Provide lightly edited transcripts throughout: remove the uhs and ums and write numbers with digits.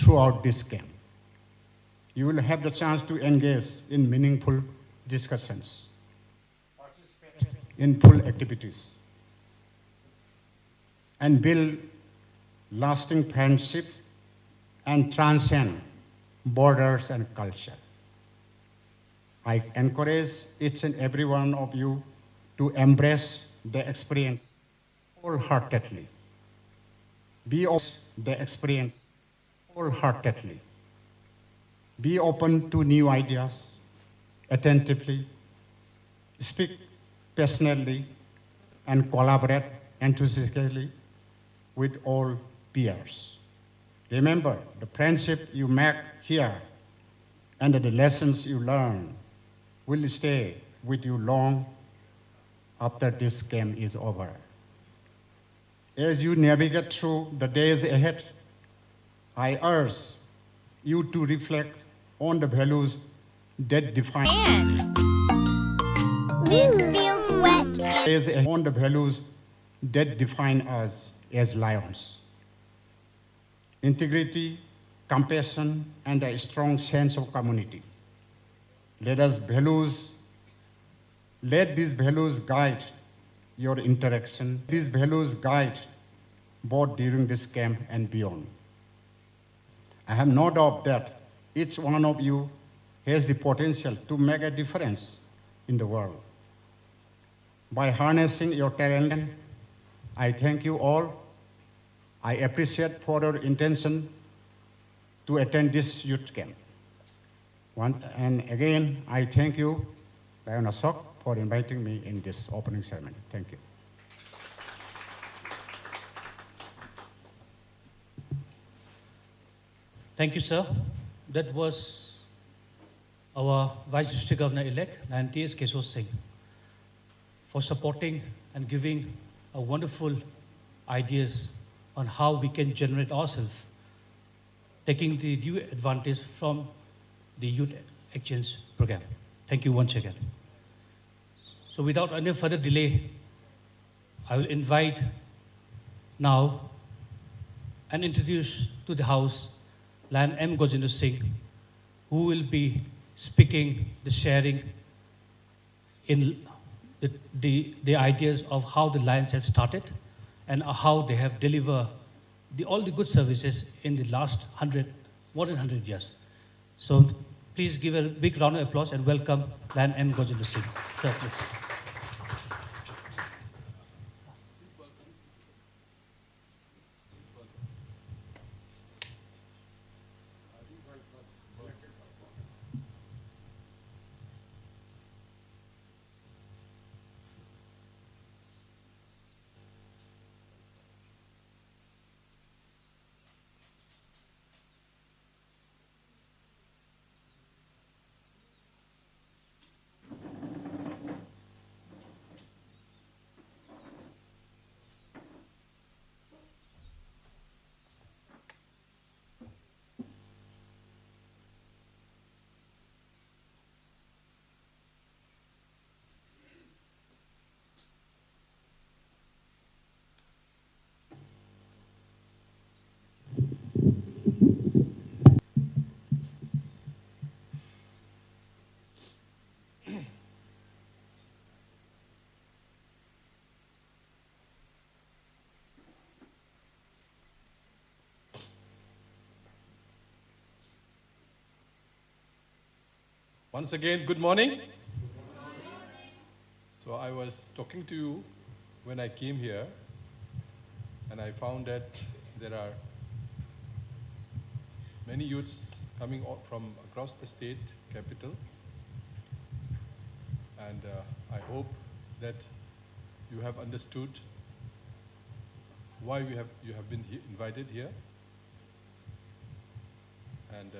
throughout this camp. You will have the chance to engage in meaningful discussions, participate in full activities, and build lasting friendship and transcend borders and culture. I encourage each and every one of you to embrace the experience wholeheartedly. Be open to the experience wholeheartedly. Be open to new ideas attentively, speak passionately, and collaborate enthusiastically with all peers. Remember, the friendship you make here and the lessons you learn will stay with you long after this camp is over. As you navigate through the days ahead, I urge you to reflect on the values that define This feels wet. on the values that define us as Lions. Integrity, compassion, and a strong sense of community. Let these values guide your interaction. These values guide both during this camp and beyond. I have no doubt that each one of you has the potential to make a difference in the world. By harnessing your talent, I thank you all. I appreciate for your intention to attend this youth camp. And again, I thank you, Lionism, for inviting me in this opening ceremony. Thank you. Thank you, sir. That was our Vice District Governor-elect, T.S. Keshwar Singh, for supporting and giving wonderful ideas on how we can generate ourselves, taking the due advantage from the Youth Exchange Program. Thank you once again. So without any further delay, I will invite now and introduce to the House Lion M. Gojendra Singh, who will be speaking, the sharing in the ideas of how the Lions have started and how they have delivered all the good services in the last more than 100 years. So please give a big round of applause and welcome Lion M. Gojendra Singh. Sir, please. Once again, good morning. Good morning. So I was talking to you when I came here, and I found that there are many youths coming from across the state capital, and I hope that you have understood why you have been invited here. And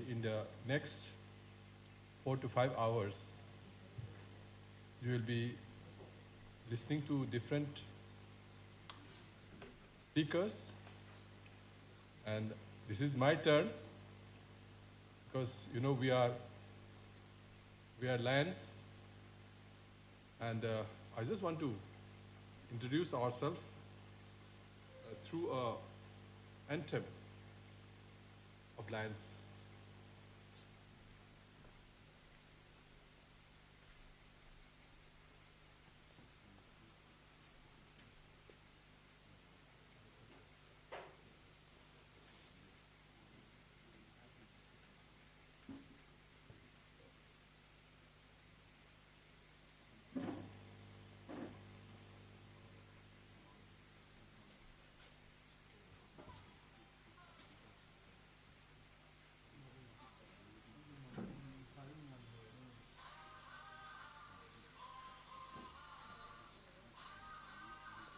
in the next 4 to 5 hours, you will be listening to different speakers, and this is my turn because we are Lions, and I just want to introduce ourselves through an anthem Lions.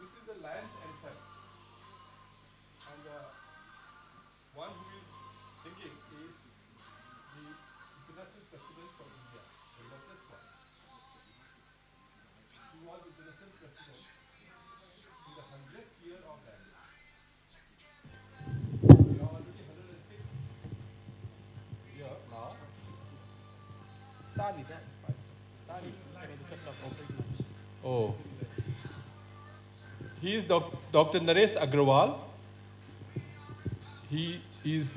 This is the Lions anthem, and the one who is singing is the International President of India, the latest one. He was International President in the 100th year of Lions. We are already 106 year now. Oh. He is Dr. Naresh Agrawal. He is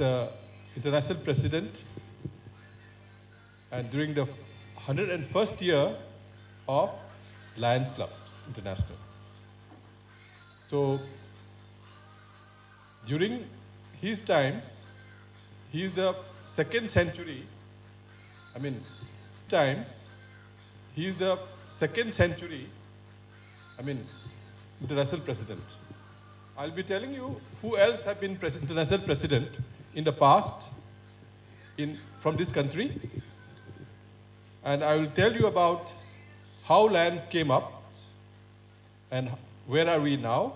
international president, and during the 101st year of Lions Clubs International. So during his time, he is the second century. He is the second century. International president. I'll be telling you who else have been international president in the past from this country. And I will tell you about how Lions came up and where are we now,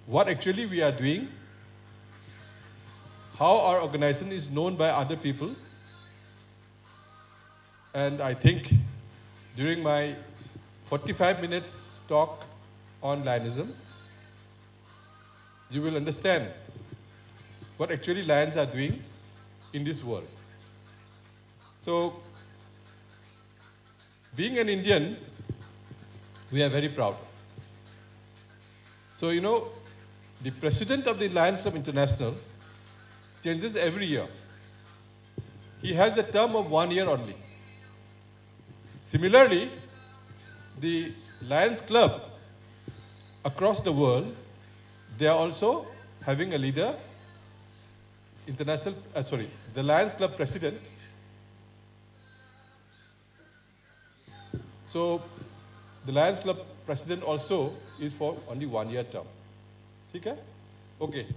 what actually we are doing, how our organization is known by other people. And I think during my 45 minutes talk on Lionism, you will understand what actually Lions are doing in this world. So, being an Indian, we are very proud. So, the president of the Lions Club International changes every year. He has a term of 1 year only. Similarly, the Lions Club across the world, they are also having a leader, the Lions Club president. So the Lions Club president also is for only 1 year term. Okay? Okay.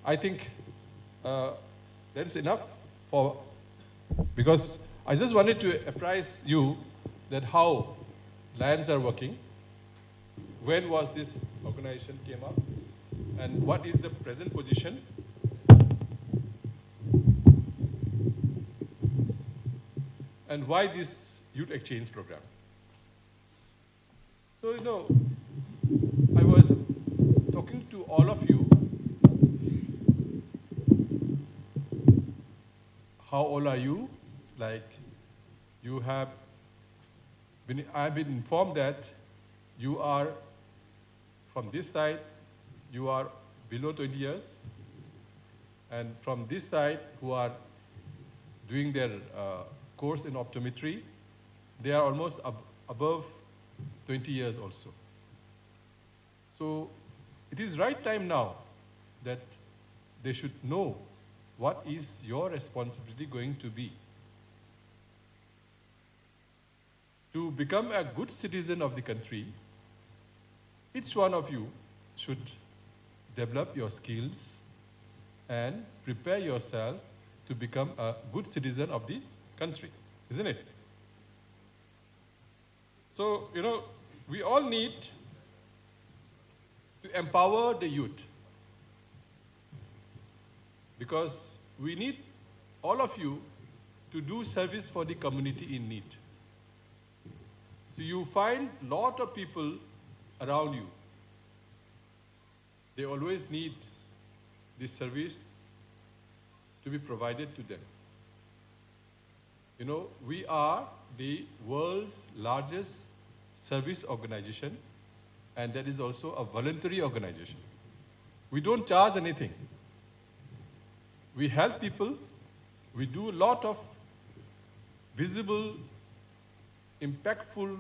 I think that is enough because I just wanted to apprise you that how Lions are working, when was this organization came up, and what is the present position. And why this youth exchange program. So, I was talking to all of you. How old are you? Like, I've been informed that you are from this side, you are below 20 years, and from this side, who are doing their course in optometry, they are almost above 20 years also. So it is right time now that they should know what is your responsibility going to be. To become a good citizen of the country, each one of you should develop your skills and prepare yourself to become a good citizen of the country, isn't it? So, we all need to empower the youth because we need all of you to do service for the community in need. So you find a lot of people around you. They always need this service to be provided to them. We are the world's largest service organization, and that is also a voluntary organization. We don't charge anything. we help people, we do a lot of visible, impactful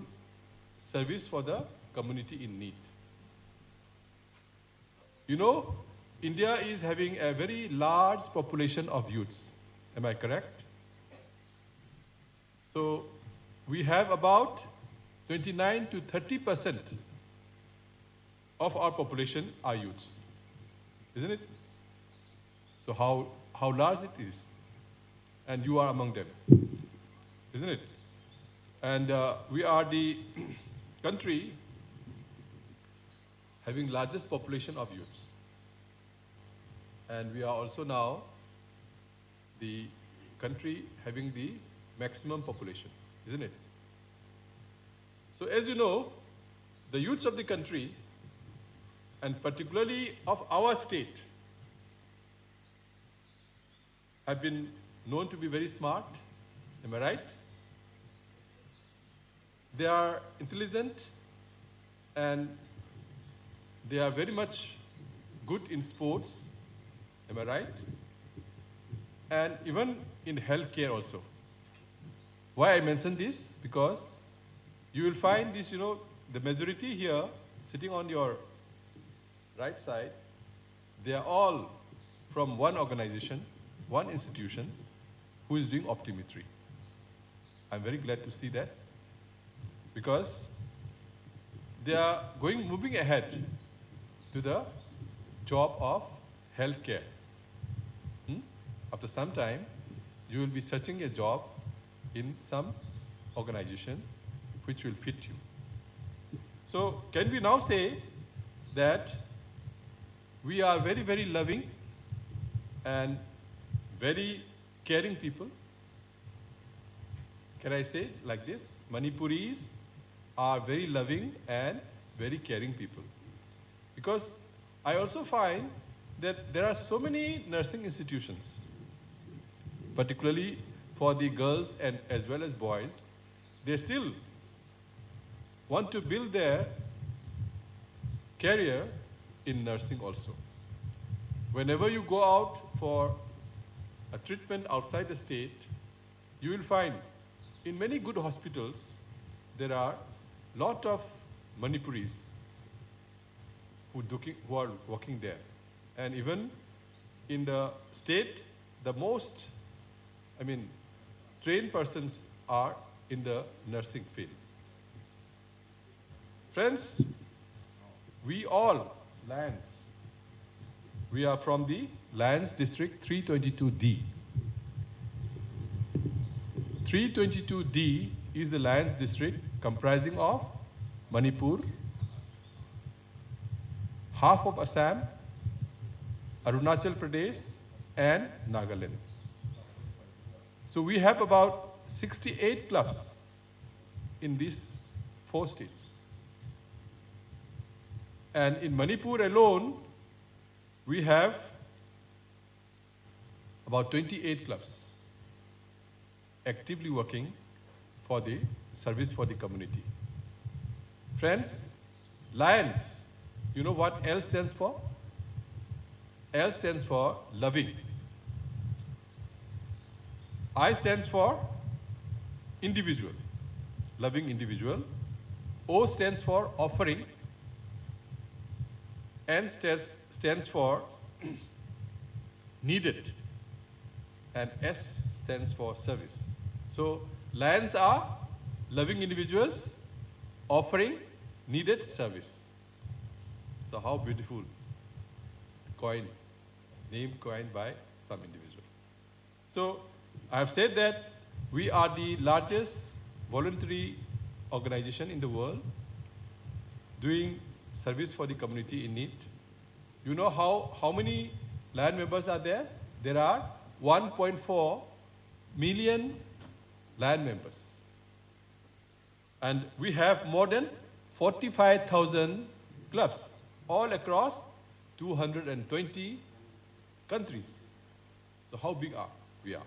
service for the community in need. You know, India is having a very large population of youths. Am I correct? So we have about 29 to 30% of our population are youths, isn't it? So how large it is, and you are among them, isn't it? And we are the country having largest population of youths. And we are also now the country having the maximum population, isn't it? So as you know, the youths of the country, and particularly of our state, have been known to be very smart. Am I right? They are intelligent and they are very much good in sports. Am I right? And even in healthcare also. Why I mention this? Because you will find this, the majority here sitting on your right side, they are all from one organization, one institution who is doing optometry. I'm very glad to see that because they are moving ahead to the job of healthcare. After some time, you will be searching a job in some organization which will fit you. So can we now say that we are very, very loving and very caring people? Can I say like this? Manipuris are very loving and very caring people. Because I also find that there are so many nursing institutions, particularly for the girls and as well as boys, they still want to build their career in nursing also. Whenever you go out for a treatment outside the state, you will find in many good hospitals, there are a lot of Manipuris who are working there. And even in the state, the most, trained persons are in the nursing field. Friends, we all, Lions, we are from the Lions District 322D. 322D is the Lions District comprising of Manipur, half of Assam, Arunachal Pradesh, and Nagaland. So we have about 68 clubs in these 4 states. And in Manipur alone, we have about 28 clubs actively working for the service for the community. Friends, Lions, you know what L stands for? L stands for loving. I stands for individual, loving individual. O stands for offering. N stands for needed. And S stands for service. So Lions are loving individuals, offering needed service. So how beautiful name coined by some individual. So I have said that we are the largest voluntary organization in the world doing service for the community in need. You know how many Lion members are there? There are 1.4 million Lion members. And we have more than 45,000 clubs all across 220 countries. So how big are we are?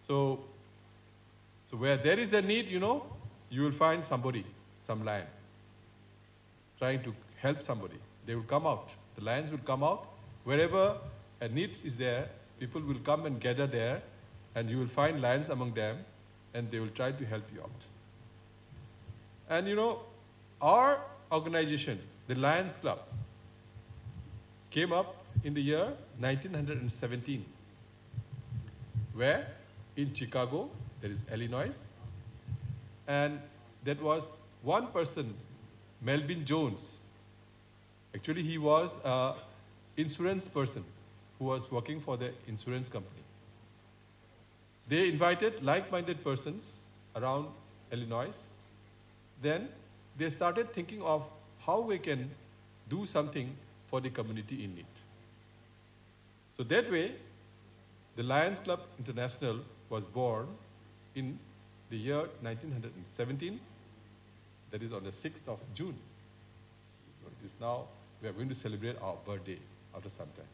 So where there is a need, you will find somebody, some Lion, trying to help somebody. They will come out. The Lions will come out wherever a need is there, people will come and gather there, and you will find lions among them, and they will try to help you out. And you know, our organization, the Lions Club, came up in the year 1917, where in Chicago, there is Illinois, and that was one person, Melvin Jones. Actually, he was an insurance person who was working for the insurance company. They invited like-minded persons around Illinois. Then they started thinking of how we can do something for the community in need. So that way, the Lions Club International was born in the year 1917. That is on the 6th of June. So it is now, we are going to celebrate our birthday after some time.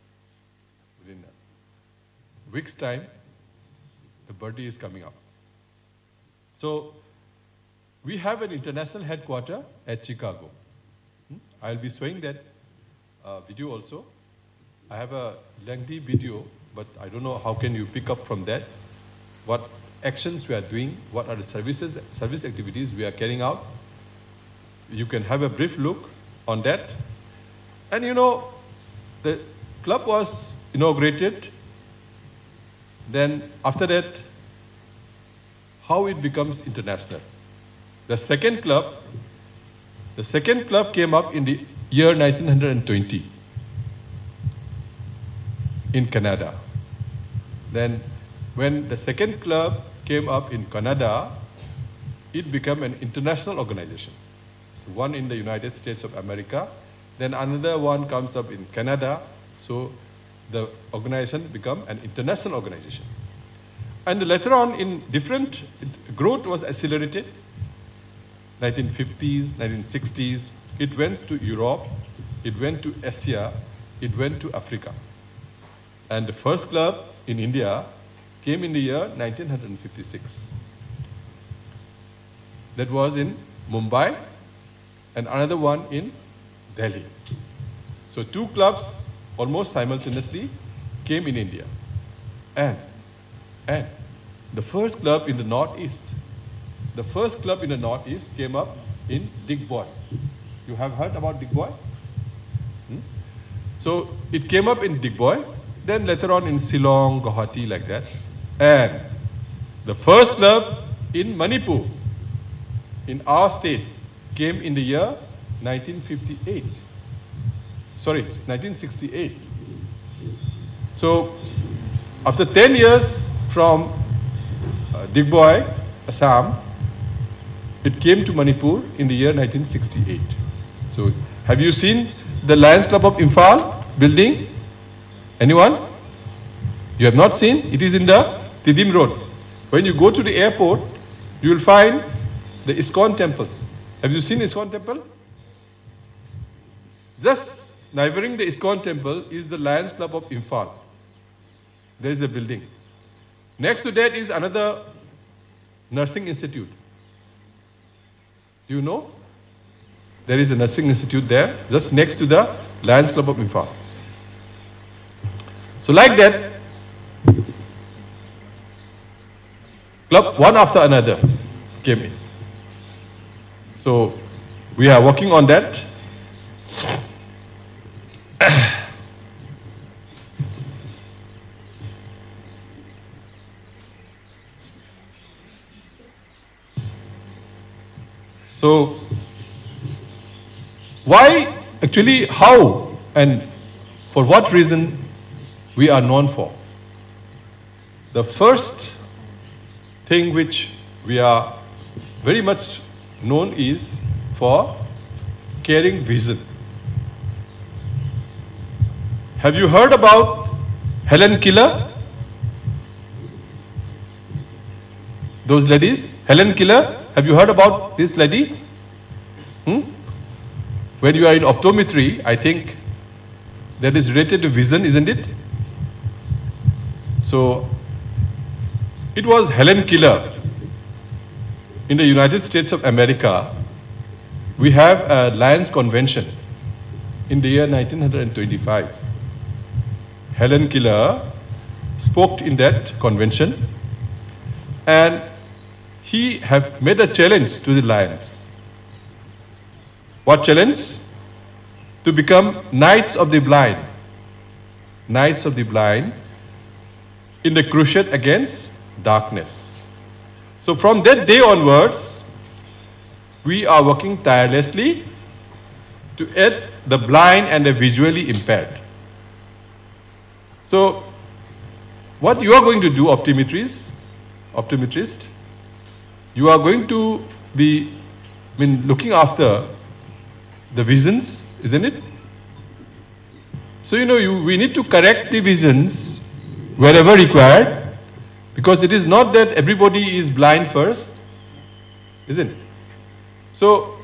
Within a week's time, the birthday is coming up. So we have an international headquarters at Chicago. I'll be showing that video also. I have a lengthy video, but I don't know how can you pick up from that what actions we are doing, what are the service activities we are carrying out. You can have a brief look on that. And you know, the club was inaugurated. Then after that, how it becomes international. The second club came up in the year 1920 in Canada. Then when the second club came up in Canada, it became an international organization. So one in the United States of America, then another one comes up in Canada, so the organization became an international organization. And later on, in different, growth was accelerated. 1950s, 1960s, it went to Europe, it went to Asia, it went to Africa. And the first club in India came in the year 1956. That was in Mumbai, and another one in Delhi. So two clubs almost simultaneously came in India. And the first club in the Northeast, came up in Digboy. You have heard about Digboy? So it came up in Digboy, then later on in Shillong, Guwahati, like that. And the first club in Manipur, in our state, came in the year 1958. Sorry, 1968. So after 10 years from Digboy, Assam, it came to Manipur in the year 1968. So have you seen the Lions Club of Imphal building? Anyone? You have not seen? It is in the Tidim Road. When you go to the airport, you will find the ISKCON temple. Have you seen ISKCON temple? Just neighboring the ISKCON temple is the Lions Club of Imphal. There is a building. Next to that is another nursing institute. Do you know? There is a nursing institute there, just next to the Lions Club of Imphal. So like that, club one after another came in. So we are working on that. So why, actually, how and for what reason we are known for? The first thing which we are very much known is for caring vision. Have you heard about Helen Keller? Those ladies? Helen Keller? Have you heard about this lady? When you are in optometry, I think that is related to vision, isn't it? So it was Helen Keller. In the United States of America, we have a Lions Convention in the year 1925. Helen Keller spoke in that convention, and he have made a challenge to the Lions. What challenge? To become Knights of the Blind. Knights of the Blind in the crusade against darkness. So from that day onwards, we are working tirelessly to aid the blind and the visually impaired. So what you are going to do, optometrist, you are going to be looking after the visions, isn't it? So we need to correct the visions wherever required, because it is not that everybody is blind first, isn't it? So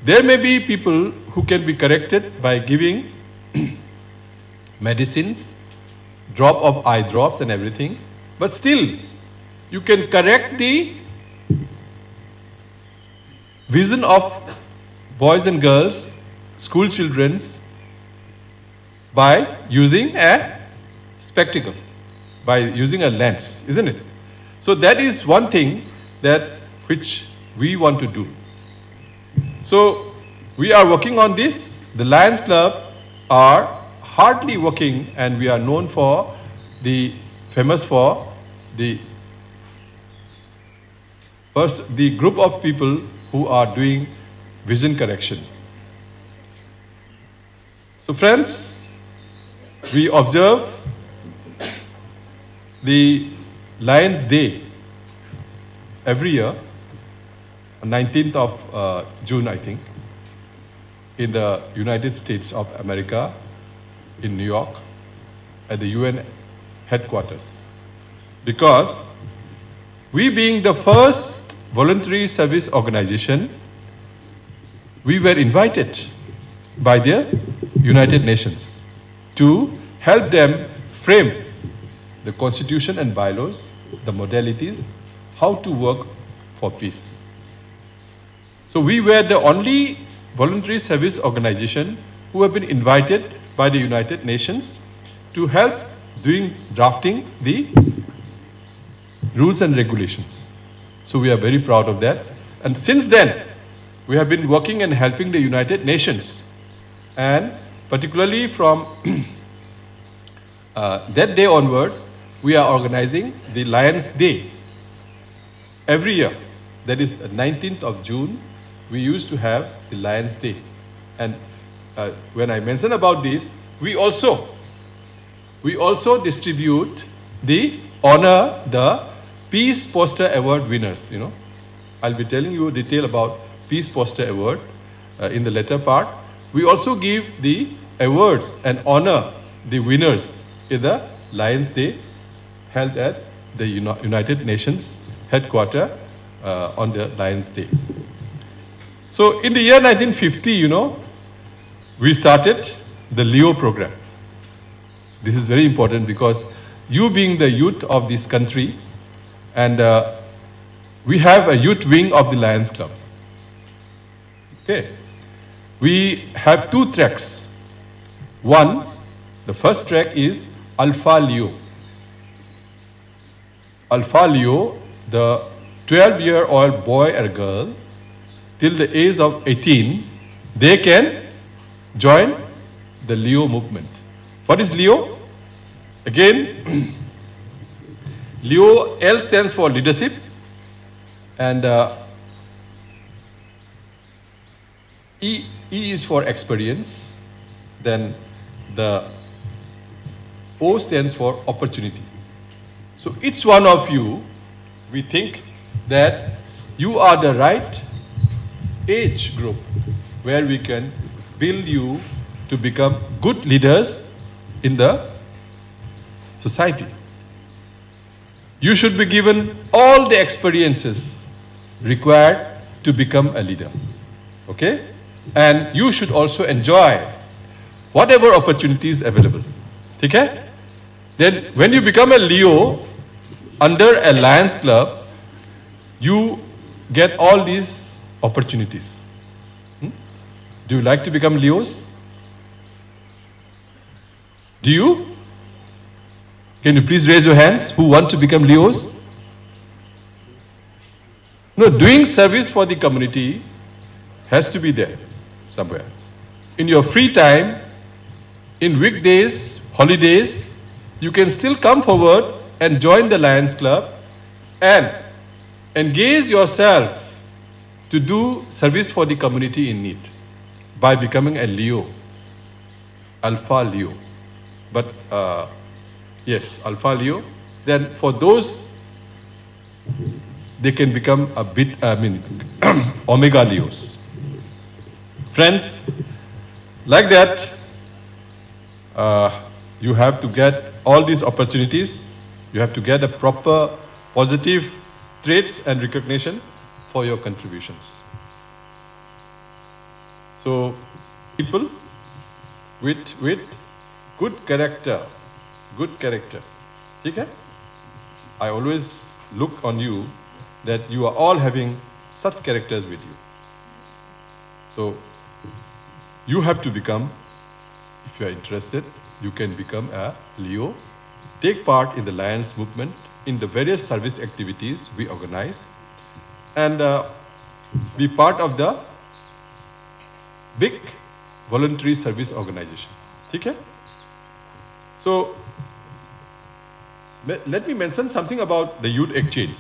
there may be people who can be corrected by giving medicines, drop of eye drops and everything, but still you can correct the vision of boys and girls, school children, by using a spectacle, by using a lens, isn't it? So that is one thing which we want to do. So we are working on this. The Lions Club are hardly working, and we are known for famous for the group of people who are doing vision correction. So friends, we observe the Lions Day every year, on 19th of June, I think, in the United States of America, in New York, at the UN headquarters. Because we, being the first voluntary service organization, we were invited by the United Nations to help them frame the constitution and bylaws, the modalities, how to work for peace. So we were the only voluntary service organization who have been invited by the United Nations to help drafting the rules and regulations. So we are very proud of that. And since then, we have been working and helping the United Nations. And particularly from that day onwards, we are organizing the Lions Day every year. That is the 19th of June, we used to have the Lions Day. And when I mention about this, we also distribute honor the Peace Poster Award winners, I'll be telling you detail about Peace Poster Award in the later part. We also give the awards and honor the winners in the Lions Day held at the United Nations headquarters on the Lions Day. So in the year 1950, we started the Leo program. This is very important because you being the youth of this country, and we have a youth wing of the Lions Club. Okay. We have 2 tracks. One, the first track is Alpha Leo. Alpha Leo, the 12-year-old boy or girl, till the age of 18, they can join the Leo movement. What is Leo? Again, Leo, L stands for leadership, and E is for experience, then the O stands for opportunity. So each one of you, we think that you are the right age group where we can build you to become good leaders in the society. You should be given all the experiences required to become a leader. Okay? And you should also enjoy whatever opportunities available. Okay? Then when you become a Leo under a Lions Club, you get all these opportunities. Do you like to become Leos? Do you? Can you please raise your hands who want to become Leos? No, doing service for the community has to be there somewhere. In your free time, in weekdays, holidays, you can still come forward and join the Lions Club and engage yourself to do service for the community in need by becoming a Leo, Alpha Leo. But yes, Alpha Leo. Then for those, they can become a bit, Omega Leos. Friends, like that, you have to get all these opportunities. You have to get a proper positive traits and recognition for your contributions. So, people with good character, okay? I always look on you that you are all having such characters with you. So, you have to become, if you are interested, you can become a Leo, take part in the Lions movement, in the various service activities we organize, and be part of the big voluntary service organization. Okay? So, let me mention something about the youth exchange.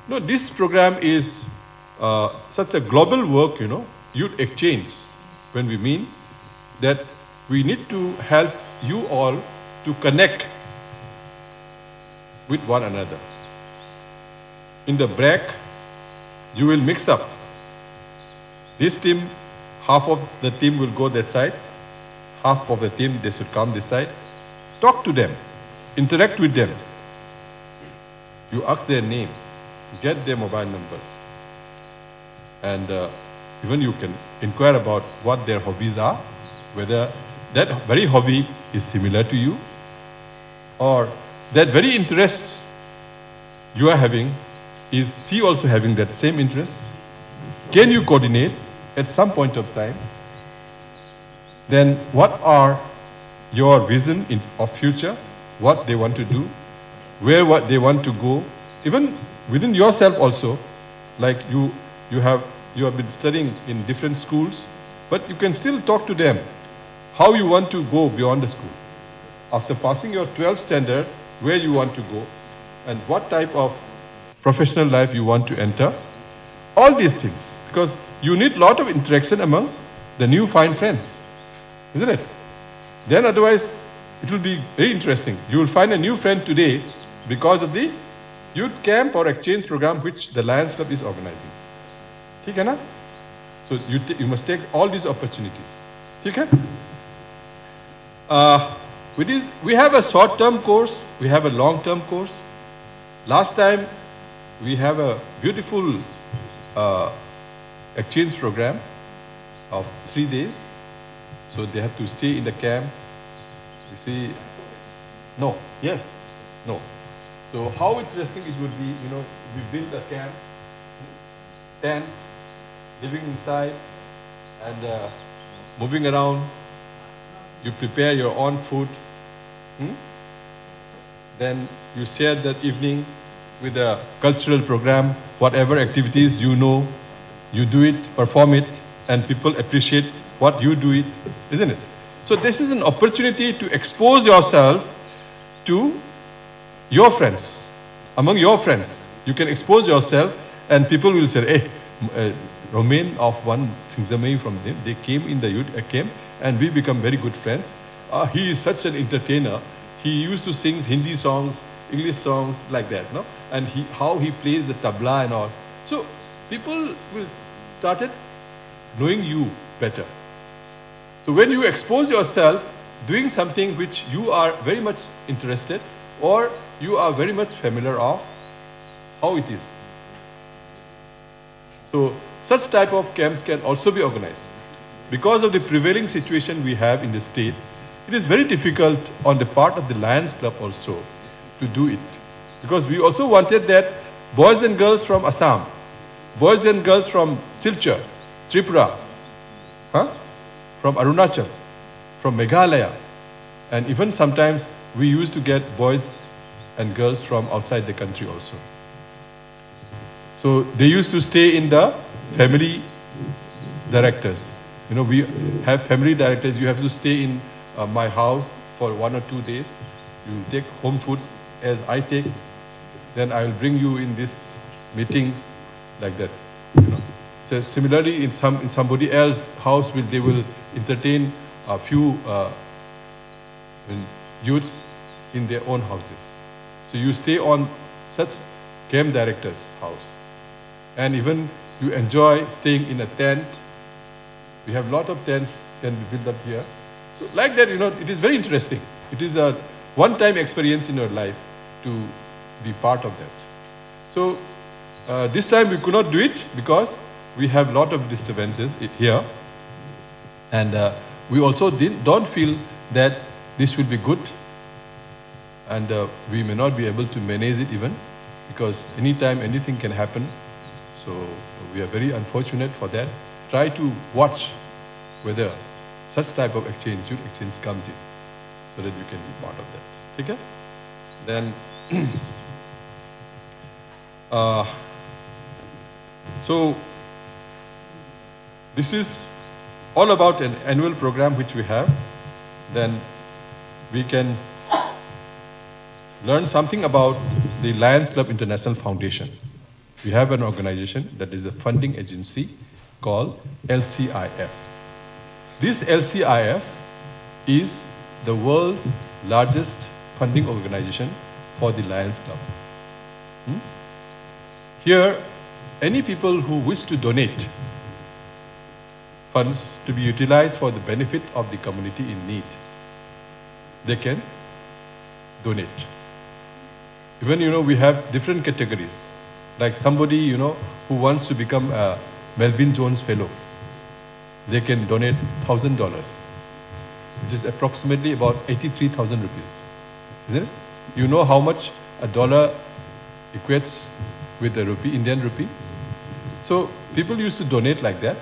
No, this program is such a global work, youth exchange, when we mean that we need to help you all to connect with one another. In the break, you will mix up. This team, half of the team will go that side, half of the team, they should come this side. Talk to them, interact with them. You ask their name, get their mobile numbers. And even you can inquire about what their hobbies are, whether that very hobby is similar to you, or that very interest you are having, is she also having that same interest? Can you coordinate at some point of time? Then what are your vision of future, what they want to do, what they want to go, even within yourself also, like you have been studying in different schools, but you can still talk to them how you want to go beyond the school. After passing your 12th standard, where you want to go, and what type of professional life you want to enter, all these things, because you need a lot of interaction among the new fine friends, isn't it? Then otherwise, it will be very interesting. You will find a new friend today because of the youth camp or exchange program which the Lions Club is organizing. Okay, na? So you must take all these opportunities. Okay? We have a short-term course, we have a long-term course. Last time, we have a beautiful exchange program of 3 days. So they have to stay in the camp. You see, no, yes, no. So how interesting it would be, we build a camp, tent, living inside, and moving around. You prepare your own food. Then you share that evening with a cultural program, whatever activities you know, you do it, perform it, and people appreciate what you do it, isn't it? So this is an opportunity to expose yourself to your friends. Among your friends, you can expose yourself, and people will say, hey, Romain of one Singzamei from them, they came in the youth camp, and we become very good friends. He is such an entertainer. He used to sing Hindi songs, English songs, like that, no? And how he plays the tabla and all. So people will started knowing you better. So when you expose yourself doing something which you are very much interested or you are very much familiar of, how it is. So such type of camps can also be organized. Because of the prevailing situation we have in the state, it is very difficult on the part of the Lions Club also to do it. Because we also wanted that boys and girls from Assam, boys and girls from Silchar, Tripura, from Arunachal, from Meghalaya, and even sometimes we used to get boys and girls from outside the country also. So they used to stay in the family directors. You know, we have family directors. You have to stay in my house for 1 or 2 days. You take home foods as I take. Then I will bring you in these meetings like that. You know. So similarly, in somebody else's house, they will entertain a few youths in their own houses. So you stay on such camp director's house. And even you enjoy staying in a tent. We have a lot of tents can be built up here. So like that, you know, it is very interesting. It is a one-time experience in your life to be part of that. So this time we could not do it because we have a lot of disturbances here. And we also don't feel that this will be good. And we may not be able to manage it even because anytime anything can happen. So we are very unfortunate for that. Try to watch whether such type of youth exchange comes in so that you can be part of that. Okay? Then, so this is all about an annual program which we have. Then we can learn something about the Lions Club International Foundation. We have an organization that is a funding agency called LCIF. This LCIF is the world's largest funding organization for the Lions Club. Here, any people who wish to donate funds to be utilized for the benefit of the community in need, they can donate. Even, you know, we have different categories. Like somebody, you know, who wants to become a Melvin Jones Fellow, they can donate $1,000, which is approximately about 83,000 rupees. Isn't it? You know how much a dollar equates with a rupee, Indian rupee? So people used to donate like that.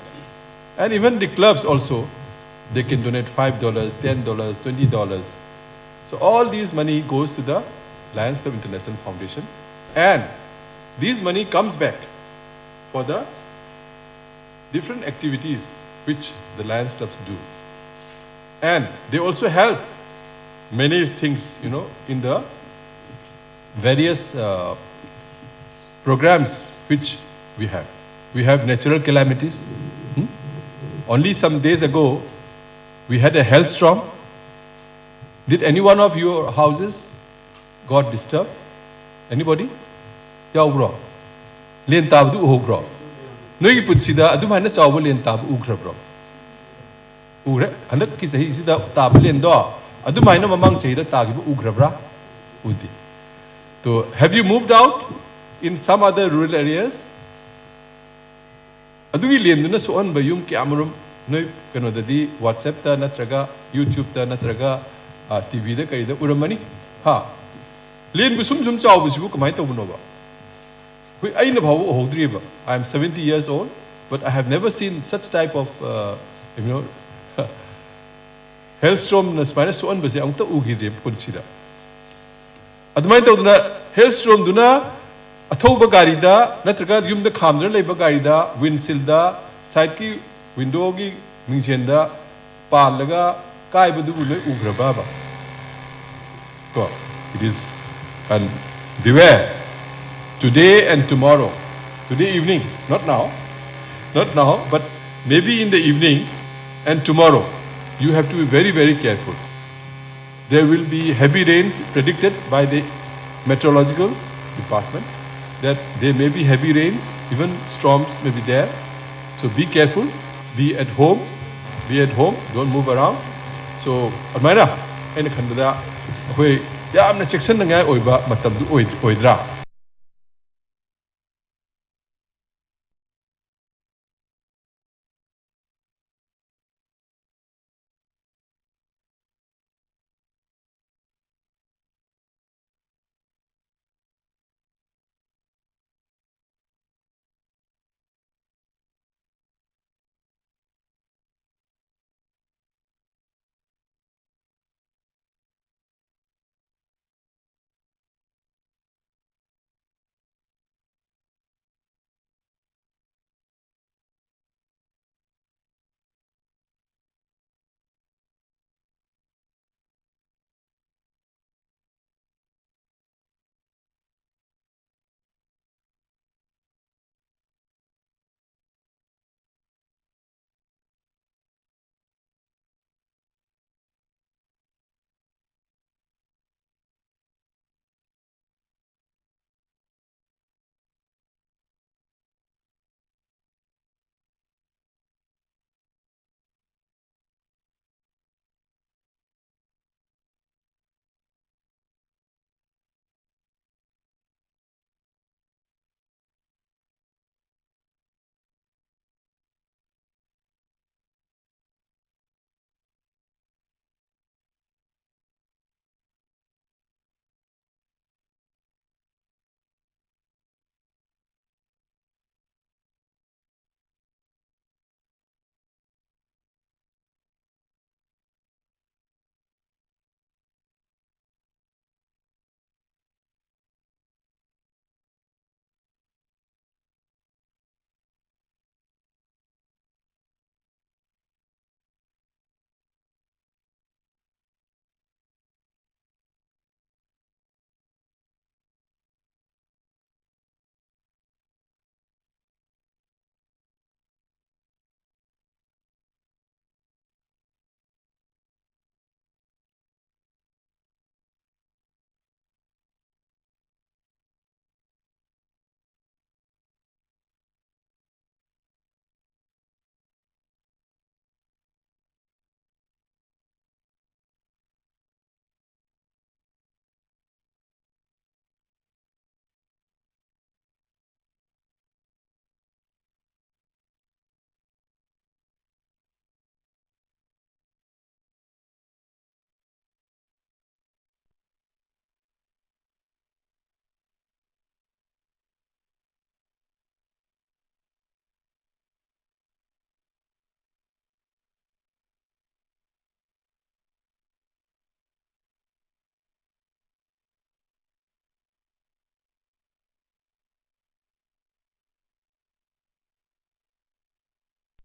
And even the clubs also, they can donate $5, $10, $20. So all these money goes to the Lions Club International Foundation. And this money comes back for the different activities which the Lions Clubs do. And they also help many things, you know, in the various programs which we have. We have natural calamities. Only some days ago, we had a hailstorm. Did any one of your houses got disturbed? Anybody? Yaubro. Len tabdu uhobro. Noi putsida adumana chawbo len tab ugrabro. Ugre anak ki sahi sida tab len do adumana mamang sahi da tagibu ugrabra udi. So have you moved out in some other rural areas? Adumi len duna soon bayum ki amrum noi kano dadi WhatsApp ta natraga YouTube ta natraga TV da kari da uramani ha len bu sum chawbo sibu kamai tawno ba. I am 70 years old, but I have never seen such type of, you know, hailstorm na spina so on base angta ugire ponsida. Admai tawduna hailstorm duna athoba gari da natraga yum da khamdra leiba gari da windshield da side ki window gi mingchen da palaga kai badu loi ugraba ba. Ko it is, and beware. Today and tomorrow, today evening, not now, but maybe in the evening and tomorrow, you have to be very, very careful. There will be heavy rains predicted by the meteorological department, that there may be heavy rains, even storms may be there. So be careful, be at home, don't move around. So, Almaira, any kandada, hoy, ya amna section na ngay oiba matamdu oidra.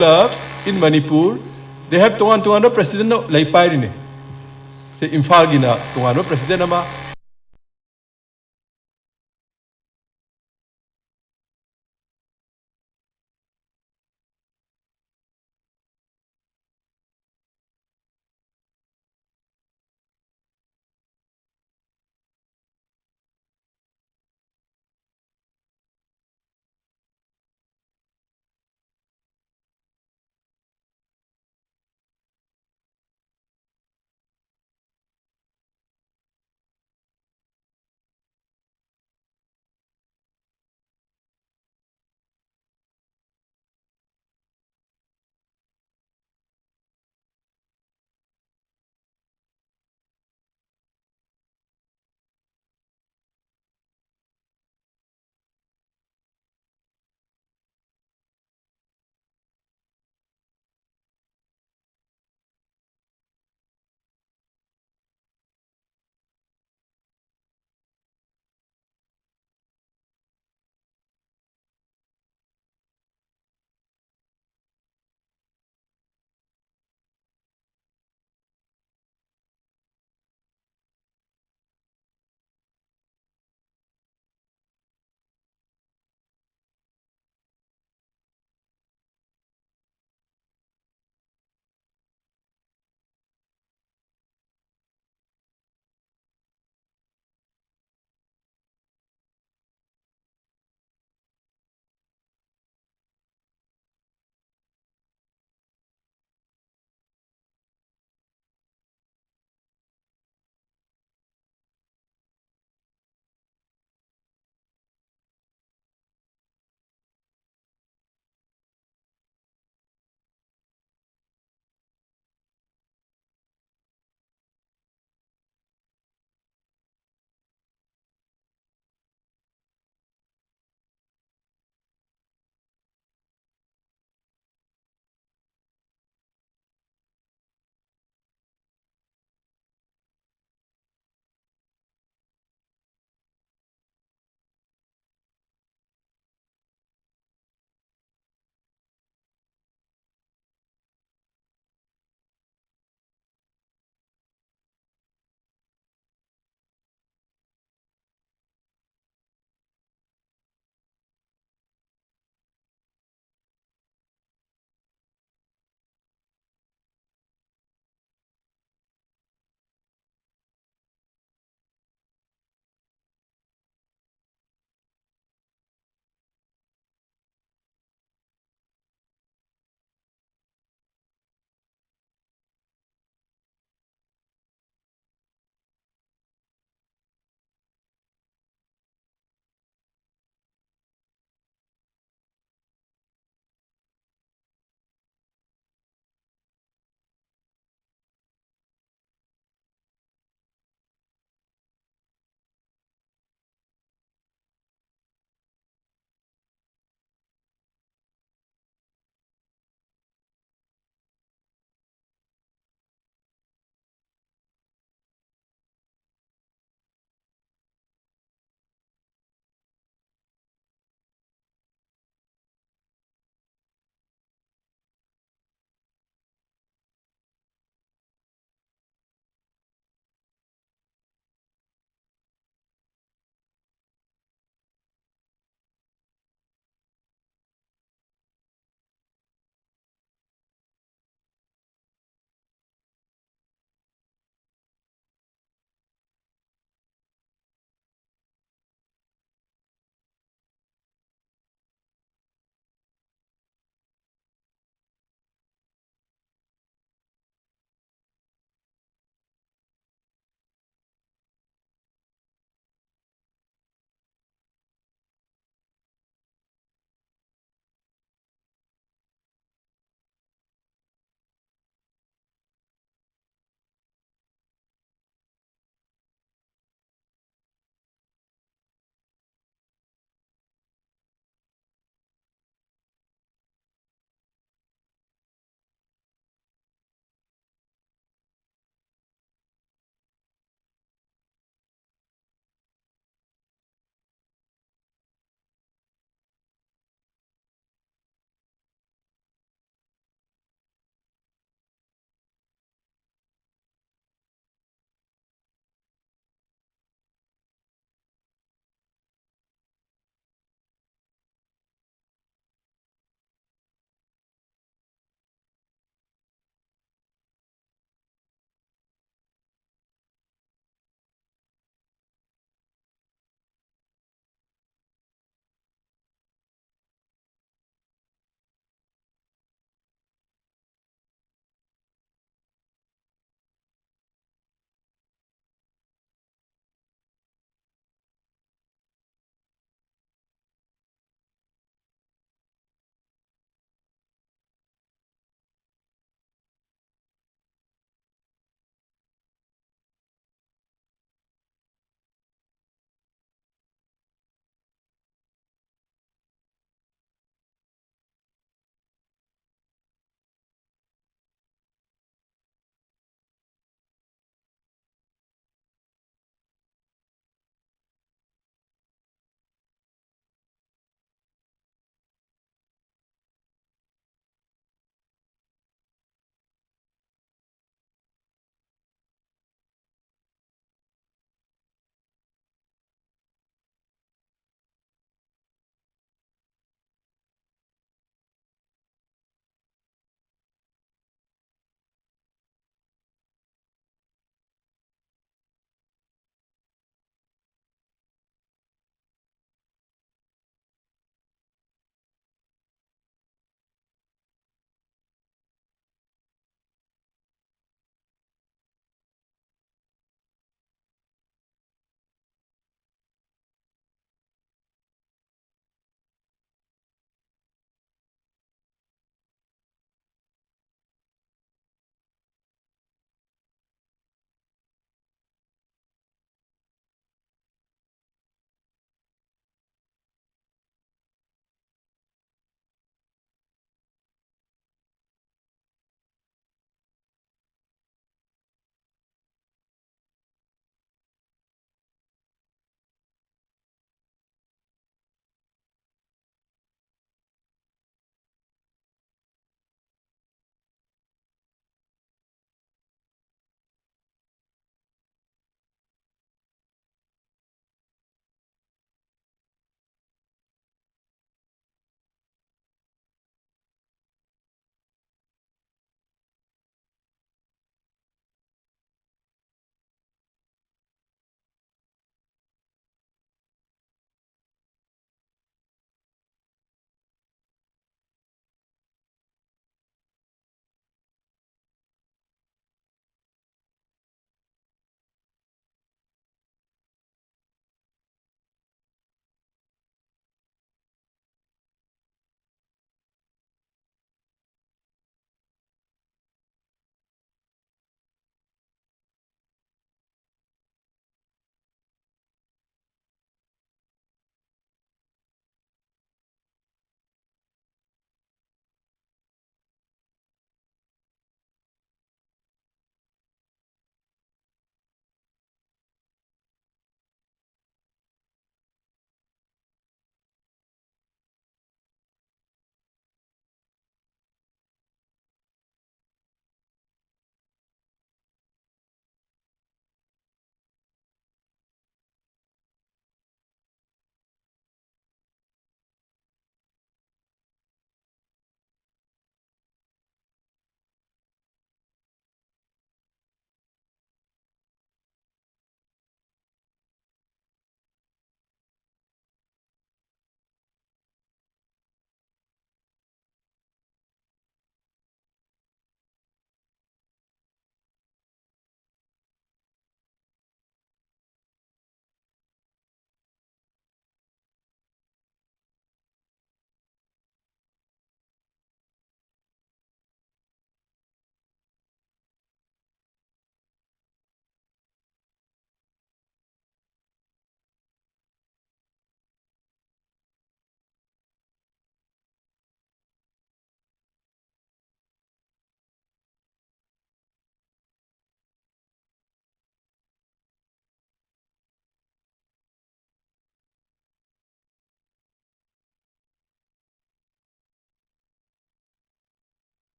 clubs in Manipur, they have tongan president no laipai ni. Say Imphal gina tongan president ama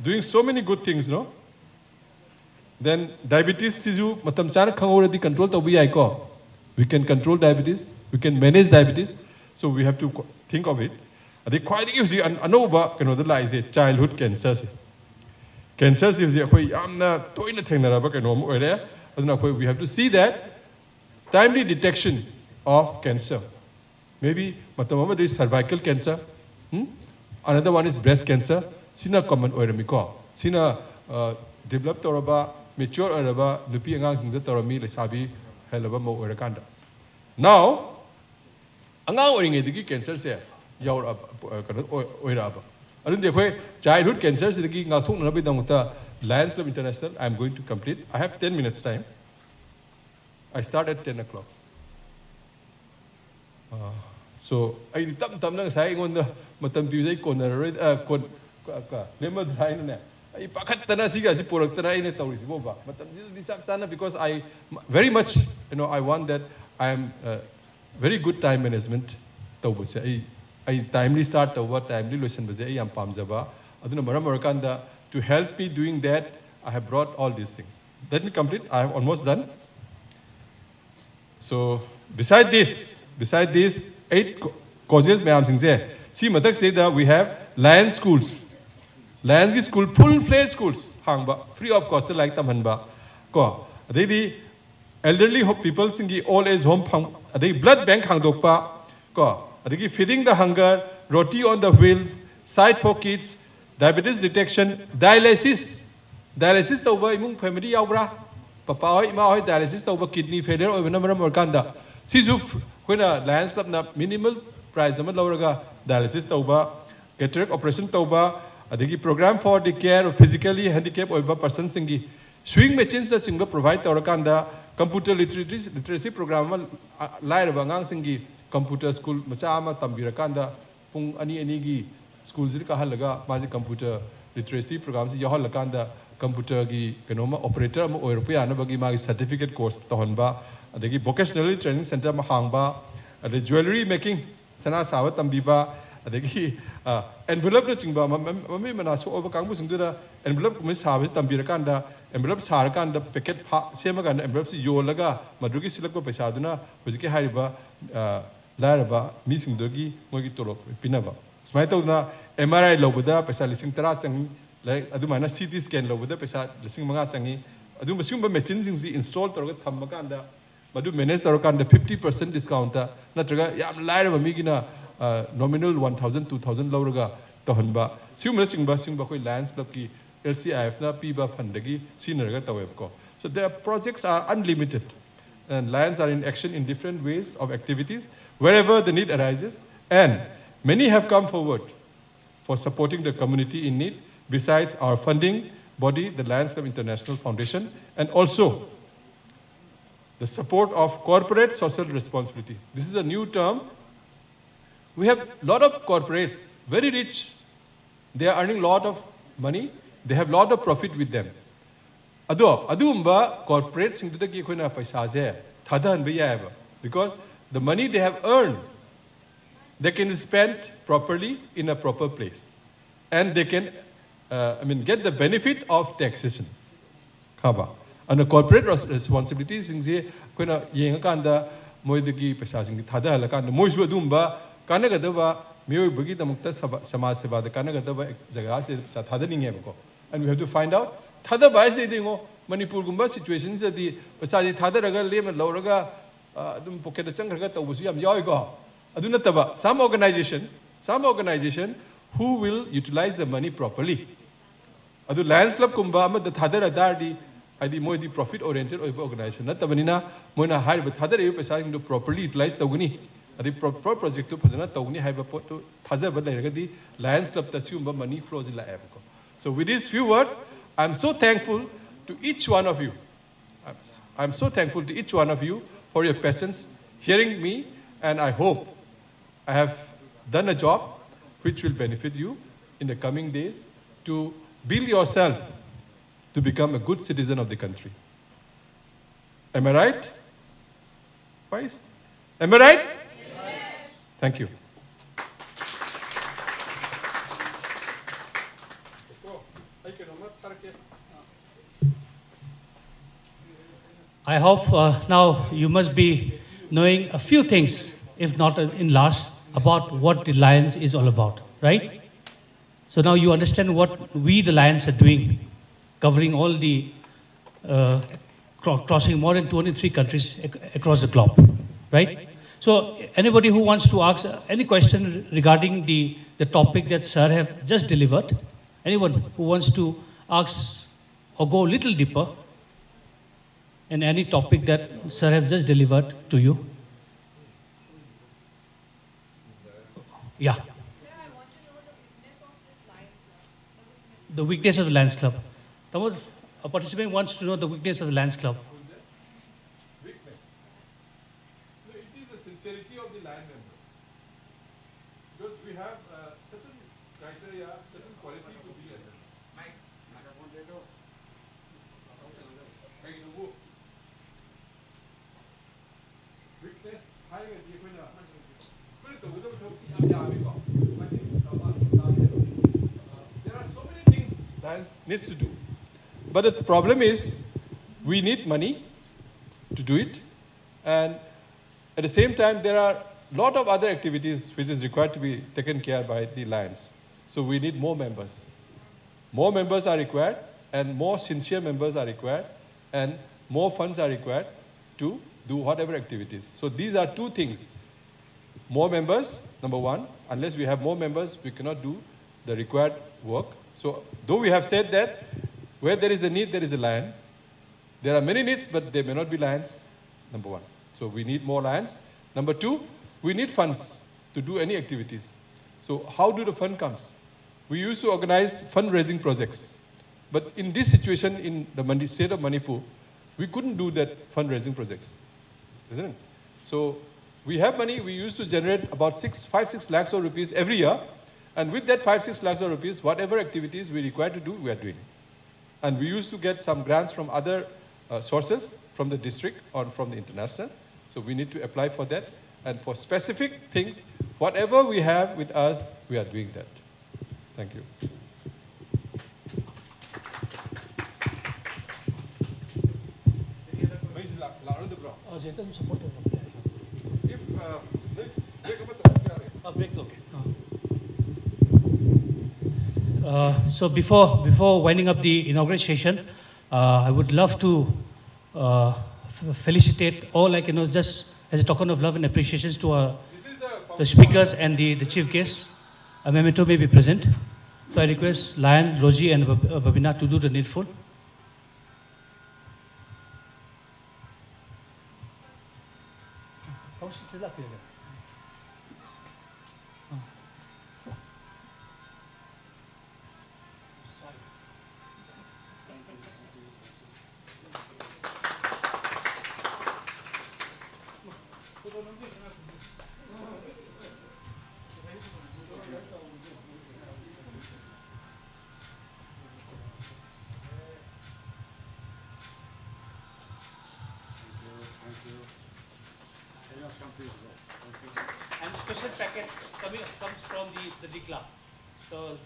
doing so many good things, no? Then diabetes is you matam chana khangoradi control to bi ko. We can control diabetes, we can manage diabetes, so we have to think of it. Adi quite easy anoba kano la is childhood cancer. Cancer is koi amna toina thengnaraba kano mo ere. Aduna koi we have to see that timely detection of cancer. Maybe matamama there is cervical cancer. Another one is breast cancer. Sina common oiramiko. Sina developed oraba, mature oraba, nupi angang sing the torami lesabi helaba mo oirakanda. Now, angang oiringediki cancer se yaur oiraba. Arun dekho childhood cancer se deki ngathung nabi damuta Lions Club International. I am going to complete. I have 10 minutes time. I start at 10 o'clock. So I tam lang say ngon the matam piusay konaroid kon lemma dry na. I pakat tana siga si porak tana ine tawri si boba. Matam disap sana because I very much I want that I am very good time management tawbo se I timely start tawba timely lesson base I am pamjaba. Aduna maramarakan to help me doing that I have brought all these things. Let me complete. I have almost done. So beside this 8 causes may am say see matak say that we have Lions schools. Lions school full-fledged schools hangba free of cost like tamhanba ko adei elderly people singi old age home adei blood bank hangdokpa ko adei feeding the hunger, roti on the wheels, site for kids, diabetes detection, dialysis tawba imung family yaubra papa hoi ma hoi dialysis tawba kidney failure oibna maram orkanda sisu koina Lions Club na minimal price ama lauraga dialysis tawba cataract operation tawba adegi program for the care of physically handicapped oiba persons singi swing machines that singba provide tawrakanda computer literacy program lairaba ngang singi computer school macha ama tambirakanda pung ani gi school zir ka halaga maji computer literacy program si yahalakanda computer gi kanoma operator ama oirupa na bagi magi certificate course tohonba adegi vocational training center ma hangba ade jewelry making sana sawa tambiba adegi envelope na chingba mami mana so over kangbu singda envelope mi sawa tambirakanda envelope sarakanda packet semaga envelope si yolaga madrugi silakba paisa duna hojike hariba laraba mi singdogi mogi tolo pinaba smai tawna MRI lobada paisa lising tara changi like adumana CT scan lobada paisa lising manga changi adum basumba machine singsi install toroga thammakanda madu manage torokan 50% discount natraga yam lairaba migina nominal 1000 2000 lauraga tohanba siumra singba koi Lions Club ki LCIF na piba fundagi sinaraga tawebko. So their projects are unlimited and Lions are in action in different ways of activities wherever the need arises, and many have come forward for supporting the community in need besides our funding body, the Lions Club International Foundation, and also the support of corporate social responsibility. This is a new term. We have a lot of corporates, very rich. They are earning a lot of money. They have a lot of profit with them. Adumba corporates into the kikuna paisa thada because the money they have earned, they can spend properly in a proper place, and they can, get the benefit of taxation. Kaba. And the corporate responsibilities, kuna yengakanda moidagi paisa sing thada lakanda moisu adumba kanagadaba miyoi bagi damukta samaj seva da kanagadaba jaga se thada ninge ko, and we have to find out thada bai se dingo Manipur gumba situations adi paisa thada raga lem lauraga adum pocket changraga tawbusu yam yoi ko aduna taba some organization who will utilize the money properly. Adu Lions Club kumba ama the thada radardi adi moi di profit oriented organization natabanina moina hire but thada re paisa to properly utilize tawguni adi proper project to phajana tawguni haiba pot to thaja ba lairaga di Lions Club ta siumba money flows la app ko. So with these few words, I am so thankful to each one of you. I'm so thankful to each one of you for your patience hearing me, and I hope I have done a job which will benefit you in the coming days to build yourself to become a good citizen of the country. Am I right? Vice? Am I right? Yes. Thank you. I can I hope now you must be knowing a few things, if not in large, about what the Lions is all about, right? So now you understand what we, the Lions, are doing, covering all the, crossing more than 23 countries across the globe, right? So anybody who wants to ask any question regarding the topic that Sir have just delivered, anyone who wants to ask or go a little deeper in any topic that Sir has just delivered to you? Yeah. The weakness of the Lions Club. Tamil, a participant wants to know the weakness of the Lions Club. Weakness. No, it is the sincerity of the line members. Because we have certain criteria, certain quality to be a member. Weakness, high and there are so many things Lions needs to do. But the problem is, we need money to do it, and at the same time, there are a lot of other activities which is required to be taken care by the Lions. So we need more members. More members are required, and more sincere members are required, and more funds are required to do whatever activities. So these are two things. More members, number one. Unless we have more members, we cannot do the required work. So though we have said that where there is a need, there is a lion. There are many needs, but there may not be lions, number one. So we need more lions. Number two, we need funds to do any activities. So how do the fund comes? We used to organize fundraising projects. But in this situation in the state of Manipur, we couldn't do that fundraising projects, isn't it? So we have money, we used to generate about 5-6 lakhs of rupees every year. And with that 5-6 lakhs of rupees, whatever activities we require to do, we are doing. And we used to get some grants from other sources, from the district or from the international. So we need to apply for that. And for specific things, whatever we have with us, we are doing that. Thank you. So before winding up the inaugural session, I would love to felicitate all, just as a token of love and appreciation to the speakers and the chief guests. A memento may be present. So I request Lion, Roji and Babina to do the needful. And special packets comes from the DICLA. So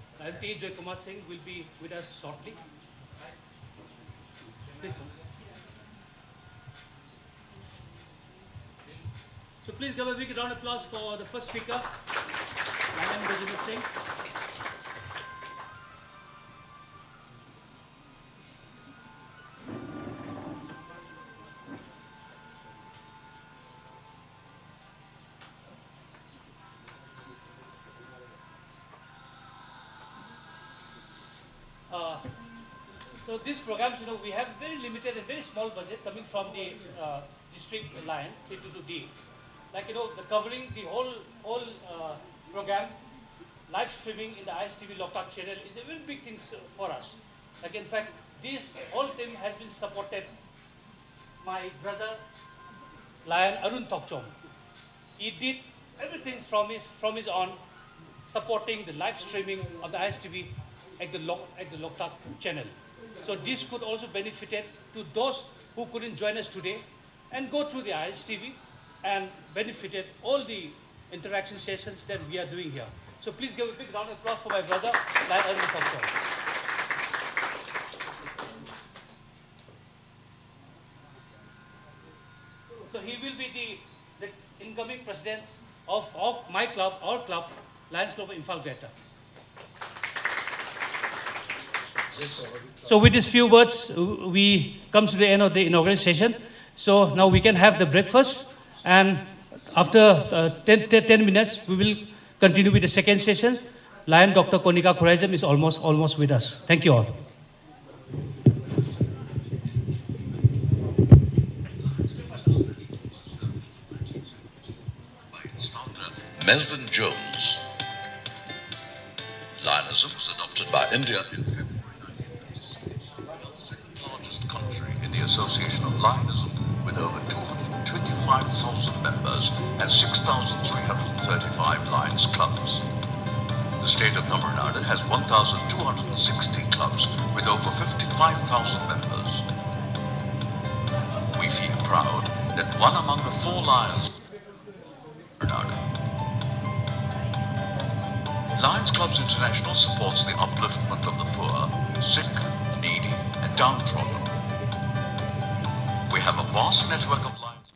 T. Joy Kumar Singh will be with us shortly. Please. So please give a big round of applause for the first speaker, Lion Rajendra Singh. So these programs, we have very limited and very small budget coming from the district line, 322D. The covering the whole program, live streaming in the ISTV Loktak channel is a very big thing for us. In fact, this whole team has been supported. My brother, Lion Arun Tokchom, he did everything from his own, supporting the live streaming of the ISTV at the Loktak channel. So this could also benefit to those who couldn't join us today and go through the ISTV and benefited all the interaction sessions that we are doing here. So please give a big round of applause for my brother, Lion Arun Tokchom. So he will be the incoming president of my club, our club, Lions Club of Imphal Greater. So with these few words, we come to the end of the inaugural session. So now we can have the breakfast, and after 10 minutes, we will continue with the second session. Lion Dr. Konika Khuraizam is almost with us. Thank you all. Melvin Jones. Lionism was adopted by India in February 1986, the second largest country in the association of Lionism, with over 225,000 members and 6,335 Lions clubs. The state of Tamil Nadu has 1,260 clubs with over 55,000 members. We feel proud that one among the 4 Lions Tamil Nadu. Lions Clubs International supports the upliftment of the poor, sick, needy, and downtrodden. We have a vast network of Lions.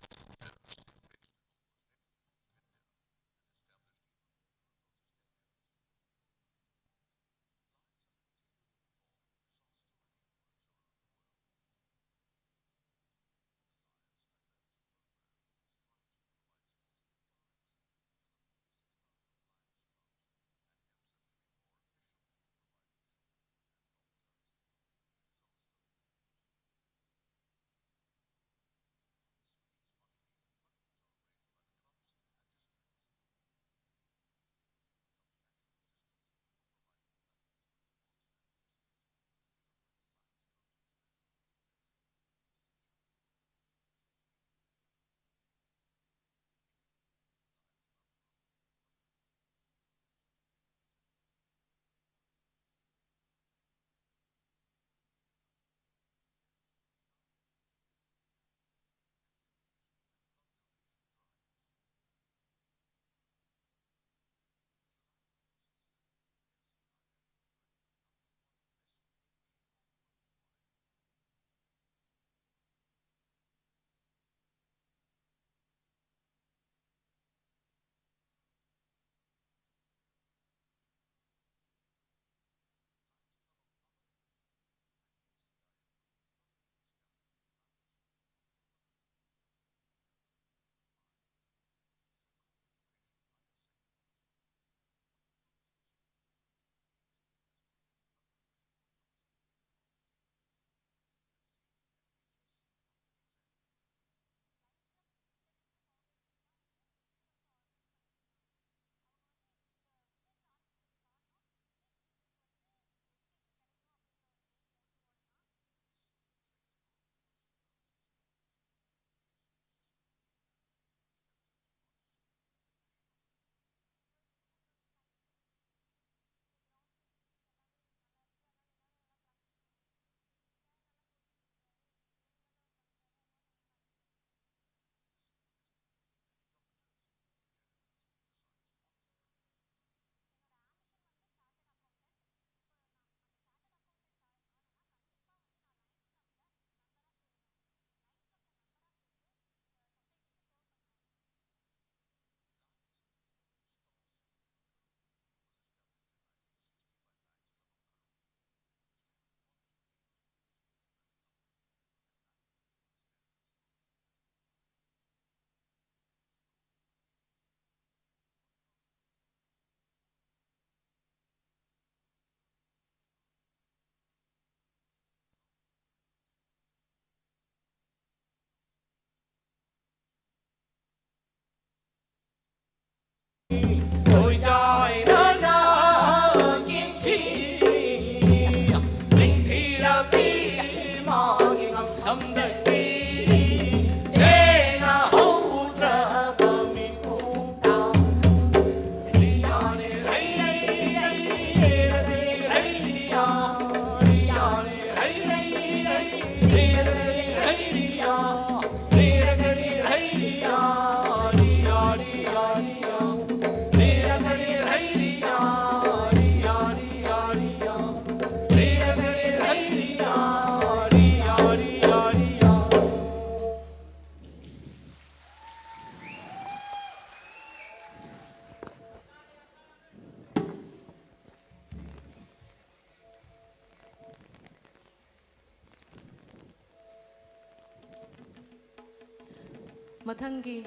ꯃꯊꯪꯒꯤ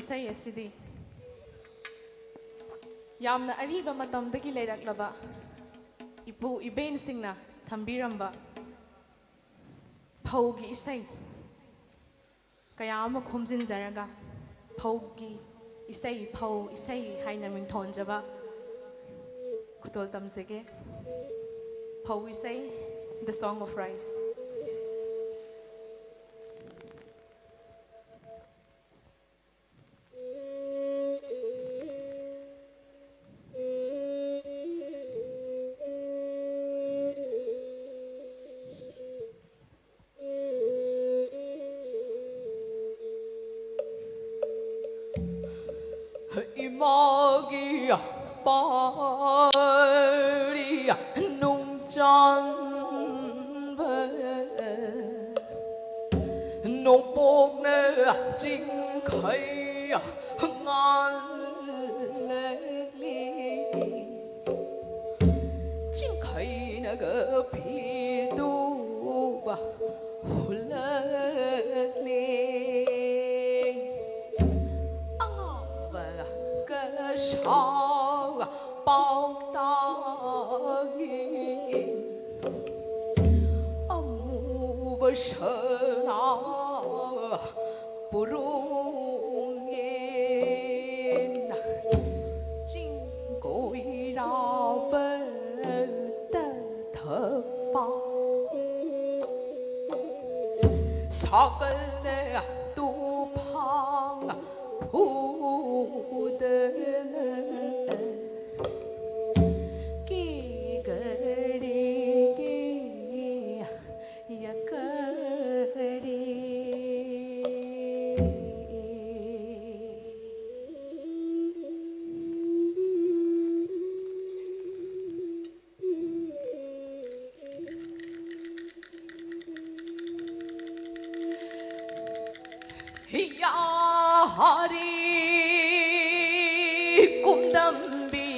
ꯏꯁꯩ ꯑꯁꯤꯗꯤ ꯌꯥꯝꯅ ꯑꯔꯤꯕ ꯃꯇꯝꯗꯒꯤ ꯂꯩꯔꯛꯂꯕ ꯏꯄꯨ ꯏꯕꯦꯟꯁꯤꯡꯅ ꯊꯝꯕꯤꯔꯝꯕ ꯐꯧꯒꯤ ꯏꯁꯩ ꯀꯌꯥ ꯑꯃ ꯈꯣꯝꯖꯤꯟꯖꯔꯒ ꯐꯧꯒꯤ ꯏꯁꯩ ꯐꯧ ꯏꯁꯩ ꯍꯥꯏꯅ ꯃꯤꯡꯊꯣꯟꯖꯕ ꯈꯨꯗꯣꯜ ꯇꯝꯖꯒꯦ ꯐꯧ ꯏꯁꯩ The Song of Rice. 이마기야 빠리야 농짠배 농복내 징카야 ngàn 징카이나 그 비두바 홀라리 sao bao tagi amu basana burungin jingoi ra bên ta thở pa sakale tu phang pu Hari kumdambi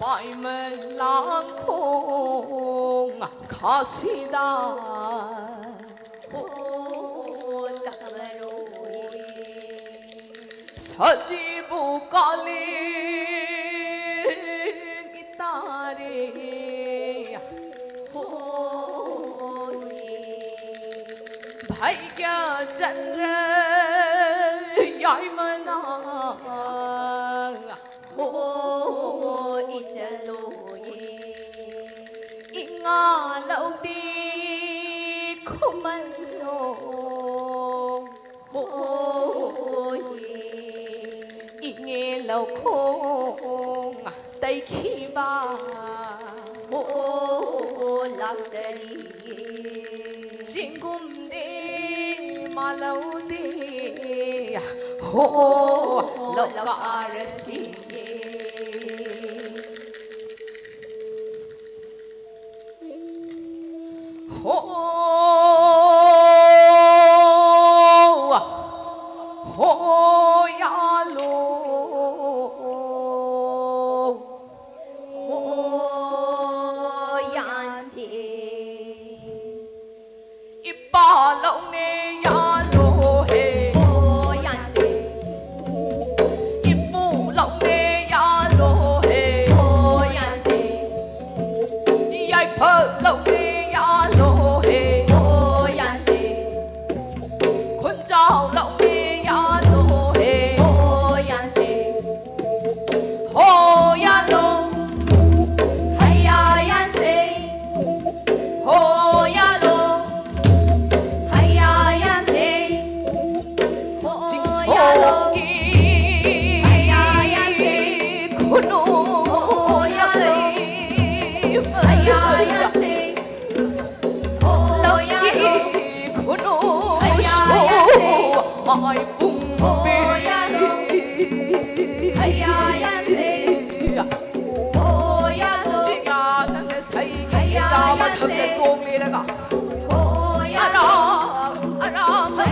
pai men lang khong khasida sajibu kali gitare Hãy chân ra dõi mà nó ít lối ngà lâu đi không ăn lô ít nghe lâu khô tay khi ba lạc đi Jingum de malau de ho lokarasi ho ho ya lo ho yan si ba lâu nè ya lô he oh yan de ipu lâu nè ya lô he oh yan de yai phơ lâu nè ya lô he oh yan de khun chao lâu nè ya lô he oh yan de oh ya lô hay ya yan de oh ya lô Ai cũng biết hay ya chỉ cả thằng cái say cái cha mà thằng cái tuông đi đó cả anh thấy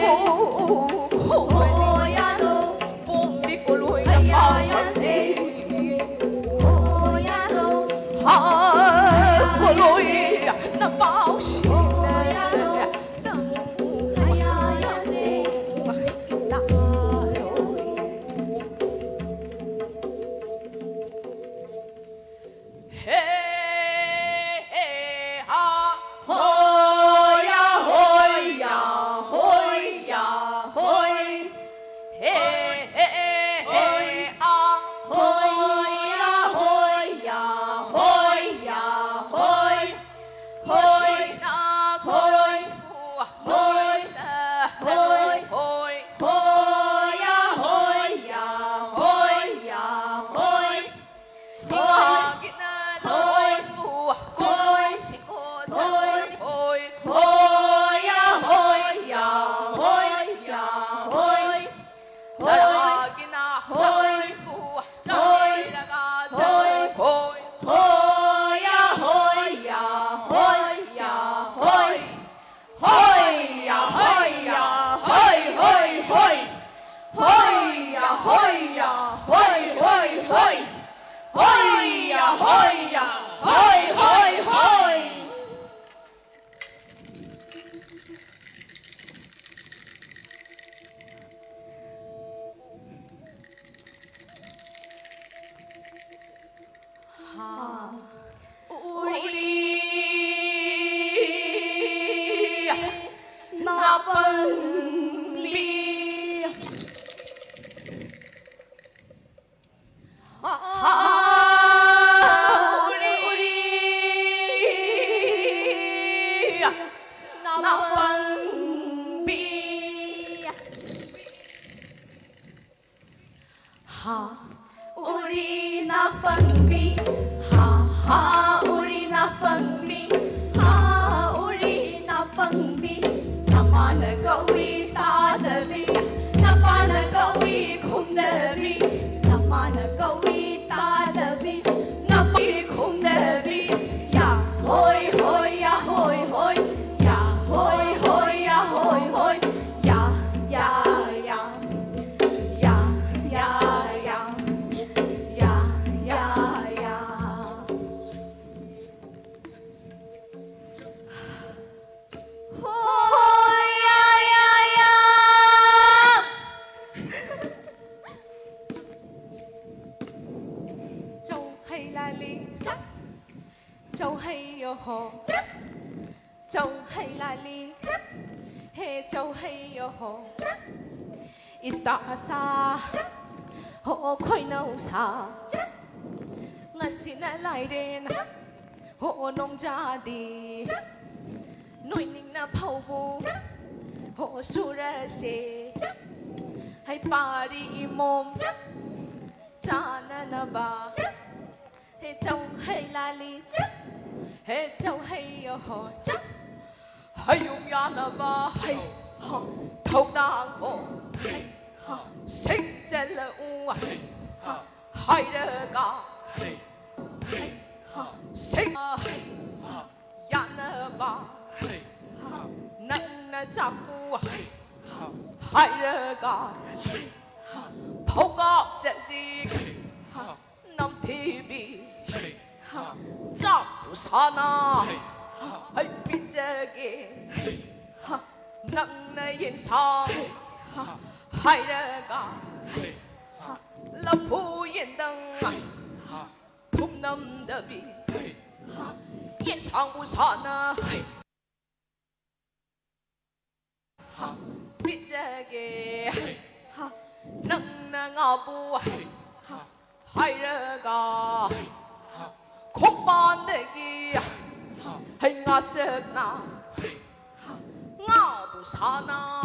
cô bom biết cô lui cái bao thật đi Sa ho khoi nau sa ngasi na lai den ho nong ja di noi ning na phau bu ho sura se hai pari mom cha na ba he chau hai la li he chau hai yo ho hai yong ya na ba hai thâu dang ho sinh chân là u hai đứa cả sinh ya na ba nặng na chắc u hai đứa cả phâu có chân gì năm thi bi chắc u sa na hai biết chơi gì nặng na yên sang hai đứa cả là phu yên đăng phúc năm đờ bị yên sang u sa na biết chơi gì nặng na ngao bu hai đứa cả khúc ban đề gì hay ngã chết na ngao bu sa na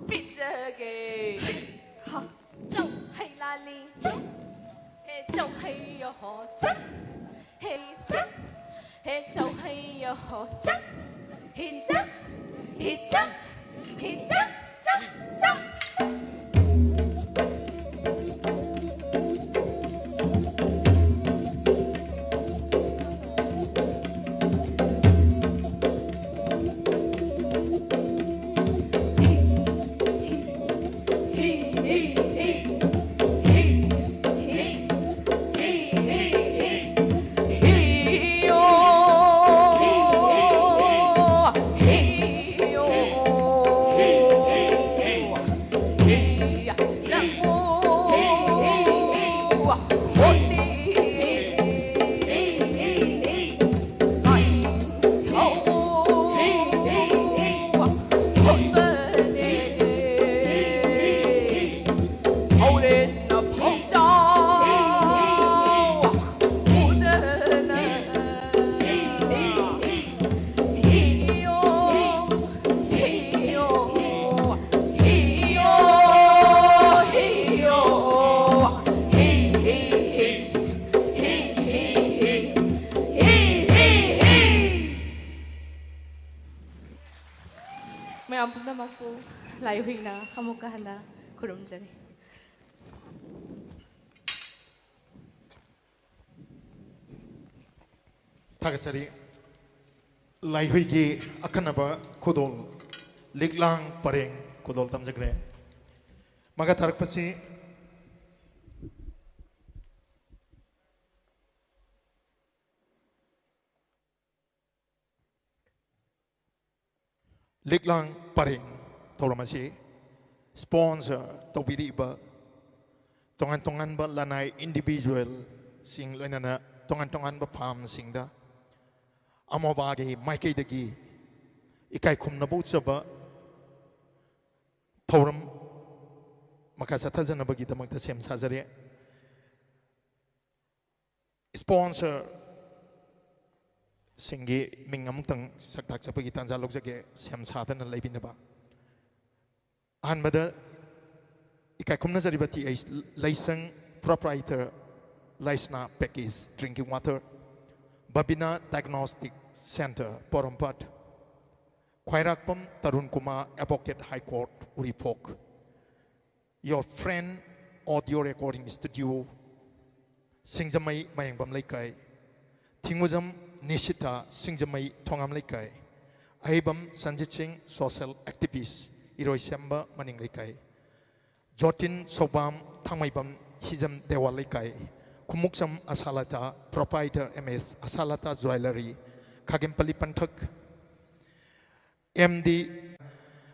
biết chơi gì châu hay la li châu hay yo ho hay châu hay yo ho hin chắc hin chắc hin chắc chắc chắc mayam puna masu lai hui na hamuka hana kurum jari Thakachari lai hui gi akanaba khodol liklang pareng khodol tamjagre maga tharak pasi liklang pareng thoramasi sponsor tobiriba tongan ba lanai individual sing loinana tongan ba farm singda amobage maikei dagi ikai khumna bu chaba ꯊꯧꯔꯝ ꯃꯈꯥ ꯆꯠꯊꯖꯅꯕꯒꯤꯗꯃꯛꯇ ꯁꯦꯝ ꯁꯥꯖꯔꯦ sponsor ꯁꯤꯡꯒꯤ ꯃꯤꯡ ꯑꯃꯨꯛꯇꯪ ꯁꯛ ꯇꯥꯛꯆꯕꯒꯤ ꯇꯥꯟꯖꯥ ꯂꯧꯖꯒꯦ ꯁꯦꯝ ꯁꯥꯗꯅ ꯂꯩꯕꯤꯅꯕ ꯑꯍꯥꯟꯕꯗ इकाई खुमना जरिबा टी एच लाइसेंस प्रोप्राइटर लाइसना package drinking water Babina diagnostic centre Porompat Khwairakpam Tarun Kumar advocate high court Uripok your friend audio recording studio Singjamei Mayengbam Leikai Thingujam Nishita Singjamei Thongam Leikai Ahibam Sanjit Singh social activist Iroisemba Maning Leikai Jotin Sobam Tangmaibam Hijam Dewalikai Kumuksam Asalata Proprietor MS Asalata Jewelry Kagempali Panthak MD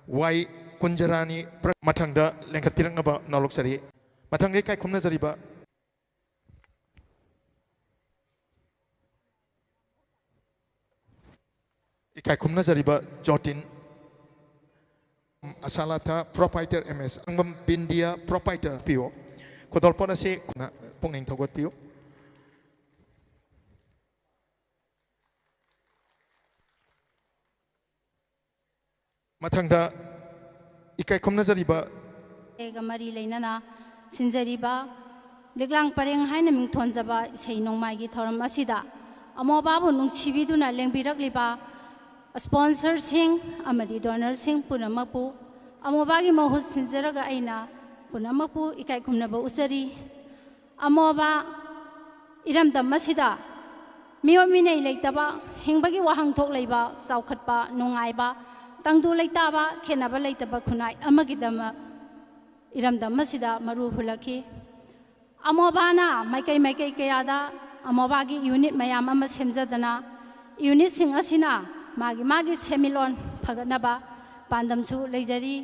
Y Kunjarani Matangda Lenkatirangaba Noloksari Matangai Kai Kumnazariba Ikai Kumnazariba Jotin Asalata proprietor MS Angbam Bindia proprietor Pio Kodolpona se kuna pongning thogot Pio Mathangda ikai khomna zariba ega mari leinana sinjariba leglang pareng haina ming thonjaba sei nongmai gi thoram asida amoba bu nungchibiduna lengbirakliba sponsor sing amadi donor sing punamapu amobagi mahut sinjaraga aina punamapu ikai khumnaba usari amoba iram damasida miyominei leitaba hingbagi wahang thok leiba saukhatpa nungaiba tangdu leitaba khenaba leitaba khunai amagidama iram damasida maru hulaki amobana maikai maikai kayada amobagi unit mayam ama semjadana unit sing asina magi semilon phaganaba pandamsu leijari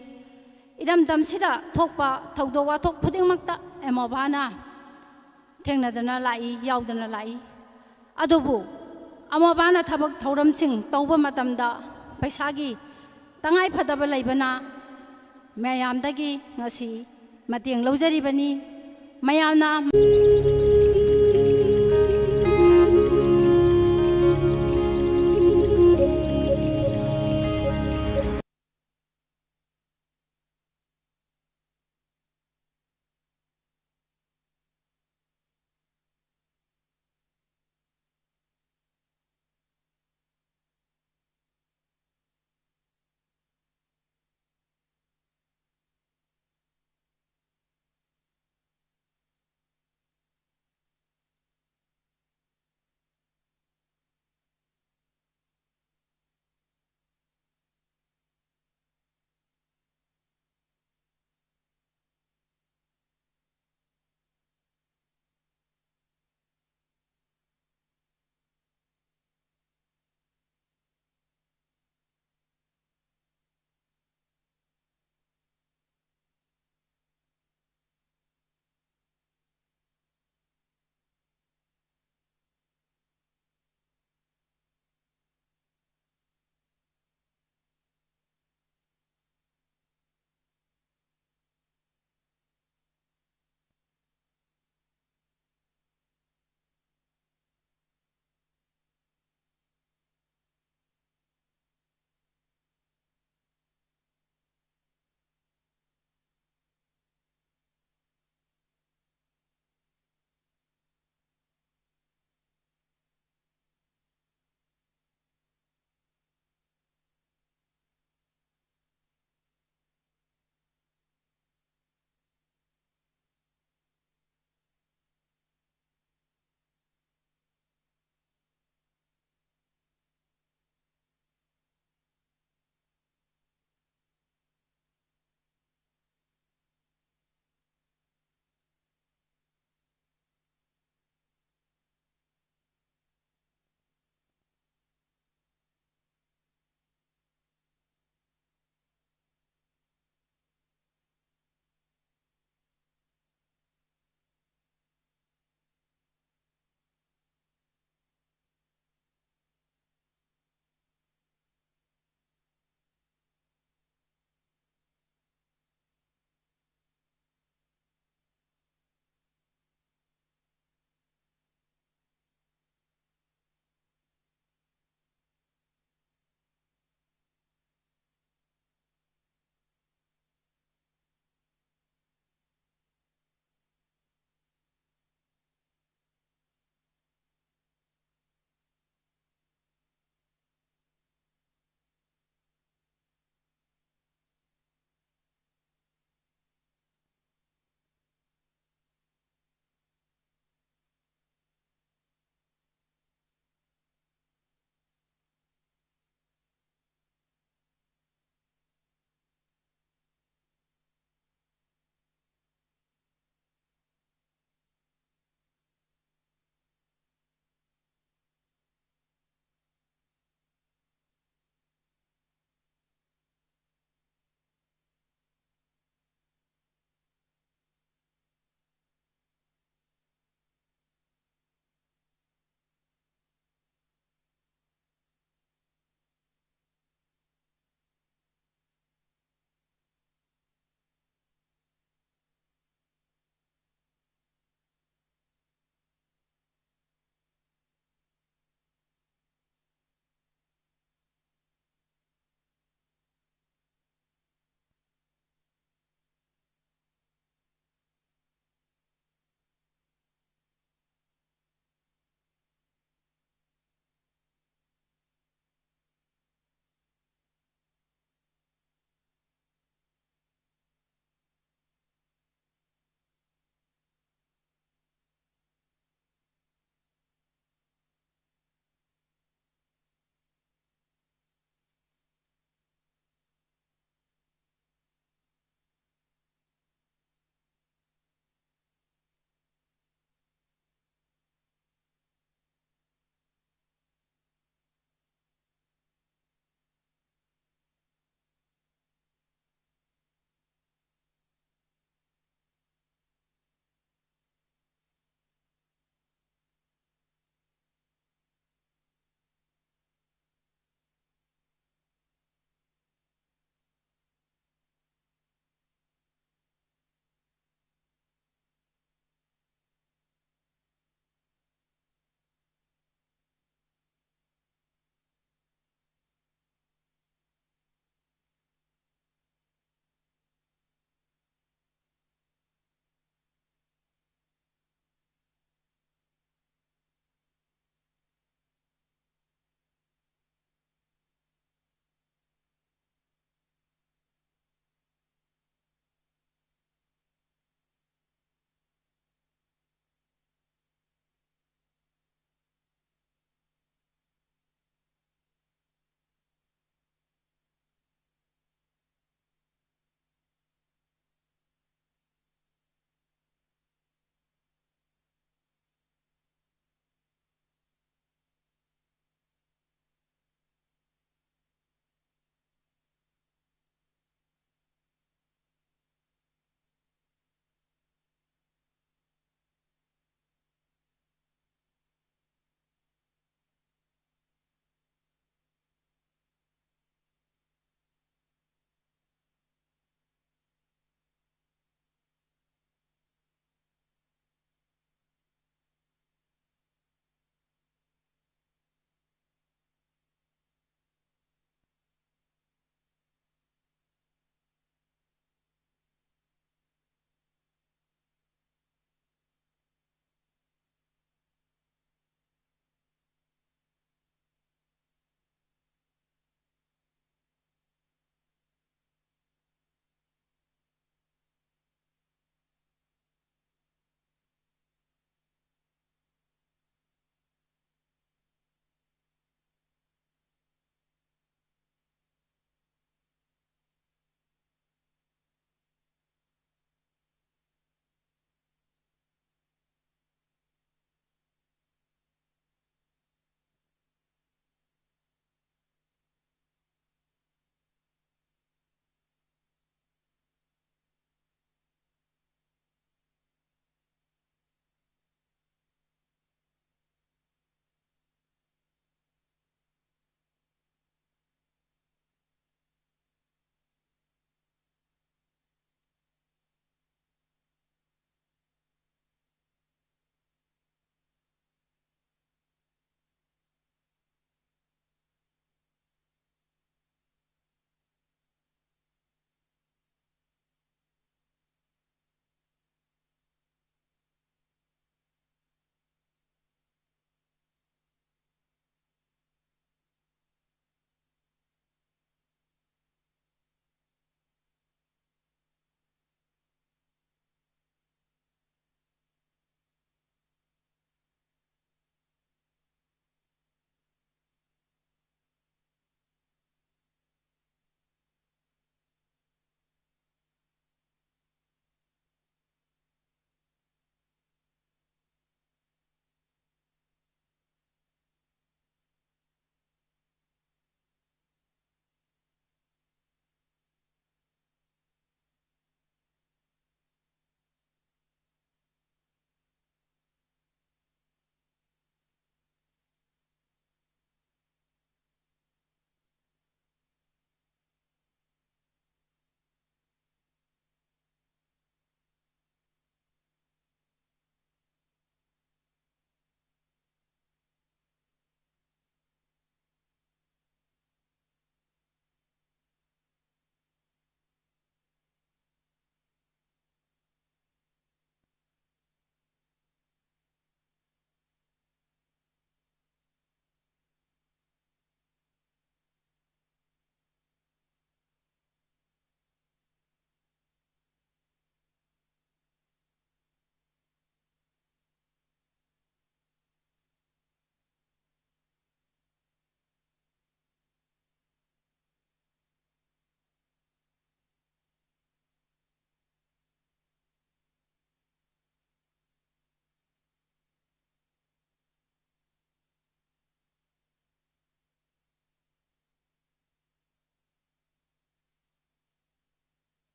iram damsida thokpa thogdo wa thok phuding makta emobana thengnadana lai yaudana lai adubu amobana thabak thauram sing tawba matamda paisagi tangai phadaba leibana mayamdagi ngasi mateng lojari bani mayamna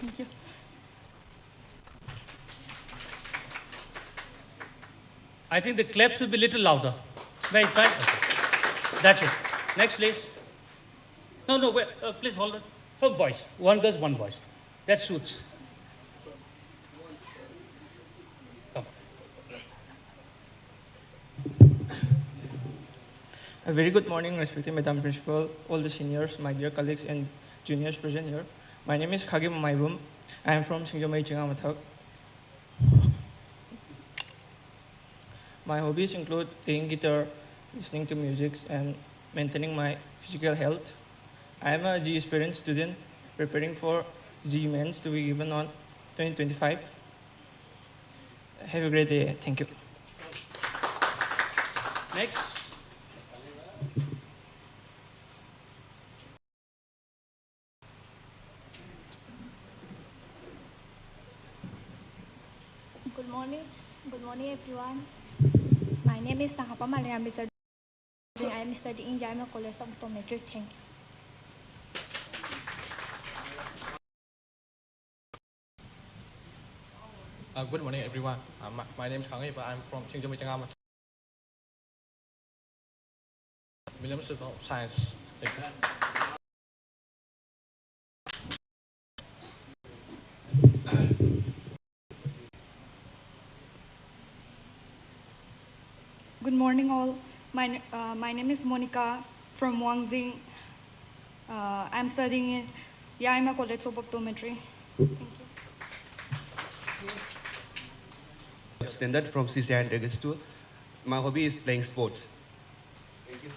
Thank you. I think the clap should be a little louder. Wait, right? Okay. That's it. Next, please. No, wait, please hold on. From boys. One girl, one boy. That suits. Come. A very good morning, respected Madam Principal, all the seniors, my dear colleagues and juniors present here. My name is Khagim Maibum. I am from Singjomai Chingamathak. My hobbies include playing guitar, listening to music, and maintaining my physical health. I am a GE experienced student preparing for GE Men's to be given on 2025. Have a great day. Thank you. Next. Good morning. Good morning, everyone. My name is Nahapa Malayam Richard. I am studying in Yaima College of Optometry. Thank you. Good morning, everyone. My name is Kang Ipa. I'm from Singjomai Changama. Millennium School of Science. Thank you. Good morning, all. My name is Monica from Wangzing. I'm studying in Yaima College of Optometry. Thank you. Standard from CCI and August 2. My hobby is playing sport. Thank you.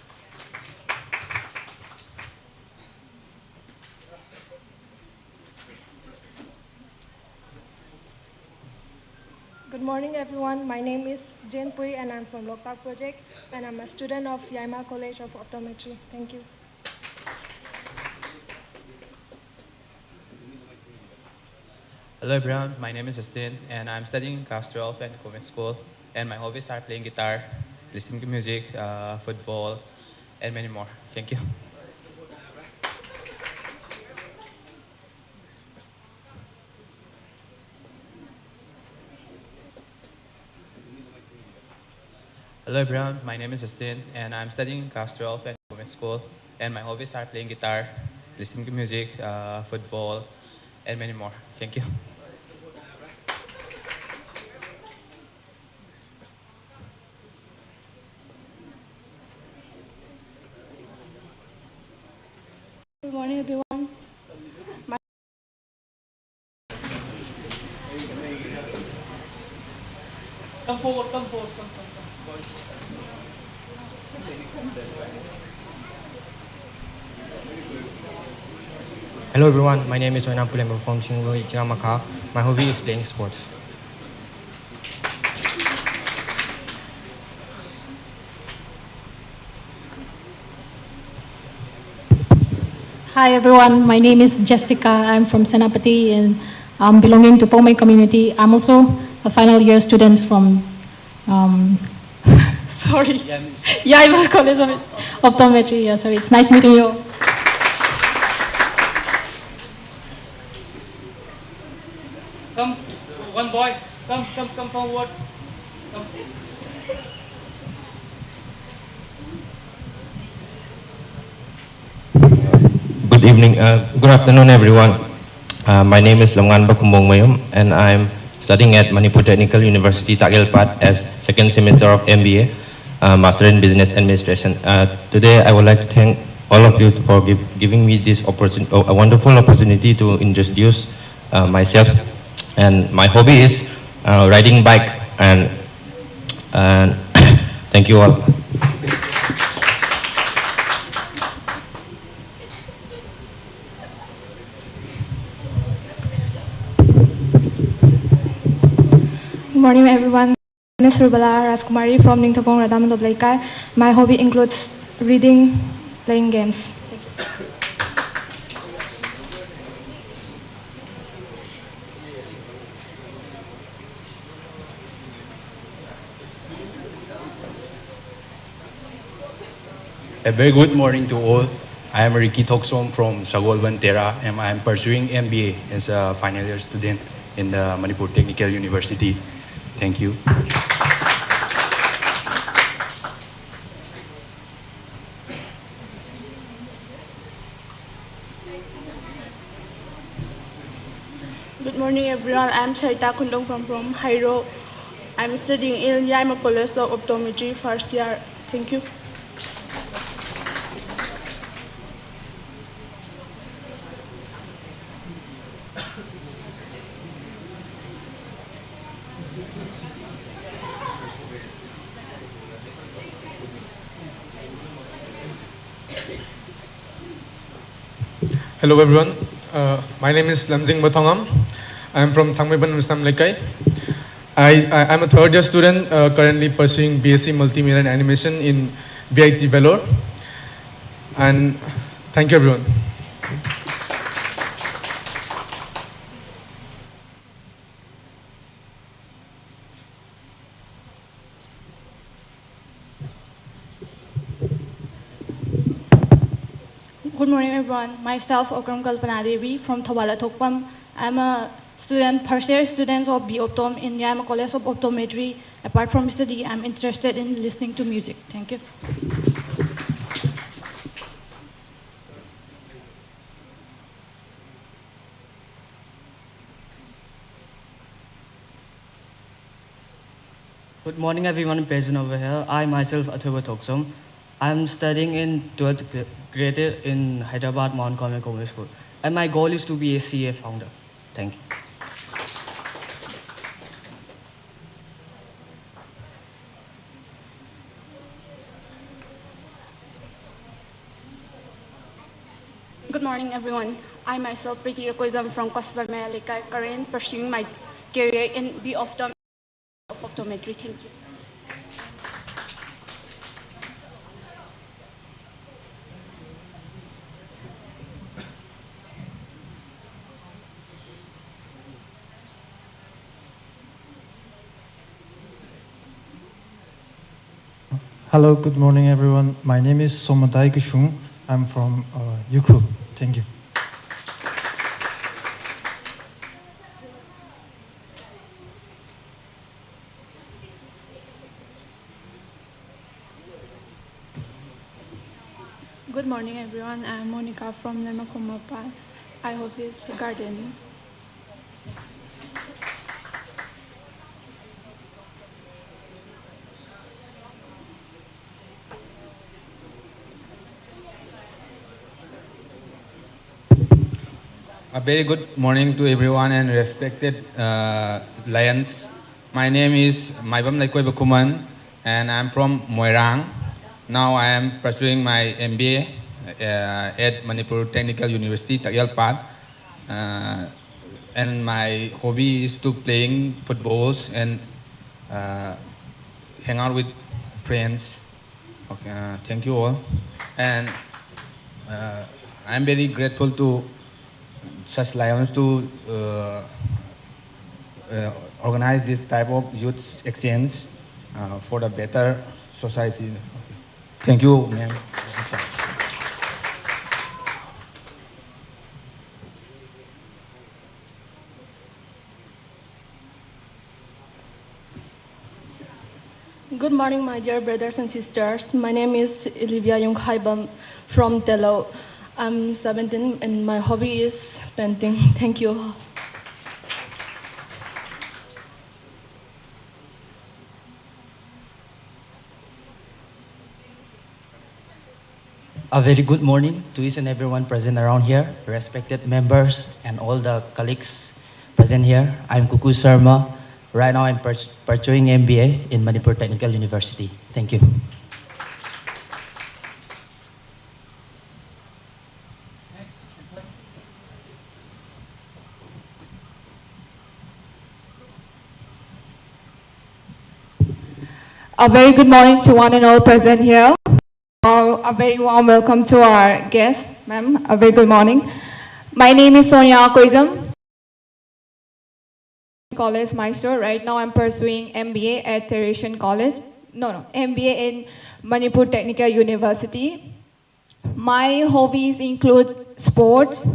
Good morning, everyone. My name is Jane Pui, and I'm from Loktak Project, and I'm a student of Yaima College of Optometry. Thank you. Hello, everyone. My name is Justin, and I'm studying in class 12 at Convent School. And my hobbies are playing guitar, listening to music, football, and many more. Thank you. Hello, everyone. My name is Justin, and I'm studying in class 12 at Convent School. And my hobbies are playing guitar, listening to music, football, and many more. Thank you. Good morning, everyone. Come forward. Hello everyone, my name is Oinam Pulem from Singjomai Chingamathak. My hobby is playing sports. Hi everyone, my name is Jessica. I'm from Senapati and I'm belonging to Pomai community. I'm also a final year student from, sorry, Yaima College of Optometry. Yeah, sorry, it's nice meeting you. Come, one boy. Come forward. Come. Good evening, good afternoon everyone. My name is Longan Bakumbong Mayum and I'm studying at Manipur Technical University Takilpat as second semester of MBA, Master in Business Administration. Today I would like to thank all of you for giving me this opportunity, a wonderful opportunity to introduce myself. And my hobby is riding bike and thank you all. Good morning, everyone. My name is Rubala Raskumari from Ningthapong Radhaman Doblaikai. My hobby includes reading, playing games. A very good morning to all. I am Ricky Thoksom from Sagolban Tera, and I am pursuing MBA as a final year student in the Manipur Technical University. Thank you. Good morning, everyone. I'm Chaita Kundong from Hairo. I'm studying in Yaima College of Optometry, first year. Thank you. Hello everyone, my name is Lamjing Bathongam. I am from Thangmeban Muslim Lekai. I am a third year student currently pursuing BSc Multimedia and Animation in VIT Vellore. And thank you everyone. Good morning, everyone. Myself, Okram Kalpana Devi from Thawala Thokpam. I'm a student, first year student of B-Optom in Yaima College of Optometry. Apart from study, I'm interested in listening to music. Thank you. Good morning, everyone present over here. I myself, Athuba Thoksom. I'm studying in 12th grade in Hyderabad Mount Carmel Community School. And my goal is to be a CA founder. Thank you. Good morning, everyone. I myself, Priti Akoizam from Kasbar Mayalika, currently pursuing my career in B-Optom of Optometry. Thank you. Hello, good morning, everyone. My name is Somadai Kishung. I'm from Ukraine. Thank you. Good morning, everyone. I'm Monica from Nemakumapa. I hope it's gardening. A very good morning to everyone and respected Lions. My name is Maibam Laikoi Bakuman and I'm from Moirang. Now I am pursuing my MBA at Manipur Technical University, Tagyalpat. And my hobby is to playing footballs and hang out with friends. Okay, thank you all. And I'm very grateful to such Lions to organize this type of youth exchange for the better society. Thank you, ma'am. Good morning, my dear brothers and sisters. My name is Olivia Yonghaibam from Telo. I'm 17 and my hobby is painting. Thank you. A very good morning to each and everyone present around here, respected members and all the colleagues present here. I'm Kuku Sharma. Right now I'm pursuing MBA in Manipur Technical University. Thank you. A very good morning to one and all present here. A very warm welcome to our guest, ma'am. A very good morning. My name is Sonia Koizam, College Mysore. Right now I'm pursuing MBA at Teresian College. MBA in Manipur Technical University. My hobbies include sports,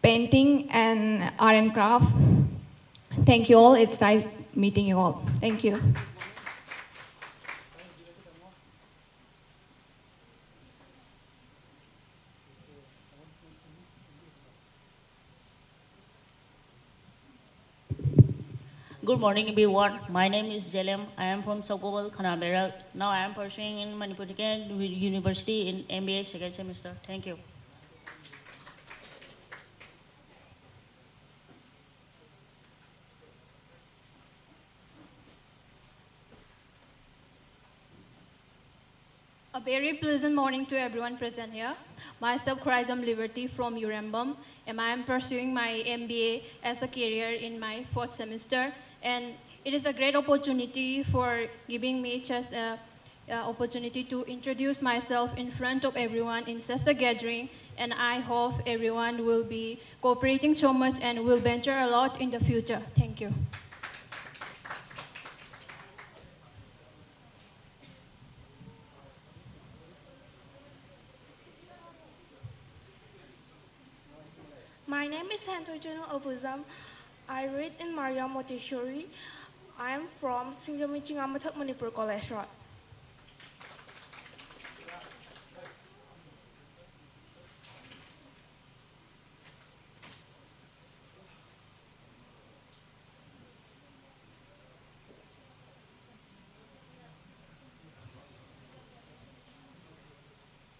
painting, and art and craft. Thank you all. It's nice meeting you all. Thank you. Good morning, everyone. My name is Jelem. I am from Sokobal, Khanabera. Now I am pursuing in Manipur University in MBA second semester. Thank you. A very pleasant morning to everyone present here. Myself, Khwarizam Liberty from Urambam, and I am pursuing my MBA as a career in my fourth semester. And it is a great opportunity for giving me just an opportunity to introduce myself in front of everyone in such a gathering. And I hope everyone will be cooperating so much and will venture a lot in the future. Thank you. My name is Santojano Abuzam. I read in Maria Montessori. I am from Singjami Chingamathak Manipur College Road.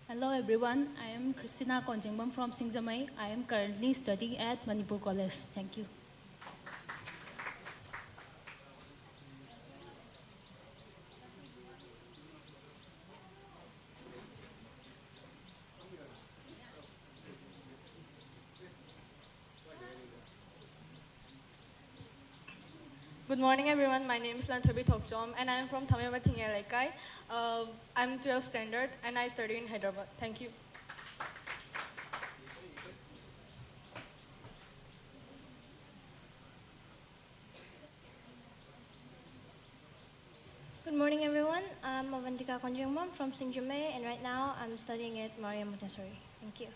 Hello everyone, I am Christina Konjengbam from Singzamai. I am currently studying at Manipur College. Thank you. Good morning, everyone. My name is Lanthabi Thokjom, and I am from Thamema Thingyalaikai. I'm 12th standard, and I study in Hyderabad. Thank you. Good morning, everyone. I'm Avantika Konjungmam from Singjume, and right now I'm studying at Maria Montessori. Thank you.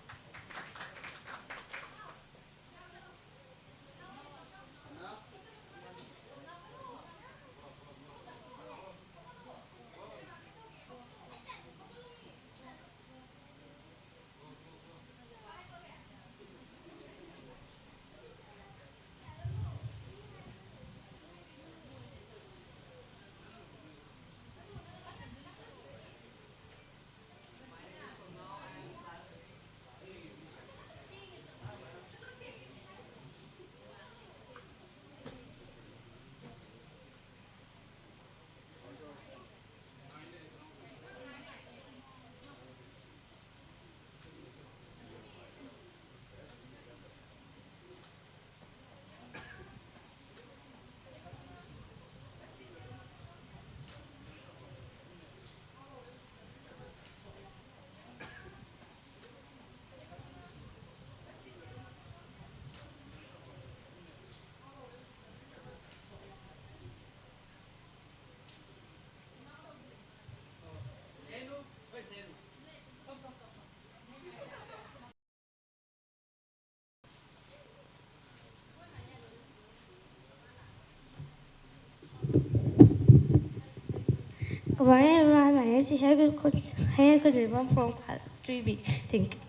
Good morning, everyone. My name is Hayal Kujibam from class 3B. Thank you.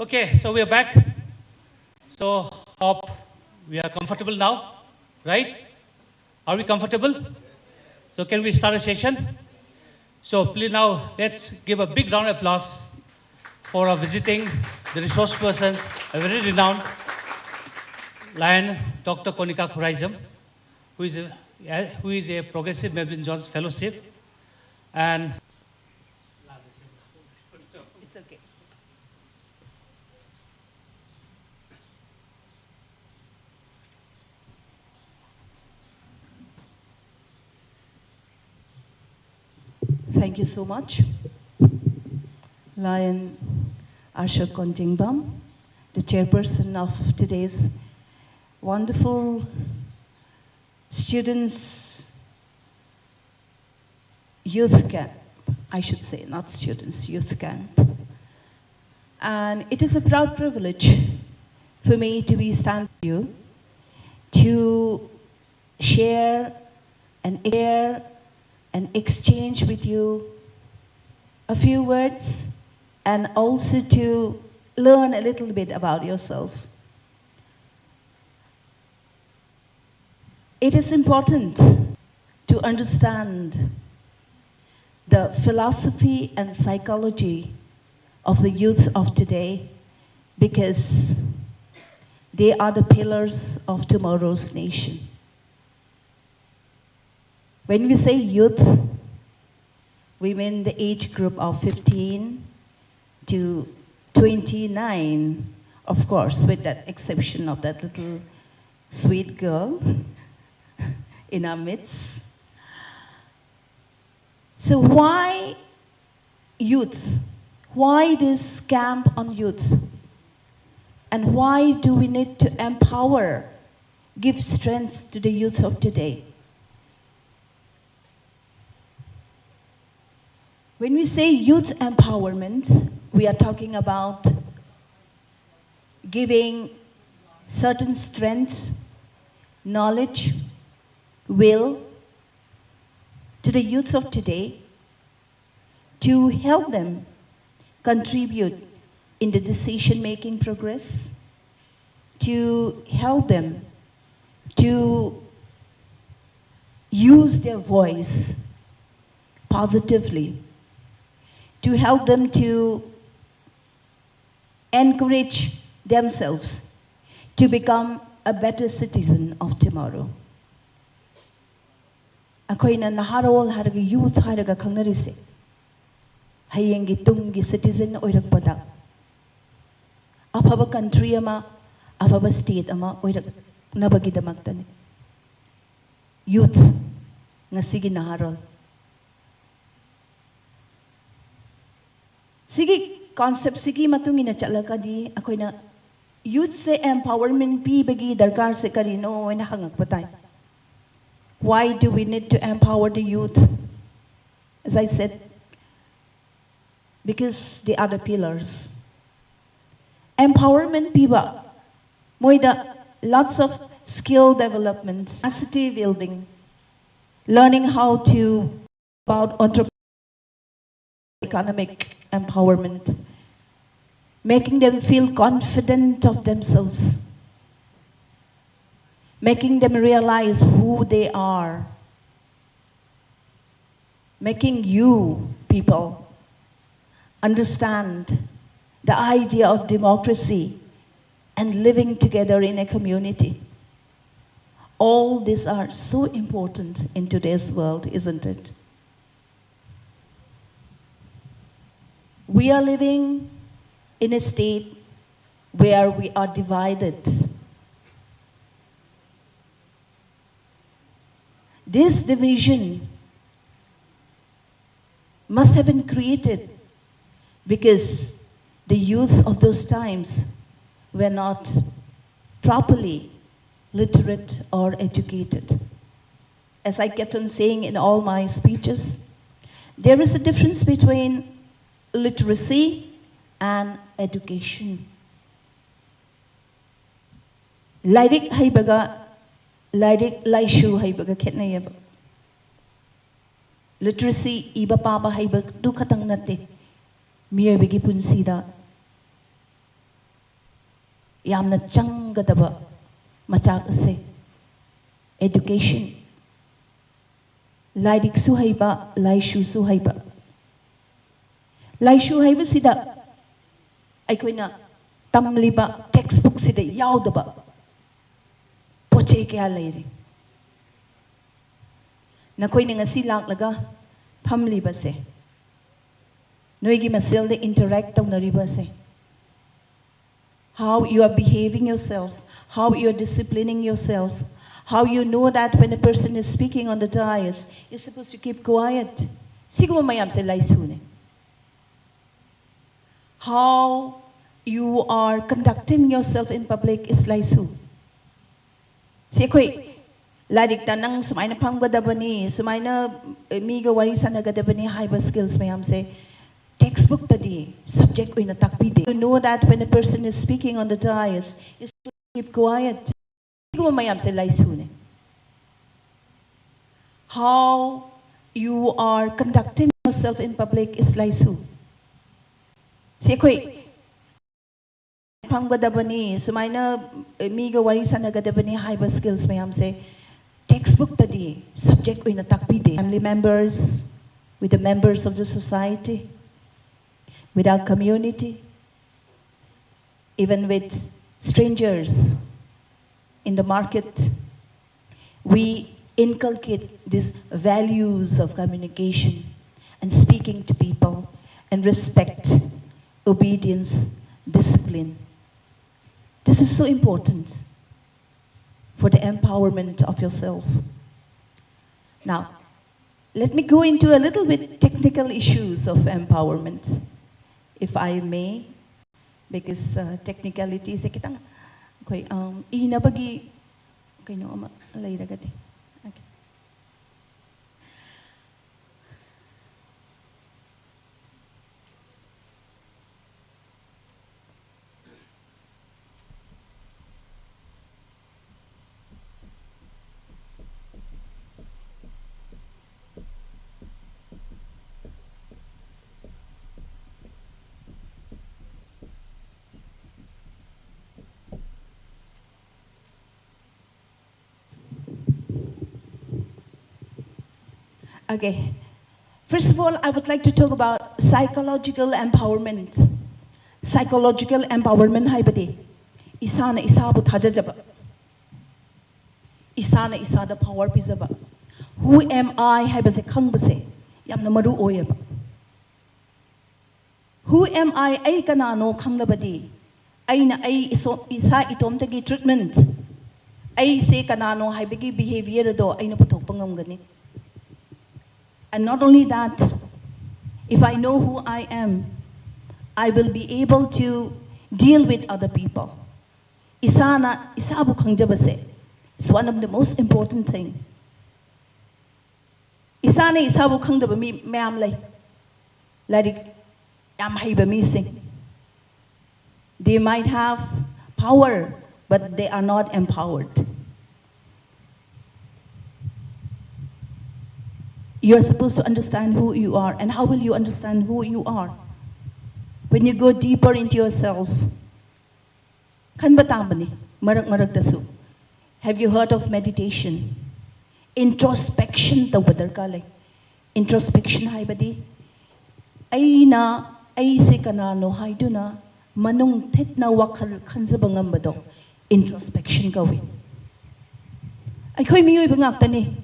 Okay, so we are back. So hope we are comfortable now, right? Are we comfortable? So can we start a session? So please now let's give a big round of applause for our visiting the resource persons, a very renowned Lion, Dr. Konika Khwarizam, who is a Progressive Melvin Jones Fellowship, and It's okay. Thank you so much. Lion Ashok Kontingbam, the chairperson of today's wonderful students youth camp, I should say, not students, youth camp. And it is a proud privilege for me to be standing with you, to share and exchange with you a few words, and also to learn a little bit about yourself. It is important to understand the philosophy and psychology of the youth of today, because they are the pillars of tomorrow's nation. When we say youth, we mean the age group of 15 to 29, of course, with that exception of that little sweet girl in our midst. So why youth? Why this camp on youth? And why do we need to empower, give strength to the youth of today? When we say youth empowerment, we are talking about giving certain strength, knowledge, will to the youth of today to help them contribute in the decision-making progress, to help them to use their voice positively, to help them to encourage themselves to become a better citizen of tomorrow. Akoina naharol haraga youth haraga khangnarise hayengi tungi citizen oirakpada afaba country ama afaba state ama oirak nabagidamaktani youth ngasigi naharol sigi concept sigi matungina chalakadi akoina youth se empowerment pi bagi darkar se karino ina hangak patay. Why do we need to empower the youth? As I said, because they are the pillars. Empowerment piba, moida lots of skill development, capacity building, learning how to about entrepreneurship, economic empowerment, making them feel confident of themselves, making them realize who they are, making you people understand the idea of democracy and living together in a community. All these are so important in today's world, isn't it? We are living in a state where we are divided. This division must have been created because the youth of those times were not properly literate or educated. As I kept on saying in all my speeches, there is a difference between literacy and education. Lairik haibaga Lairik laishu haibaga khetnayaba. Literacy iba paba haiba du khatang nate miyabigi punsida yamna changadaba machak ase education. Lairik su haiba laishu su haiba. Laishu haiba sida aikoina tamliba textbook sida yaudaba poche kaya lairi. Nakoi ngasi laklaga phamli base. Noigi masel de interact tawnari base. How you are behaving yourself, how you are disciplining yourself, how you know that when a person is speaking on the dais, you're supposed to keep quiet. Siguro mayam se laisune. How you are conducting yourself in public is laisu. Si koi Ladik tanang sumaina pamgadabani, sumaina miga wari sanagadabani high skills mayam say textbook tadi subject ko takpide. You know that when a person is speaking on the dais, is to keep quiet. Mayam say laisune. How you are conducting yourself in public is laisu. Si koi pamgadabani, sumaina miga wari sanagadabani high skills mayam say textbook tadi subject ko takpide. Family members, with the members of the society, with our community, even with strangers in the market, we inculcate these values of communication and speaking to people and respect, obedience, discipline. This is so important for the empowerment of yourself. Now, let me go into a little bit technical issues of empowerment, if I may, because technicalities ay kitang okay inabagi okay no ama layragati. Okay. Okay. First of all, I would like to talk about psychological empowerment. Psychological empowerment haibadi isana isabu thajajaba. Isana isada power pizaba. Who am I haibase khangbase yamna maru oyaba. Who am I ay kanano khanglabadi. Aina ay isa itomtagi treatment. Ay se kanano haibagi behavior do ayna putok pangamgani. And not only that, if I know who I am, I will be able to deal with other people. Isana isabu khangjabase. It's one of the most important things. Isana isabu khangjaba mi mayam lay. Like yam haiba missing. They might have power, but they are not empowered. You're supposed to understand who you are. And how will you understand who you are? When you go deeper into yourself. Kan batamani, marak dasu. Have you heard of meditation? Introspection tawbadar kale. Introspection haibadi. Aina ay se kanano haiduna manung tet na wakal kanzabangam bado. Introspection gawin. Ay koy miyoy bangak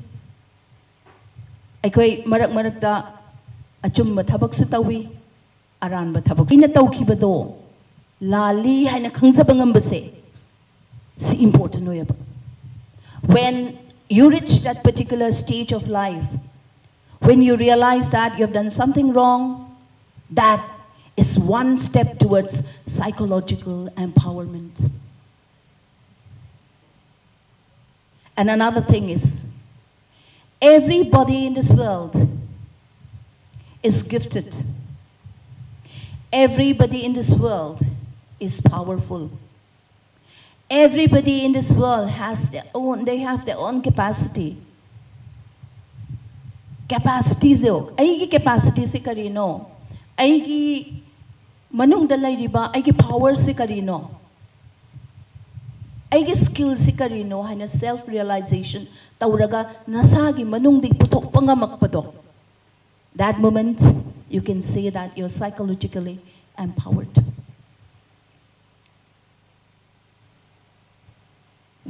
Aikoi marak achumba thabak su tawi aranba thabak ina tawkhibado lali haina khangjabangam base si important oyaba. When you reach that particular stage of life, when you realize that you have done something wrong, that is one step towards psychological empowerment. And another thing is, everybody in this world is gifted. Everybody in this world is powerful. Everybody in this world has they have their own capacity. Capacities yo. Aigi capacity se karino. Aigi manung dalay riba. Aigi power se karino. Aigi skill se karino. Haina self-realization. Tauraga nasagi manung di putok pangamakpado. That moment, you can say that you're psychologically empowered.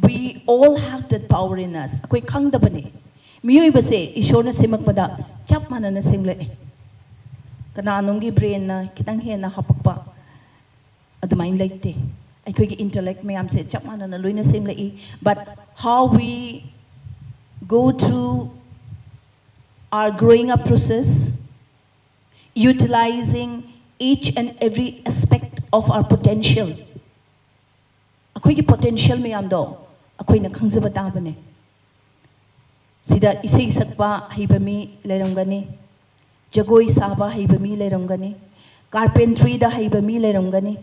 We all have that power in us. Ako'y kangda ba ni? Miyoy ba si isyo na simakpada, chap mana na simle. Kananong gi brain na kitang hiyan na kapagpa. Adamain laite. Ako'y intellect mayam si chap mana na luy na simle. But how we go through our growing up process, utilizing each and every aspect of our potential. Ako'y potential mayam do. Ako'y nakangjaba tabane. Sida isay sakpa haibami lerangani, jagoi saba haibami lerangani, carpentry da haibami lerangani,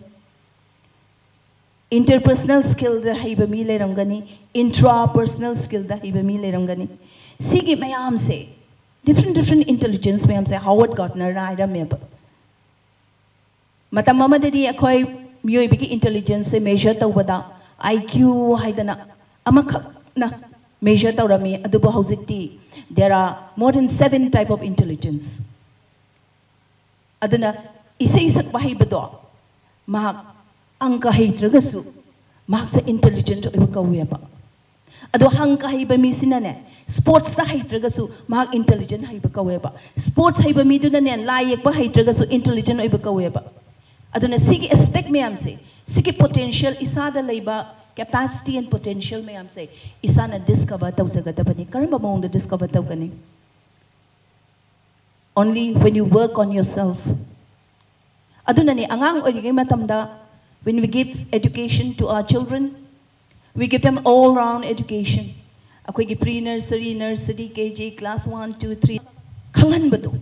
interpersonal skill da haibami lerangani, intrapersonal skill da haibami lerangani. Sigi mayam se different intelligence mayam se Howard Gardner na ida meba. Matam mama dedi akhoi miyoi bigi intelligence se measure tawbada IQ haidana amakak na measure tawrami adubo hauzikti there are more than 7 type of intelligence. Adana isay isak bahibado mahak angka heitragasu mahak sa intelligent oiba kaweba. Ado hangka haiba mi sinane sports ta heitragasu mahak intelligent haiba kaweba. Sports haiba mi dunane layak ba heitragasu intelligent oiba kaweba. Aduna sige aspect mayam se sige potential isada leiba capacity and potential mayam se isana discover tawzagada bani karamba maung discover tawgani. Only when you work on yourself. Aduna ni angang origay matamda when we give education to our children, we give them all round education. Akoy gi pre-nursery, nursery, KG, class 1, 2, 3. Kangan ba to?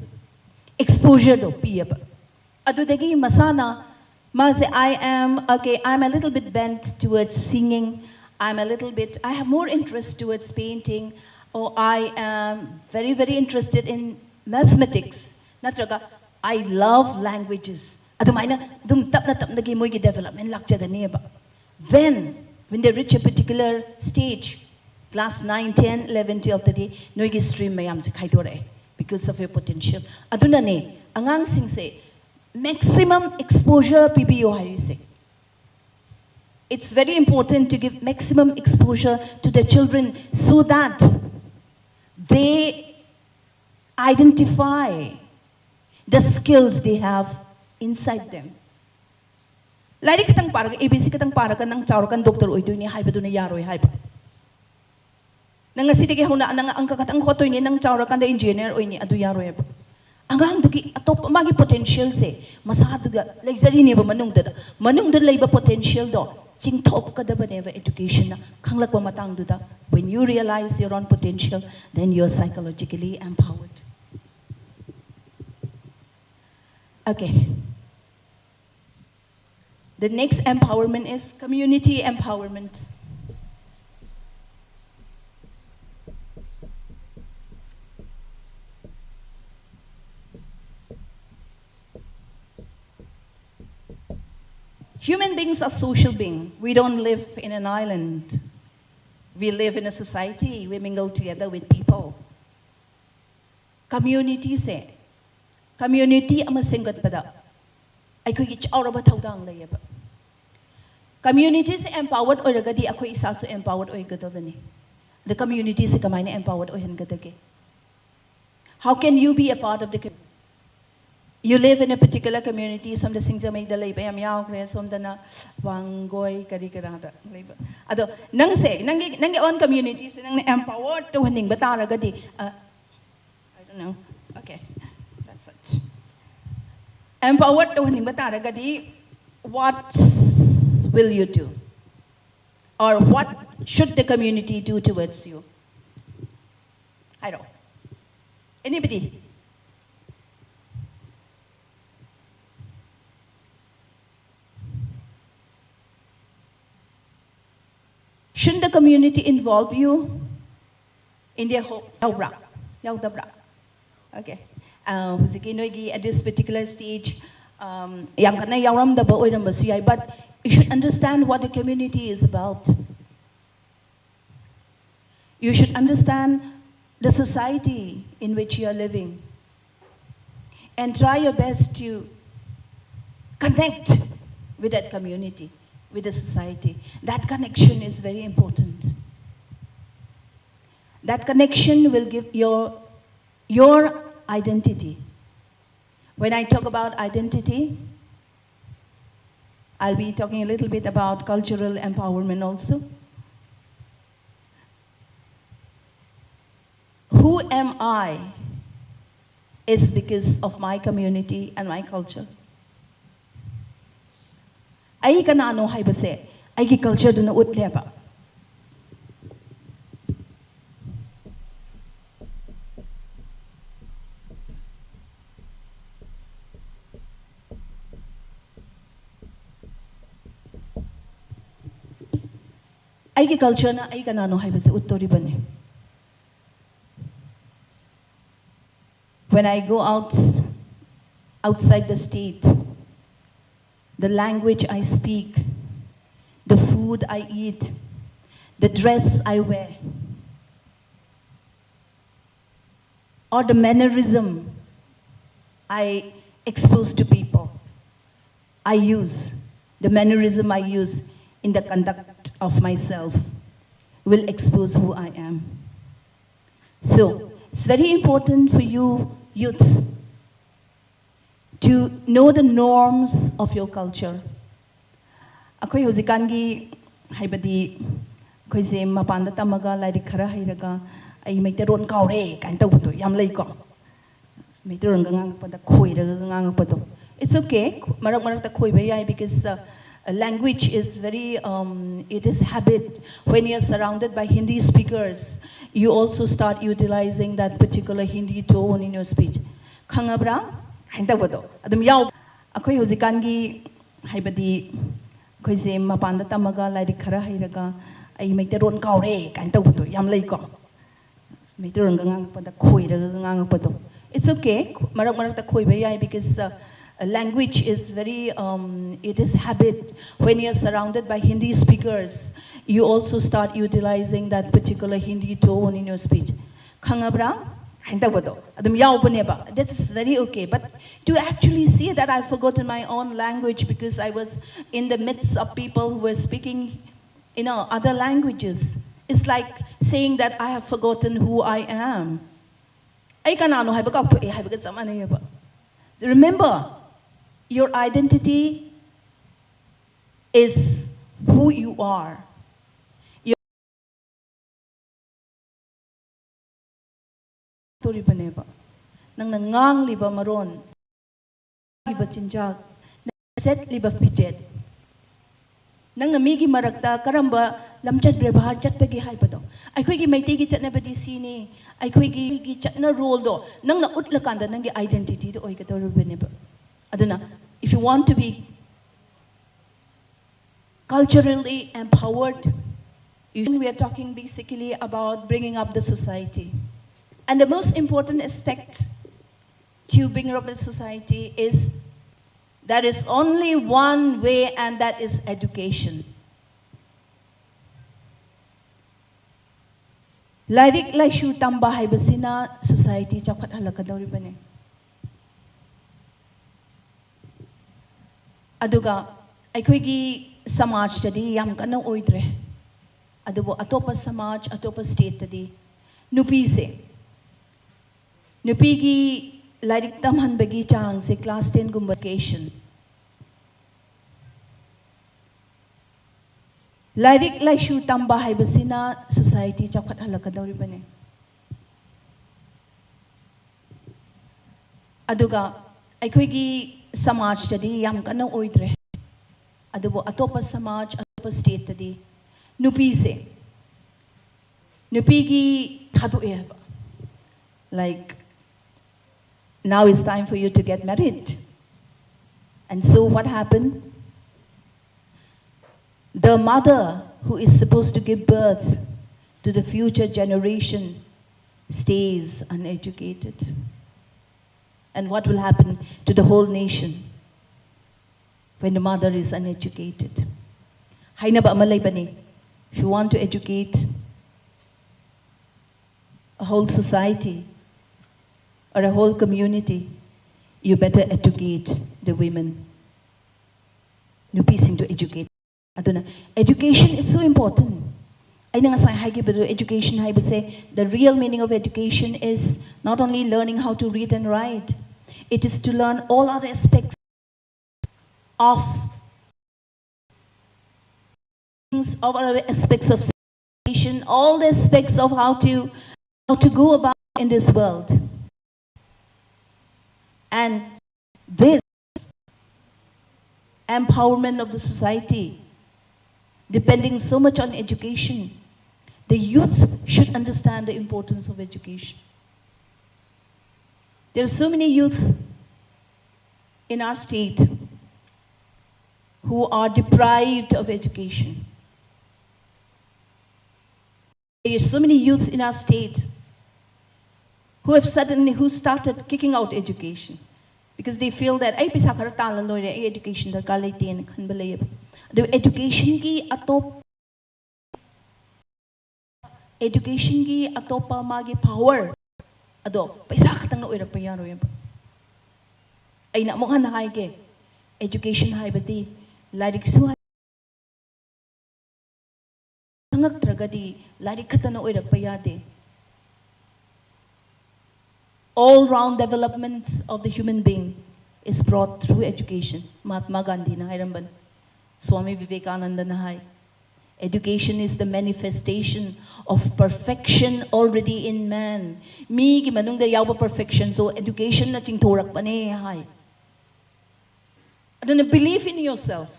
Exposure do piyaba. Adudagi masana, maze I'm a little bit bent towards singing. I have more interest towards painting, or I am very interested in mathematics. Natraga, I love languages. Adumaina, dum tap na gi moy gi development lakjada neba. Then, when they reach a particular stage, class 9, 10, 11, 12, 13, no gi stream mayam se khaidore because of your potential. Aduna ne, angang sing se, maximum exposure PBO harise. It's very important to give maximum exposure to the children so that they identify the skills they have inside them. Lari katang para ABC katang para ka nang chawrakan doctor oy ni haiba do na yaroy haiba. Nang aside ke huna nang ang kakatang hotoy ni nang chawrakan da engineer oy ni adu yaroy ba. Angang duki atop magi potential se masado ga luxury ni ba manung da laiba potential do ching top ka da ba neva education na khanglak ba matang du da when you realize your own potential then you are psychologically empowered. Okay. The next empowerment is community empowerment. Human beings are social beings. We don't live in an island. We live in a society. We mingle together with people. Community se. Community ama singat pada. Ay ko gi chauraba thaudang layaba. Community se empowered oiragadi ako isa so empowered oigadabani. The community se kamay na empowered oihangadage. How can you be a part of the community? You live in a particular community, some the things may the labor am yaw kre some the na wanggoy kadi karada labor. Ado nang se nang on community se nang empowered to haning batara gadi. I don't know. Okay, that's it. Empowered to haning batara gadi. What will you do? Or what should the community do towards you? I don't. Anybody? Shouldn't the community involve you in their whole okay. At this particular stage, but you should understand what the community is about. You should understand the society in which you are living and try your best to connect with that community, with the society. That connection is very important. That connection will give your identity. When I talk about identity, I'll be talking a little bit about cultural empowerment also. Who am I is because of my community and my culture. Ay kanano hay base ay ki culture do na utleba. Aigi culture na ai kanano haibase uttoribane. When I go outside the state, the language I speak, the food I eat, the dress I wear, or the mannerism I expose to people, I use, the mannerism I use in the conduct of myself will expose who I am. So, it's very important for you, youth, to know the norms of your culture. Akoy hozikangi haibadi akoy se mapanda tamaga lairi khara hairaga ai maiteron kaure kain tawdo yam lei ko maiteron gangang pada khoiraga gangang pado. It's okay, marak marak ta khoi bai because language is very it is habit. When you're surrounded by Hindi speakers, you also start utilizing that particular Hindi tone in your speech. Khangabra kain tawdo adum yaw akoy hozikangi haibadi akoy se mapanda tamaga lairi khara hairaga ai maiteron kaure kain tawdo yam lei ko maiteron gangang pada khoiraga gangang pado. It's okay, marak marak ta khoi bai because language is very it is habit. When you're surrounded by Hindi speakers, you also start utilizing that particular Hindi tone in your speech. Khangabra that's very okay. But to actually see that I've forgotten my own language because I was in the midst of people who were speaking, other languages, it's like saying that I have forgotten who I am. Remember, your identity is who you are. Nang nangang liba maron, liba chinjak, set liba pijet. Nang namigi marakta karamba lamchat berbahar chat pegi hai pado. Ai khoi gi maitei gi chatna badi sini, ai khoi gi chatna role do. Nang na utlakanda nang gi identity do oi ka toru beneba. Aduna, if you want to be culturally empowered, we are talking basically about bringing up the society. And the most important aspect to bring up the society is there is only one way, and that is education. Lairik laishu tamba haibasina society chakhat halakadauri bane. Aduga aikoigi samaj tadi yam kana oidre. Adubo atopa samaj atopa state tadi nupi se nupigi lairik tamhan bagi chang se class 10 convocation. Lairik laishu tamba haibasina society chakhat halakadauri bane. Aduga aikoigi samaj tadi yam kana oidre. Adubo atopa samaj atopa state tadi nupi se nupigi thadu eba. Like, now it's time for you to get married. And so what happened? The mother who is supposed to give birth to the future generation stays uneducated. And what will happen to the whole nation when the mother is uneducated? If you want to educate a whole society or a whole community, you better educate the women. Nupising to educate. Education is so important. Education, the real meaning of education is not only learning how to read and write, it is to learn all other aspects of civilization, all the aspects of how to go about in this world. And this empowerment of the society, depending so much on education, the youth should understand the importance of education. There are so many youth in our state who are deprived of education. There are so many youth in our state who started kicking out education because they feel that ay pisa khara tala loire ay education darkar leite en khanba leyeba. The education ki atopa magi power ado paisa khatang na oirak pa yaroy ba. Ay na mo na haige education haibati larik su hangak tragadi larik khatana oirak pa yade. All-round development of the human being is brought through education. Mahatma Gandhi na hayramban, Swami Vivekananda na hay. Education is the manifestation of perfection already in man. Mi gi manung da yawa perfection, so education na chingthorak pa ne hay. Aduna believe in yourself.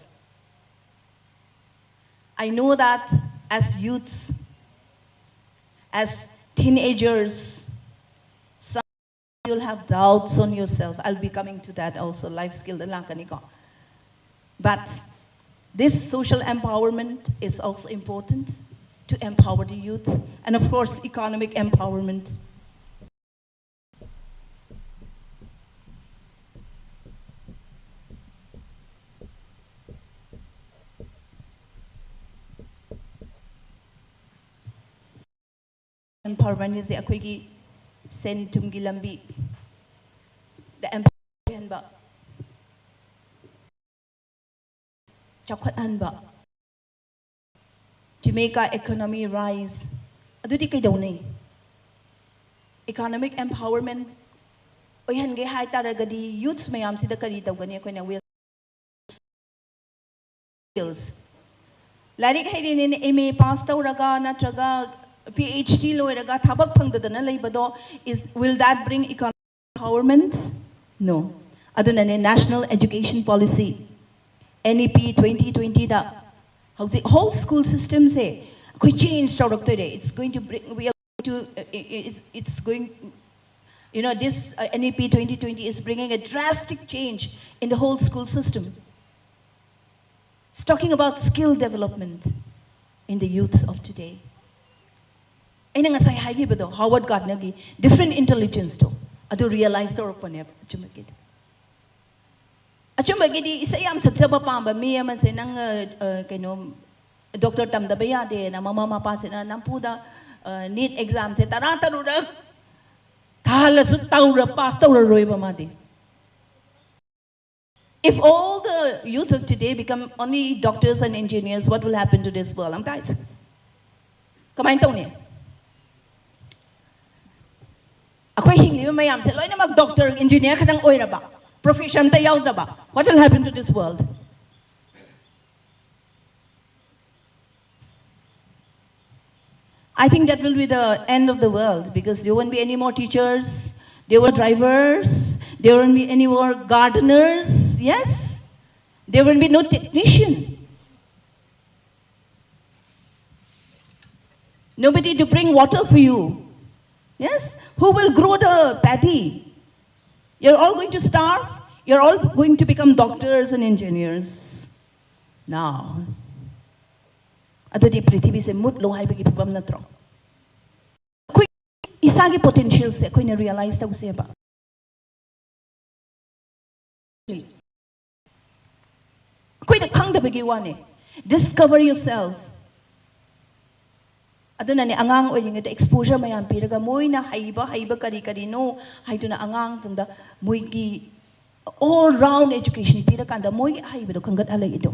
I know that as youths, as teenagers, you'll have doubts on yourself. I'll be coming to that also, life skill. But this social empowerment is also important to empower the youth. And of course, economic empowerment. Empowerment is the Sentum Gilambi, the empowerment Chakwat Anba, to make our economy rise. Adudi kay dawnay. Economic empowerment. Oyan gay hay taragadi youth mayam sida kari daw gani ako na wheels. Larik hay rin MA pass taw raga na traga PhD loiraga thabak phangdadana leibado will that bring economic empowerment? No. Aduna ne national education policy NEP 2020 da whole school system say koi change today. It's going to bring it's going this NEP 2020 is bringing a drastic change in the whole school system. It's talking about skill development in the youth of today. Howard Gardner different intelligence to ado realize to orpane achumagid isa yam sagsaba pamba mi man se nang doctor tamda bayade na mama mapa se na nampuda NEET exam se tarataru da thala su taura pass taura roi ba madi. If all the youth of today become only doctors and engineers, what will happen to this world? Guys, kamain taw niya. Ako hingli mayam se loy na mag doctor engineer katang oira ba profession ta yaw ba what will happen to this world? I think that will be the end of the world because there won't be any more teachers, there were drivers, there won't be any more gardeners, yes, there will be no technician, nobody to bring water for you. Yes? Who will grow the paddy? You're all going to starve. You're all going to become doctors and engineers. Now, adadi prithvi se mut lo hai bagi pabam na tro. Koi isagi potential se koi na realize ta use ba. Koi na khang da bagi wane. Discover yourself. Aduna ni angang oiling ito exposure mayam piraga moy na haiba kari no haiduna angang tunda moy gi all round education piraga anda moy haiba do kangat alay ito.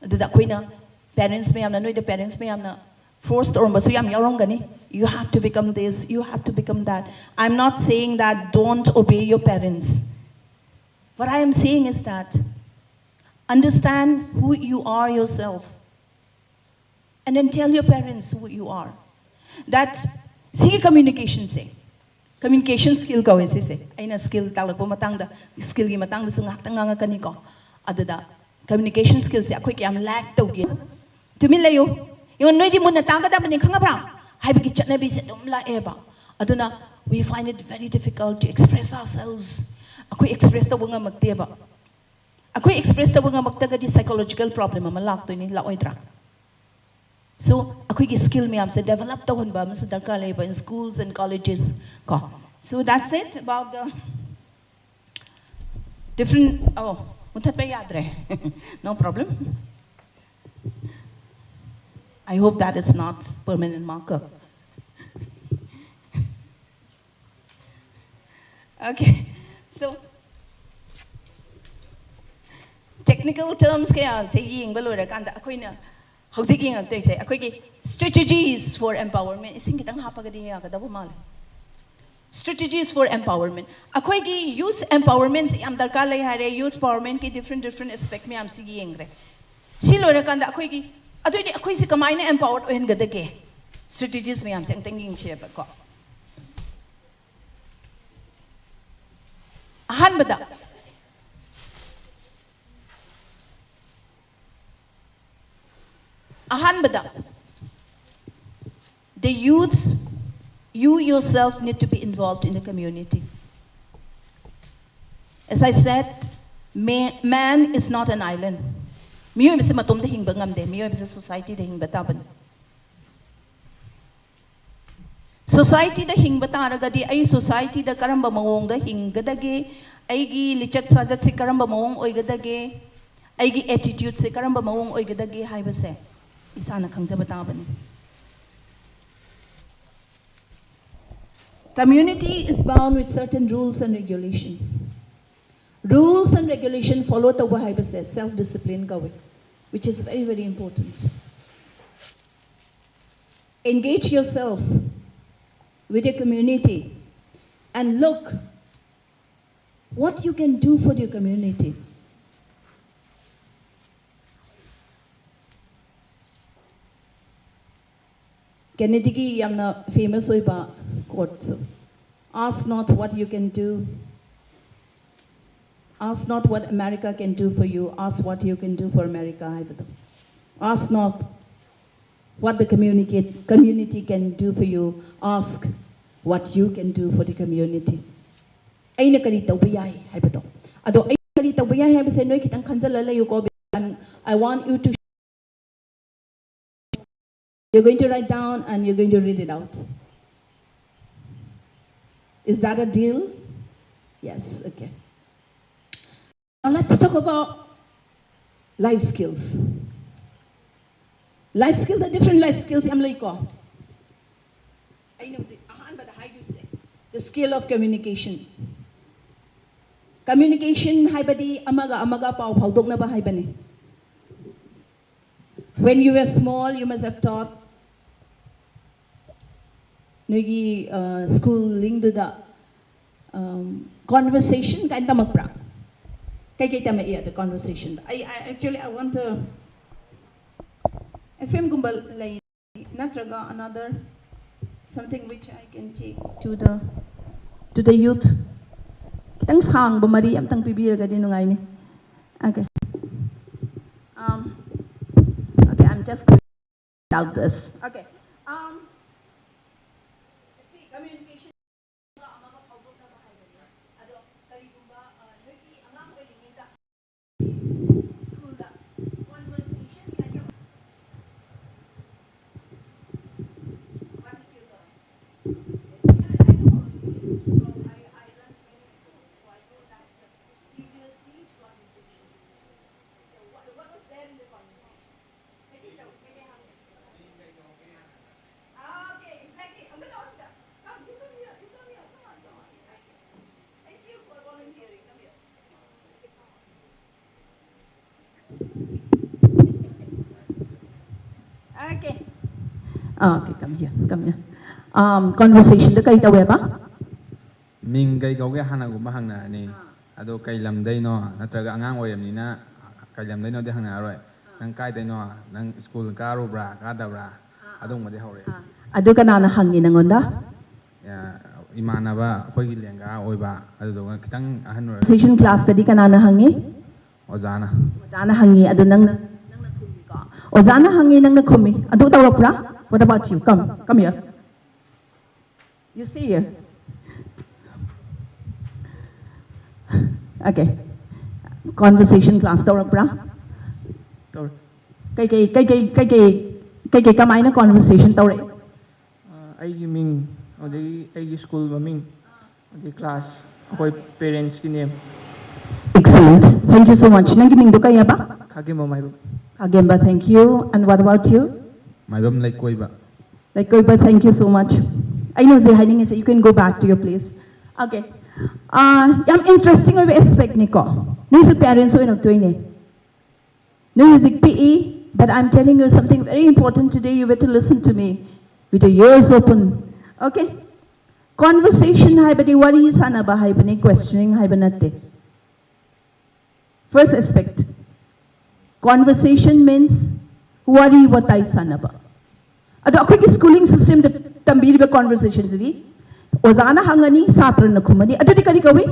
Aduda koi na parents mayam na no the parents mayam na forced or masu yam yarong gani. You have to become this, you have to become that. I'm not saying that don't obey your parents. What I am saying is that understand who you are yourself. And then tell your parents who you are. That sige communication say. Communication skill ka wese say. Ay na skill talag po matang da skill gi matang da sungak tanga kaniko. Adada communication skill say akoy kiyam lack to gi. Tumilayo. Yung noy di mo natanga da maning kanga bra. Hay bigi chat na bi se dum la eba. Aduna we find it very difficult to express ourselves. Akoy express ta bunga magtiba. Akoy express ta bunga magtaga di psychological problem malak to ni la oitra. So, ako'y skill miyam se develop tawon ba maso darkar leba in schools and colleges ko. So that's it about the different. Oh, mutat pa yadre. No problem. I hope that is not permanent marker. Okay, so technical terms kaya say ying balora kanda ako'y na howzik ying agtoy say ako'y strategies for empowerment ising kitang hapagadi nga kada bumal. Strategies for empowerment. Ako'y gi youth empowerment am darkar lay hare youth empowerment ki different aspect mi am si ying re. Silora kanda ako'y gi adoy di ako'y si kamay na empowered ohen gadage. Strategies mi am si ang tenging siya ba ko. Ahanbada. The youth, you yourself need to be involved in the community. As I said, man is not an island. Miyo bisa matom de hingba ngamde, miyo bisa society de hingba taban. Society da hingba taragadi ay society da karamba mawong da hingadage, ay gi lichat sajat si karamba mawong oigadage, ay gi attitude si karamba mawong oigadage hay base. Isa na kang jabataban. Community is bound with certain rules and regulations. Rules and regulation follow the Wahaiba says, self-discipline going, which is very, very important. Engage yourself with your community and look what you can do for your community. Kennedy ki yamna famous oiba quote. Ask not what you can do. Ask not what America can do for you. Ask what you can do for America. Ask not what the community can do for you. Ask what you can do for the community. Aina kari tawbiyay haibado. Ado aina kari tawbiyay haibase noy kitang kanjalala yuko. I want you to. You're going to write down and you're going to read it out. Is that a deal? Yes, okay. Now let's talk about life skills. Life skills, the different life skills I'm like, the skill of communication. Communication, haibadi amaga pao paudok na ba haibani. When you were small, you must have taught Nugi schooling da conversation kain tamakpra. Kay tama iya the conversation. I actually I want to FM gumbal lay natraga another something which I can take to the youth. Kitang sang bumari am tang pibira din ngay ni. Okay. Okay, I'm just going to out this. Okay. See, communication. Okay. Okay, come here. Conversation da kay tawe ba? Ming kay gawge hana gumba hangna ni. Ado kay lamday no natraga angang oyamnina kay lamday no de hangna aroi. Nang kay day no nang school karo bra kada bra. Adong madi hore. Ado kanana hangin nangonda? Ya imanaba khoi gi lenga oiba ado do kitang ahan ro. Conversation class tadi kanana hangi? Ojana. Ojana hangi ado nang Ojana hangi nang nakhumi. Ado tawapra? What about you? Come here. You stay here. Okay. Conversation class tawapra? Kay Kay kamaina conversation tawre. ꯑꯩꯒꯤ ꯃꯤꯡ ꯑꯗꯒꯤ ꯑꯩꯒꯤ school ꯃꯃꯤꯡ ꯑꯗꯒꯤ class ꯑꯩꯈꯣꯏ ꯄꯦꯔꯦꯟꯠꯁꯀꯤ ꯅꯦꯝ. Excellent. Thank you so much. Nangi mingdo kaya ba? Khagimba Maibam. Khagimba, thank you. And what about you? Maibam Laikoiba. Laikoiba, thank you so much. I know the hiding is you can go back to your place. Okay. Yam interesting of aspect niko. No parents who not doing it. No music PE, but I'm telling you something very important today. You better listen to me with your ears open. Okay? Conversation hai bani wari sana ba hai bani questioning hai banate. First aspect. Conversation means wari watai sana ba. Ado akoy ki schooling system de tambiri ba conversation diri. Ozana hangani satra na khumani. Ado di kari kawi?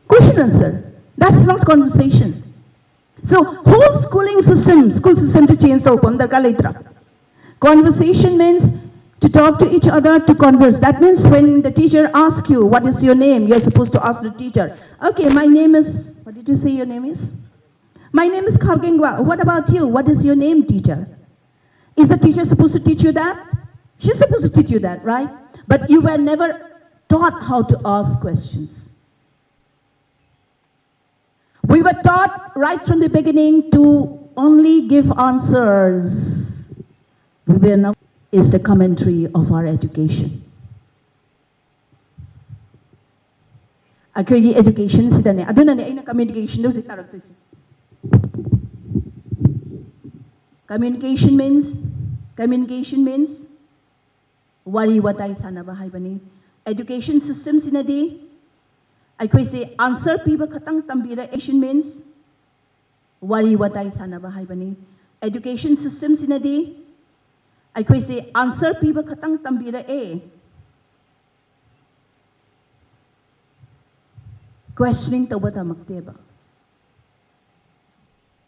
Question answer. That's not conversation. So whole schooling system, school system to change so upon the kalitra. Conversation means to talk to each other, to converse. That means when the teacher asks you, what is your name? You're supposed to ask the teacher, okay, my name is, what did you say your name is? My name is Khagengwa. What about you? What is your name, teacher? Is the teacher supposed to teach you that? She's supposed to teach you that, right? But you were never taught how to ask questions. We were taught right from the beginning to only give answers. We were not, is the commentary of our education. Akogi education sidane aduna ne aina communication do sitarak to si. Communication means wari watai sana ba hai bani. Education system sinadi I say answer piba khatang tambira education means wari watai sana ba hai bani. Education system sinadi I say answer piba khatang tambira questioning tawata makteba.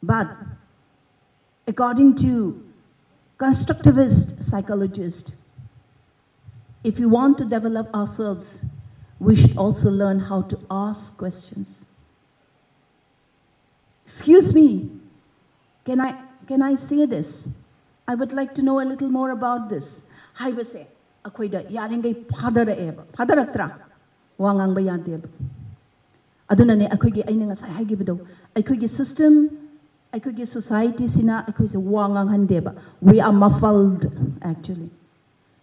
But according to constructivist psychologists, if we want to develop ourselves, we should also learn how to ask questions. Excuse me, can I say this? I would like to know a little more about this. Hai ba se akhoi da yaringai phadara eba phadaraktra wangang ba yadeba. Aduna ne akhoi gi aina nga sai hai gi bido akhoi gi system akhoi gi society sina akhoi se wangang handeba. We are muffled actually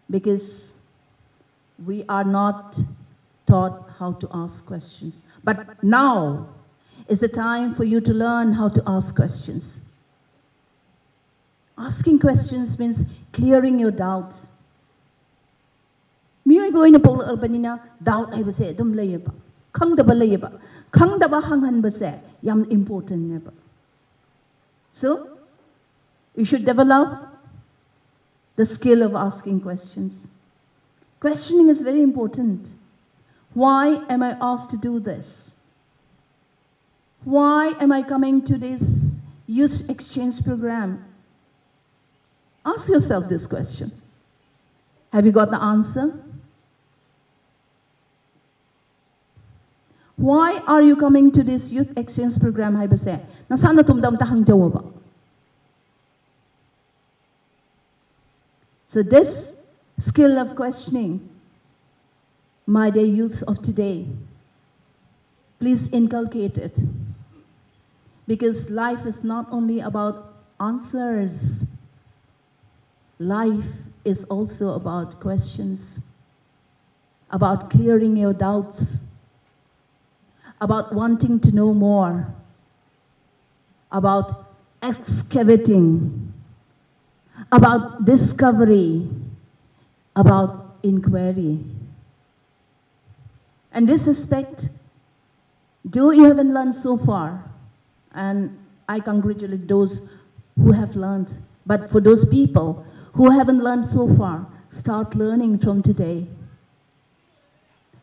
because we are not taught how to ask questions. But now is the time for you to learn how to ask questions. Asking questions means clearing your doubt. Miyoy boy na polo albanina doubt ay base dum layeba. Khang daba layeba. Khang daba hanghan base yam important neba. So you should develop the skill of asking questions. Questioning is very important. Why am I asked to do this? Why am I coming to this youth exchange program? Ask yourself this question. Have you got the answer? Why are you coming to this youth exchange program? Nasana tumdam tahang jawaba. So this skill of questioning, my dear youth of today, please inculcate it. Because life is not only about answers. Life is also about questions, about clearing your doubts, about wanting to know more, about excavating, about discovery, about inquiry. And this aspect, though you haven't learned so far, and I congratulate those who have learned, but for those people who haven't learned so far, start learning from today.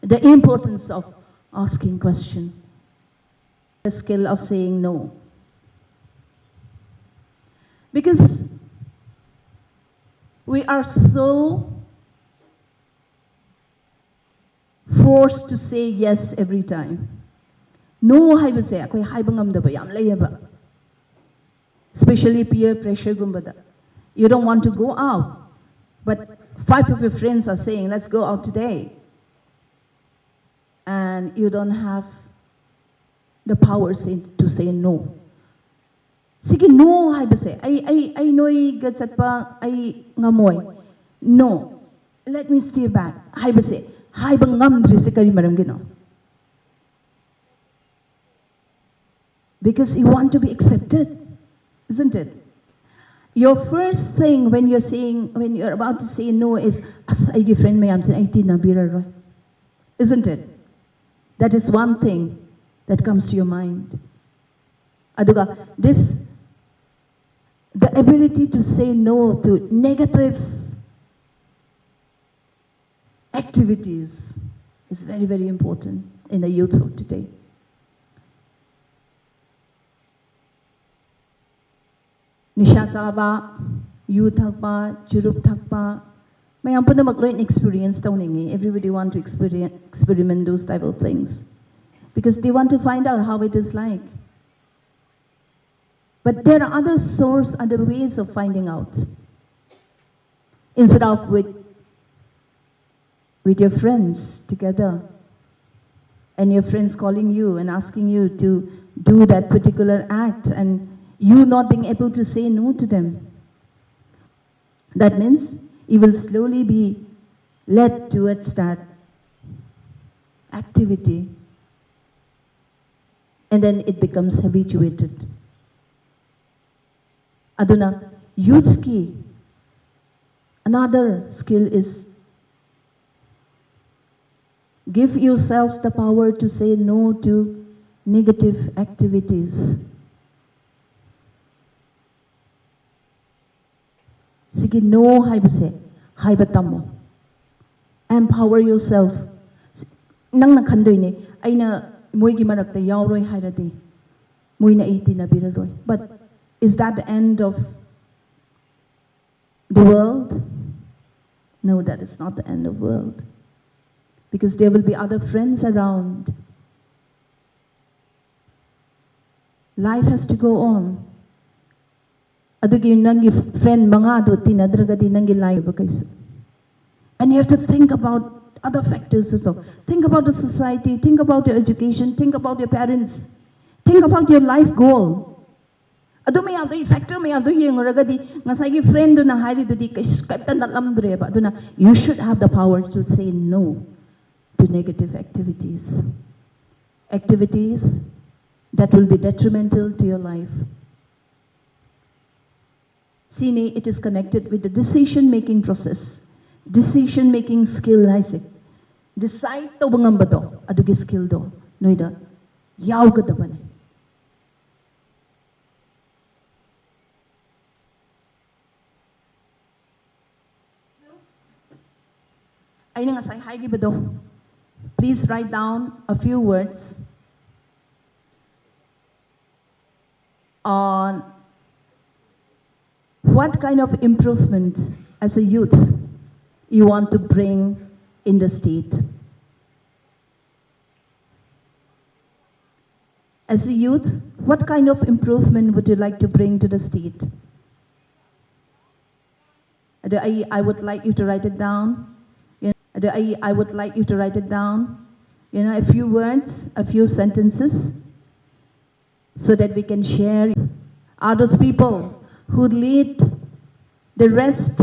The importance of asking questions, the skill of saying no. Because we are so forced to say yes every time. No haiba se akoy haiba ngamdaba yam layaba. Especially peer pressure gumbada. You don't want to go out, but 5 of your friends are saying, let's go out today. And you don't have the power to say no. Sige no hay base. I noi gatsat pa I ngamoy. No. Let me stay back. Hay base. Hay bang ngam dri se kari maram gino. Because you want to be accepted, isn't it? Your first thing when you're about to say no is as ay friend mayam sin ay tinabira, isn't it? That is one thing that comes to your mind. Aduga, the ability to say no to negative activities is very, very important in the youth of today. Nisha chaba, youth thakpa, churup thakpa, mayam punamak loin experience tawningi. Everybody want to experiment those type of things because they want to find out how it is like. But there are other ways of finding out. Instead of with your friends together, and your friends calling you and asking you to do that particular act, and you not being able to say no to them. That means you will slowly be led towards that activity, and then it becomes habituated. Aduna, youth ki, another skill is give yourselves the power to say no to negative activities. Sige no haibase, haibatamo. Empower yourself. Nang nakhandoy ni, ay na moy gi marakta yawroy hairati, moy na 18 na biraroy. But is that the end of the world? No, that is not the end of the world. Because there will be other friends around. Life has to go on. Adugi nangi friend mga do tinadragadi nangi life kaiso. And you have to think about other factors as well. Think about the society, think about your education, think about your parents, think about your life goal. Adu may ado factor may ado yengragadi ngasay friend do na hari do di kaipta nalamdre ba do na you should have the power to say no to negative activities. Activities that will be detrimental to your life. Sini, it is connected with the decision-making process. Decision-making skill, I say. Decide to bangam bato, adugi skill do. Noida, yaw gada bane. Ay nga say hi gibado. Please write down a few words on what kind of improvement as a youth you want to bring in the state. As a youth, what kind of improvement would you like to bring to the state? I would like you to write it down. I would like you to write it down. You know, a few words, a few sentences, so that we can share. Are those people who lead the rest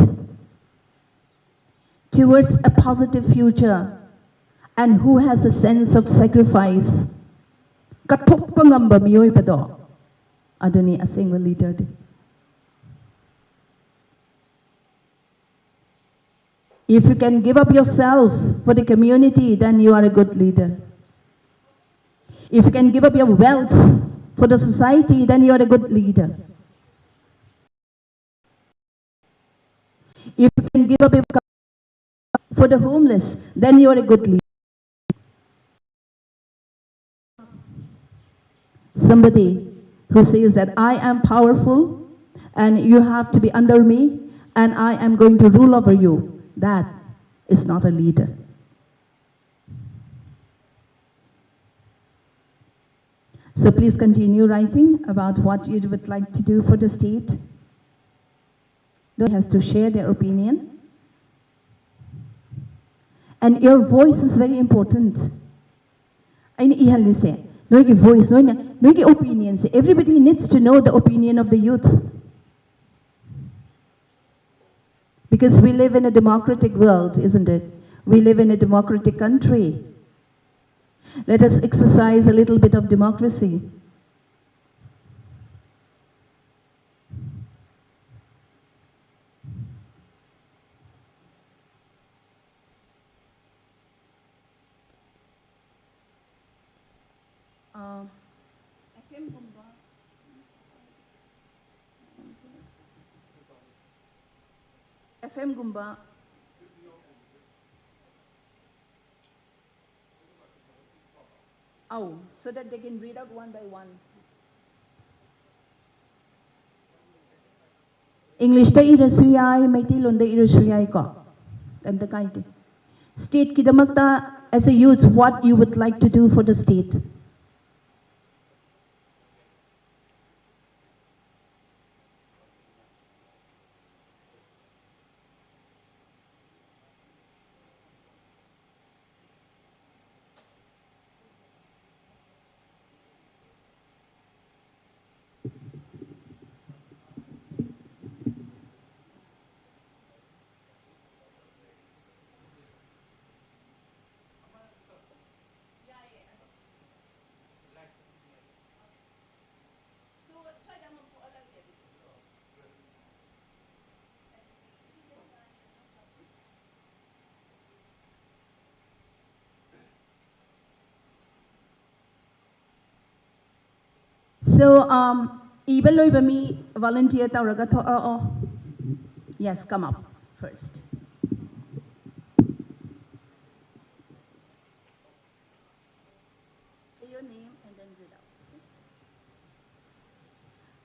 towards a positive future and who has a sense of sacrifice? Katok pangamba miyoy pa do. Adoni asing leader di. If you can give up yourself for the community, then you are a good leader. If you can give up your wealth for the society, then you are a good leader. If you can give up your for the homeless, then you are a good leader. Somebody who says that I am powerful and you have to be under me and I am going to rule over you. That is not a leader. So please continue writing about what you would like to do for the state. Those has to share their opinion. And your voice is very important. Aina ihalise, noigi voice, noigi opinions. Everybody needs to know the opinion of the youth. Because we live in a democratic world, isn't it? We live in a democratic country. Let us exercise a little bit of democracy. FM Gumba. Oh, so that they can read out one by one. English da irasu yai, Meitei Lon da irasu yai ko. Tanda kaite. State kidamakta, as a youth, what you would like to do for the state? So, Ibel Loibami volunteer tauraga to yes, come up first. Say your name and then read out.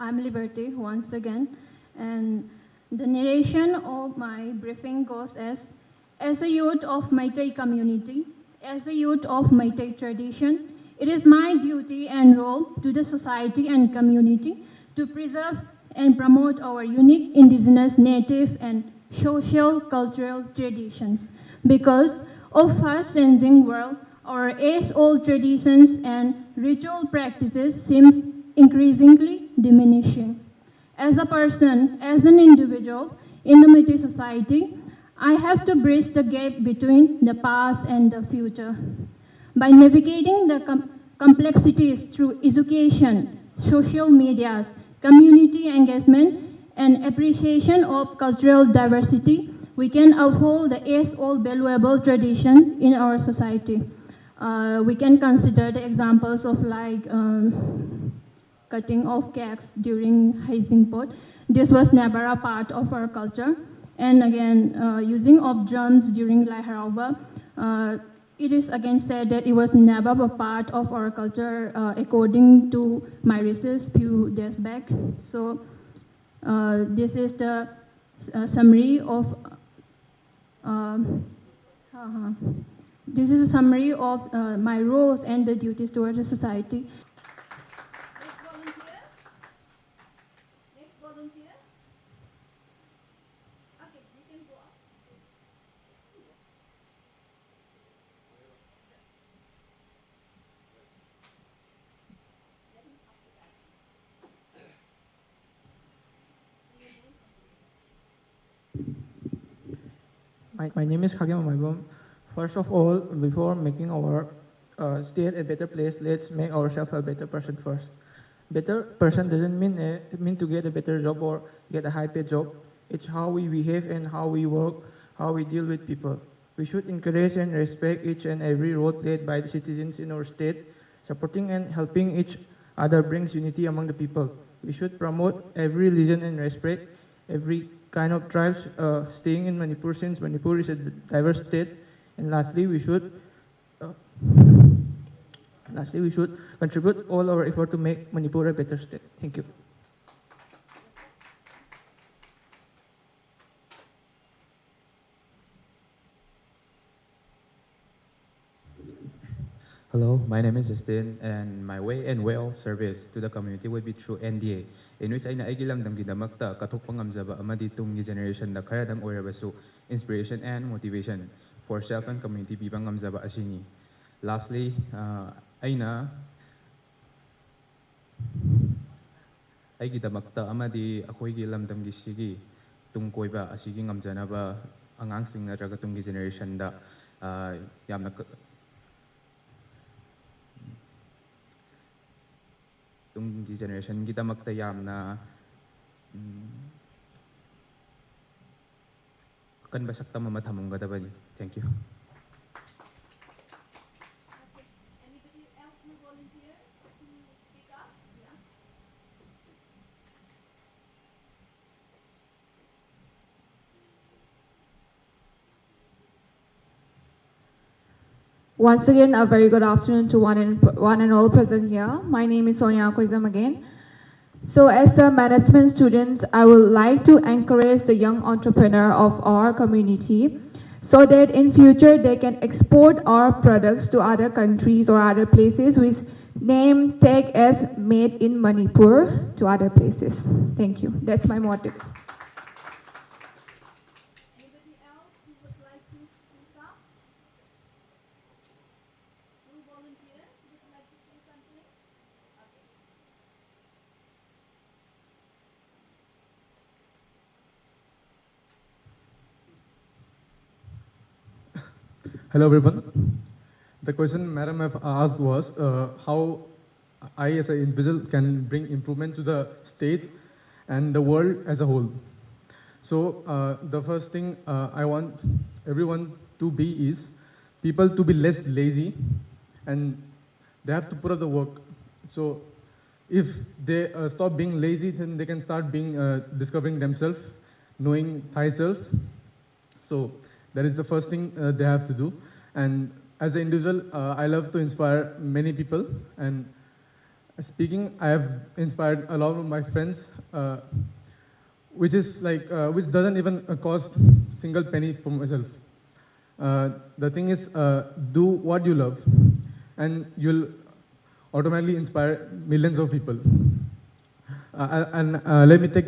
I'm Liberty once again, and the narration of my briefing goes as a youth of Meitei community, as a youth of Meitei tradition, it is my duty and role to the society and community to preserve and promote our unique indigenous, native, and social cultural traditions. Because of fast-changing world, our age-old traditions and ritual practices seems increasingly diminishing. As a person, as an individual in the Meitei society, I have to bridge the gap between the past and the future. By navigating the complexities through education, social medias, community engagement, and appreciation of cultural diversity, we can uphold the age-old valuable tradition in our society. We can consider the examples of like cutting of cakes during hazing pot. This was never a part of our culture. And again, using of drums during Lai Harauba, it is again said that it was never a part of our culture according to my research few days back. So this is the summary of this is a summary of my roles and the duties towards the society. Next volunteer. Okay, you can go up. My name is Khagem Amaibam. First of all, before making our state a better place, let's make ourselves a better person first. Better person doesn't mean to get a better job or get a high-paid job. It's how we behave and how we work, how we deal with people. We should encourage and respect each and every role played by the citizens in our state. Supporting and helping each other brings unity among the people. We should promote every religion and respect every kind of tribes staying in Manipur, since Manipur is a diverse state. And lastly, we should contribute all our effort to make Manipur a better state. Thank you. Hello, my name is Justin, and my way and way of service to the community would be through NDA, in which aina aigi lamdamgidamakta kathokpa ngamjaba amadi tunggi generation da kharadang oirabasu inspiration and motivation for self and community piba ngamjaba asini. Lastly, aina aigidamakta amadi akhoigi lamdamgi sigi tungkoiba asigi ngamjanaba angangsing natraga tunggi generation da yamna tunggi generation gidamakta yamna kanba sakta mama thamunggadabani. Thank you. Once again, a very good afternoon to one and all present here. My name is Sonia Koizam again. So as a management student, I would like to encourage the young entrepreneur of our community so that in future they can export our products to other countries or other places with name tag as made in Manipur to other places. Thank you. That's my motive. Hello everyone. The question Madam have asked was how I as an individual can bring improvement to the state and the world as a whole. So the first thing I want everyone to be is people to be less lazy, and they have to put up the work. So if they stop being lazy, then they can start being discovering themselves, knowing thyself. So that is the first thing they have to do. And as an individual, I love to inspire many people. And speaking, I have inspired a lot of my friends, which is like, which doesn't even cost single penny for myself. The thing is, do what you love, and you'll automatically inspire millions of people. And let me take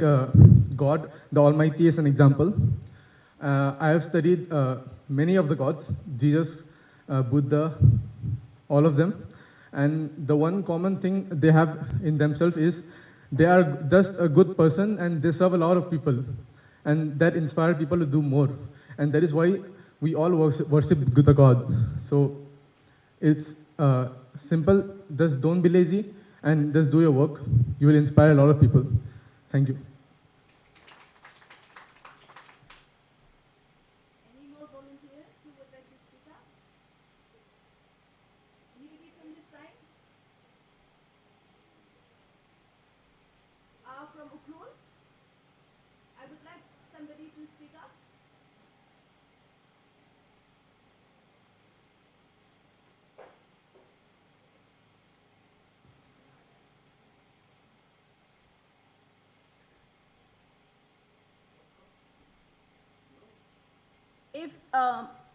God, the Almighty, as an example. I have studied many of the gods, Jesus, Buddha, all of them. And the one common thing they have in themselves is they are just a good person and they serve a lot of people. And that inspires people to do more. And that is why we all worship the God. So it's simple, just don't be lazy and just do your work. You will inspire a lot of people. Thank you. If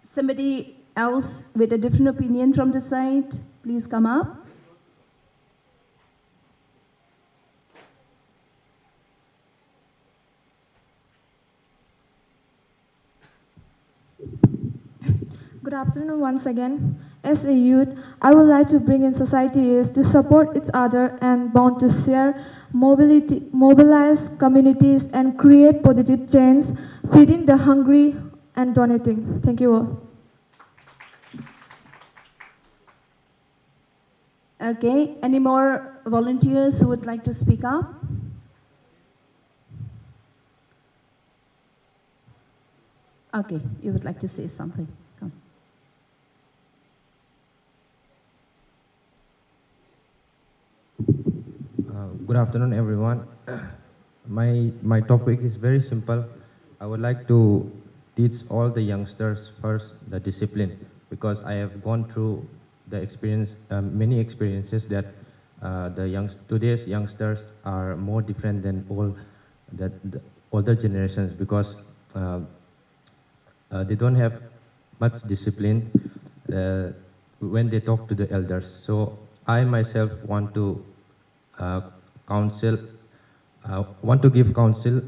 somebody else with a different opinion from the side, please come up. Good afternoon once again. As a youth, I would like to bring in society is to support each other and bound to share, mobilize communities and create positive change, feeding the hungry and donating. Thank you all. Okay, any more volunteers who would like to speak up? Okay, you would like to say something. Come. Good afternoon, everyone. My topic is very simple. I would like to teach all the youngsters first the discipline, because I have gone through the experience, many experiences that today's youngsters are more different than all the older generations, because they don't have much discipline. when they talk to the elders. So I myself want to counsel, want to give counsel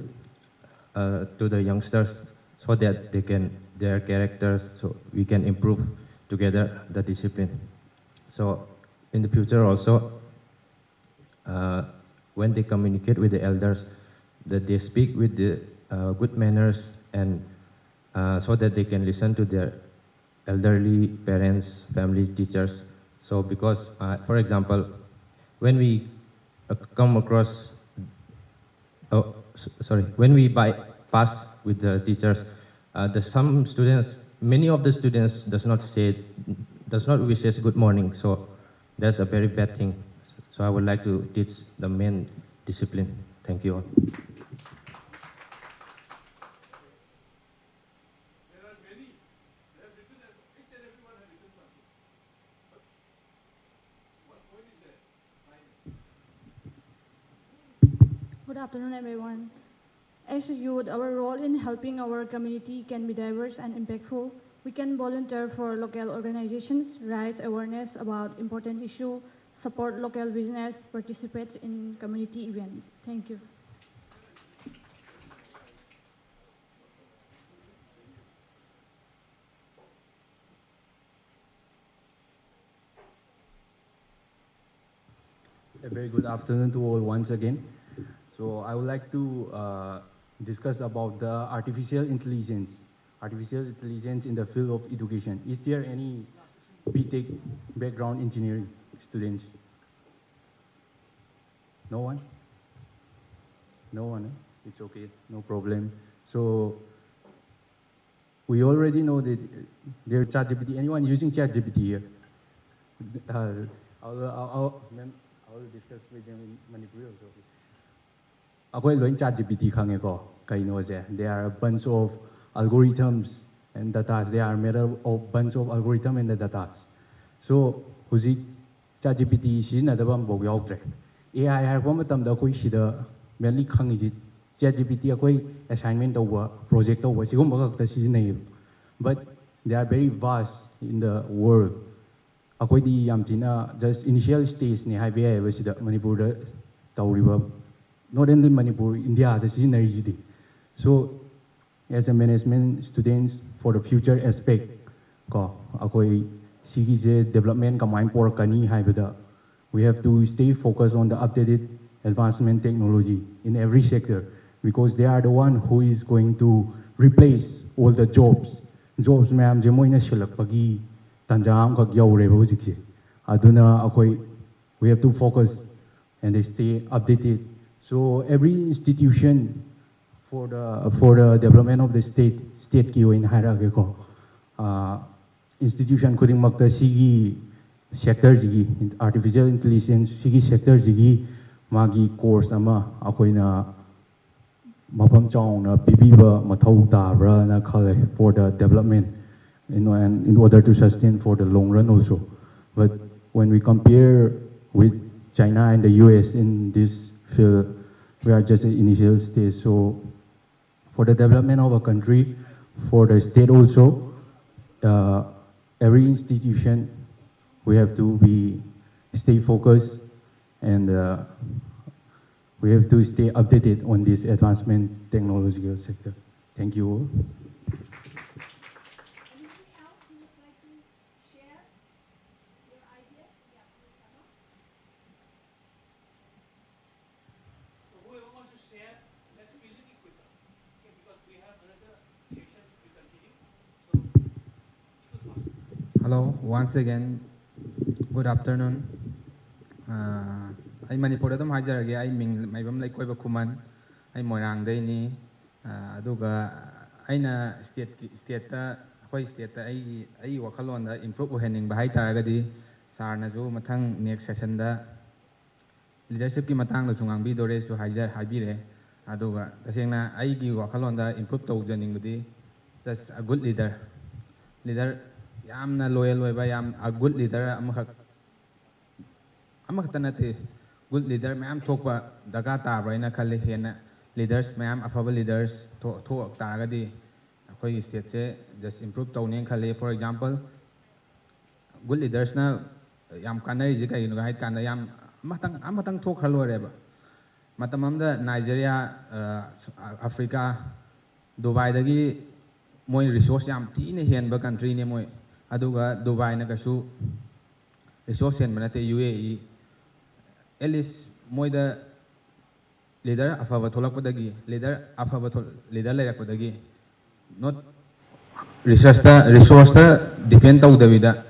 to the youngsters so that they can, their characters, so we can improve together the discipline. So in the future also, when they communicate with the elders, that they speak with the good manners, and so that they can listen to their elderly parents, family, teachers. So because, for example, when we come across, when we pass with the teachers, some students, many of the students does not wish us good morning. So that's a very bad thing. So I would like to teach the main discipline. Thank you all. Good afternoon, everyone. As a youth, our role in helping our community can be diverse and impactful. We can volunteer for local organizations, raise awareness about important issues, support local business, participate in community events. Thank you. A very good afternoon to all once again. So I would like to discuss about the artificial intelligence in the field of education. Is there any BTech background engineering students? No one? No one, eh? It's okay, no problem. So we already know that there's ChatGPT. Anyone using ChatGPT here? I'll discuss with them in Manipuri also. Akwai loin ChatGPT khange ko kaino je. There are a bunch of algorithms and data. There are made of bunch of algorithm and the data. So huzik ChatGPT sizinadaba bog yaudre. AI harba matamda koi sida mainly khangi ji ChatGPT akwai assignment tawwa project tawwa sigum bagakta sizinai. But they are very vast in the world. Akwai di yamtina just initial stage ne hai bia ba sida Manipur da tawriba. Not only Manipur, India, this is. So, as a management students for the future aspect, development we have to stay focused on the updated advancement technology in every sector, because they are the one who is going to replace all the jobs. Jobs, ma'am, we have to focus and they stay updated. So every institution for the development of the state ki in hierarchy ko institution kuding magta sigi sector jigi artificial intelligence sigi sector jigi magi course ama akoina mapam chaung na pibiba mathau tabra na khale for the development, and in order to sustain for the long run also. But when we compare with China and the US in this field, we are just in initial stage. So for the development of a country, for the state also, every institution, we have to stay focused, and we have to stay updated on this advancement technological sector. Thank you all. Hello, once again, good afternoon. I Manipur dam hajarage I ming maibam lai koiba kuman I moirang dai ni aduga aina state ta khoi state ta ai wakhalon da improve ohening ba hai taragadi sarna ju mathang next session da leadership ki matang da sungang bi dore su haibire aduga tasengna ai gi wakhalon da improve tawjaning budi that's a good leader yamna loyal oiba yam a good leader amakta nate good leader mayam thokpa daga tabra ina khalle hena leaders mayam afaba leaders thok taragadi akhoi state se just improve tawning khalle. For example, good leaders na yam kanari jika inu kahit kanda yam amatang talk halo reba matamamda Nigeria Africa Dubai dagi moi resource yam tine henba country ne moi aduga Dubai na kasu resource hen manate UAE at least moi da leader afaba tholak padagi leader leader padagi not resource ta depend tau davida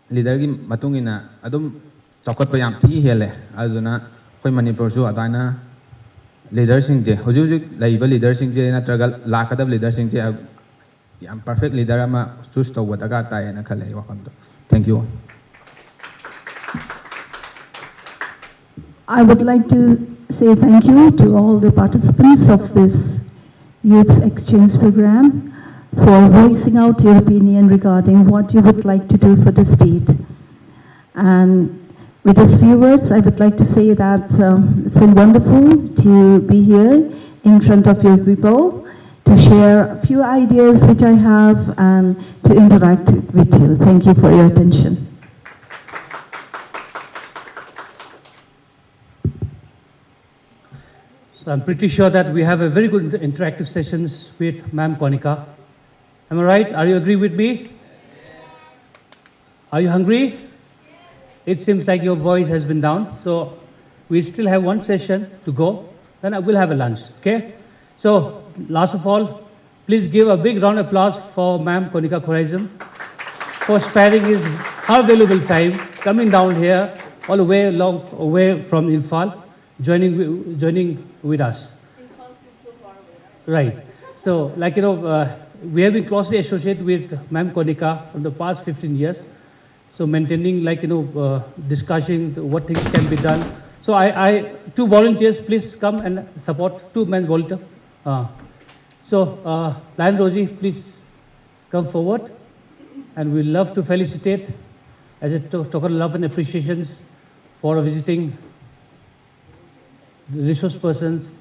leader gi matungina adum chokot pa yam thi hele aduna koi Manipur su adana leader sing je hoju laiba leader sing je na tragal lakadab leader sing je yam perfect leader ama choose to wadaga ta na khale wakham. Thank you. I would like to say thank you to all the participants of this youth exchange program for voicing out your opinion regarding what you would like to do for the state. And with these few words, I would like to say that it's been wonderful to be here in front of your people, to share a few ideas which I have and to interact with you. Thank you for your attention. So I'm pretty sure that we have a very good interactive sessions with Ma'am Konika. Am I right? Are you agree with me? Are you hungry? It seems like your voice has been down. So we still have one session to go. Then I will have a lunch. Okay? So last of all, please give a big round of applause for Ma'am Konika Khorizam for sparing her valuable time, coming down here all the way long away from Imphal, joining with us. Imphal seems so far away, right? So, like, you know, we have been closely associated with Ma'am Konika for the past 15 years. So maintaining, like, you know, discussing what things can be done. So two volunteers, please come and support, two men volunteer. So Lion Rosie, please come forward. And we love to felicitate as a token of love and appreciation for visiting the resource persons.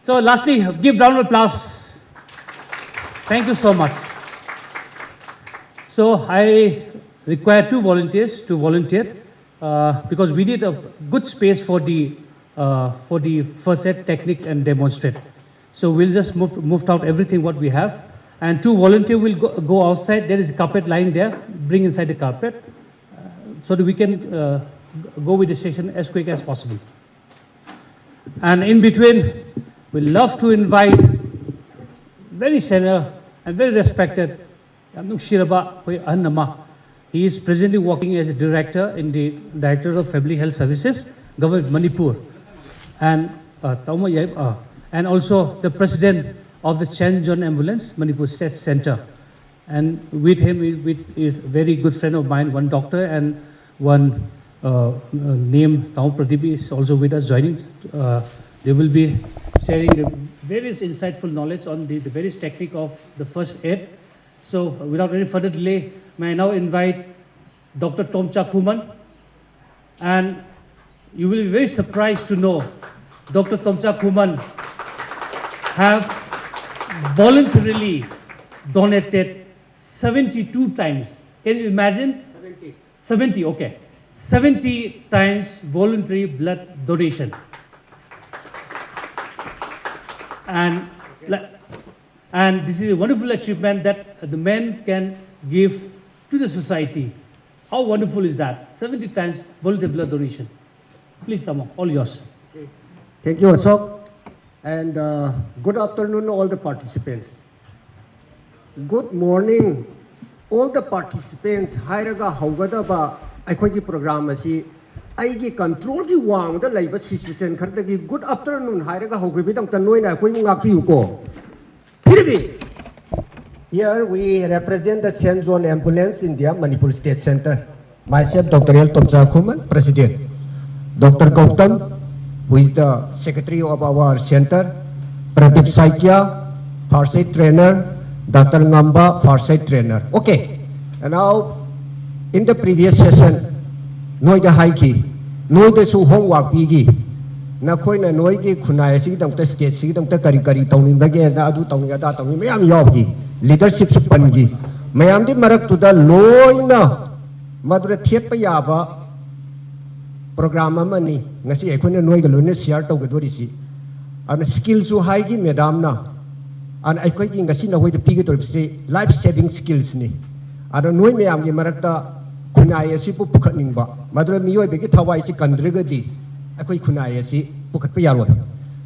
So lastly, give round of applause. Thank you so much. So I require two volunteers to volunteer because we need a good space for the first set technique and demonstrate. So we'll just move out everything what we have, and two volunteers will go outside. There is a carpet lying there. Bring inside the carpet so that we can go with the session as quick as possible. And in between, we love to invite very senior and very respected Shiraba Annama. He is presently working as a director in the Director of Family Health Services, Government of Manipur, and also the president of the Chenjon Ambulance, Manipur State Center. And with him is a very good friend of mine, one doctor, and one named Tao Pradeep is also with us joining. They will be sharing various insightful knowledge on the various technique of the first aid. So without any further delay, may I now invite Dr. Tomcha Kuman. And you will be very surprised to know Dr. Tomcha Kuman have voluntarily donated 72 times. Can you imagine? 70, okay. 70 times voluntary blood donation. And this is a wonderful achievement that the men can give to the society. How wonderful is that? 70 times voluntary blood donation. Please, Tamo, all yours. Okay. Thank you, Ashok. And good afternoon, all the participants. Good morning all the participants hairaga haugada ba akhoi program asi aigi control gi wang da laiba situation kharta gi good afternoon hairaga haugi bidang ta noina akhoi ngak piu ko phirbi here we represent the Saint John Ambulance India Manipur State Center. Myself, Dr. L. Tomcha Kuman, President. Dr. Gautam, who is the Secretary of our center. Pradeep Saikya, Farsight Trainer. Dr. Ngamba, Farsight Trainer. Okay. And now, in the previous session, Noi the Haiki, Noi the Su Homework Pigi. Nakoi na Noi ki Kunai si dong test case si dong te kari kari tong ni bagi na adu tong ya da tong ni mayam yogi. Leadership panji mayam di marak tu da loina madura thiet pa yaba program amani ngasi ekhone noi ga loina share to gadori si an skill su hai gi madam na an ekhoi gi ngasi na hoi de pigi to si life saving skills ni an noi mayam gi marak ta khunai asi pu pukhat ning ba madura miyoi be gi thawai si kandre ga di ekhoi khunai asi pukhat pa yaroi.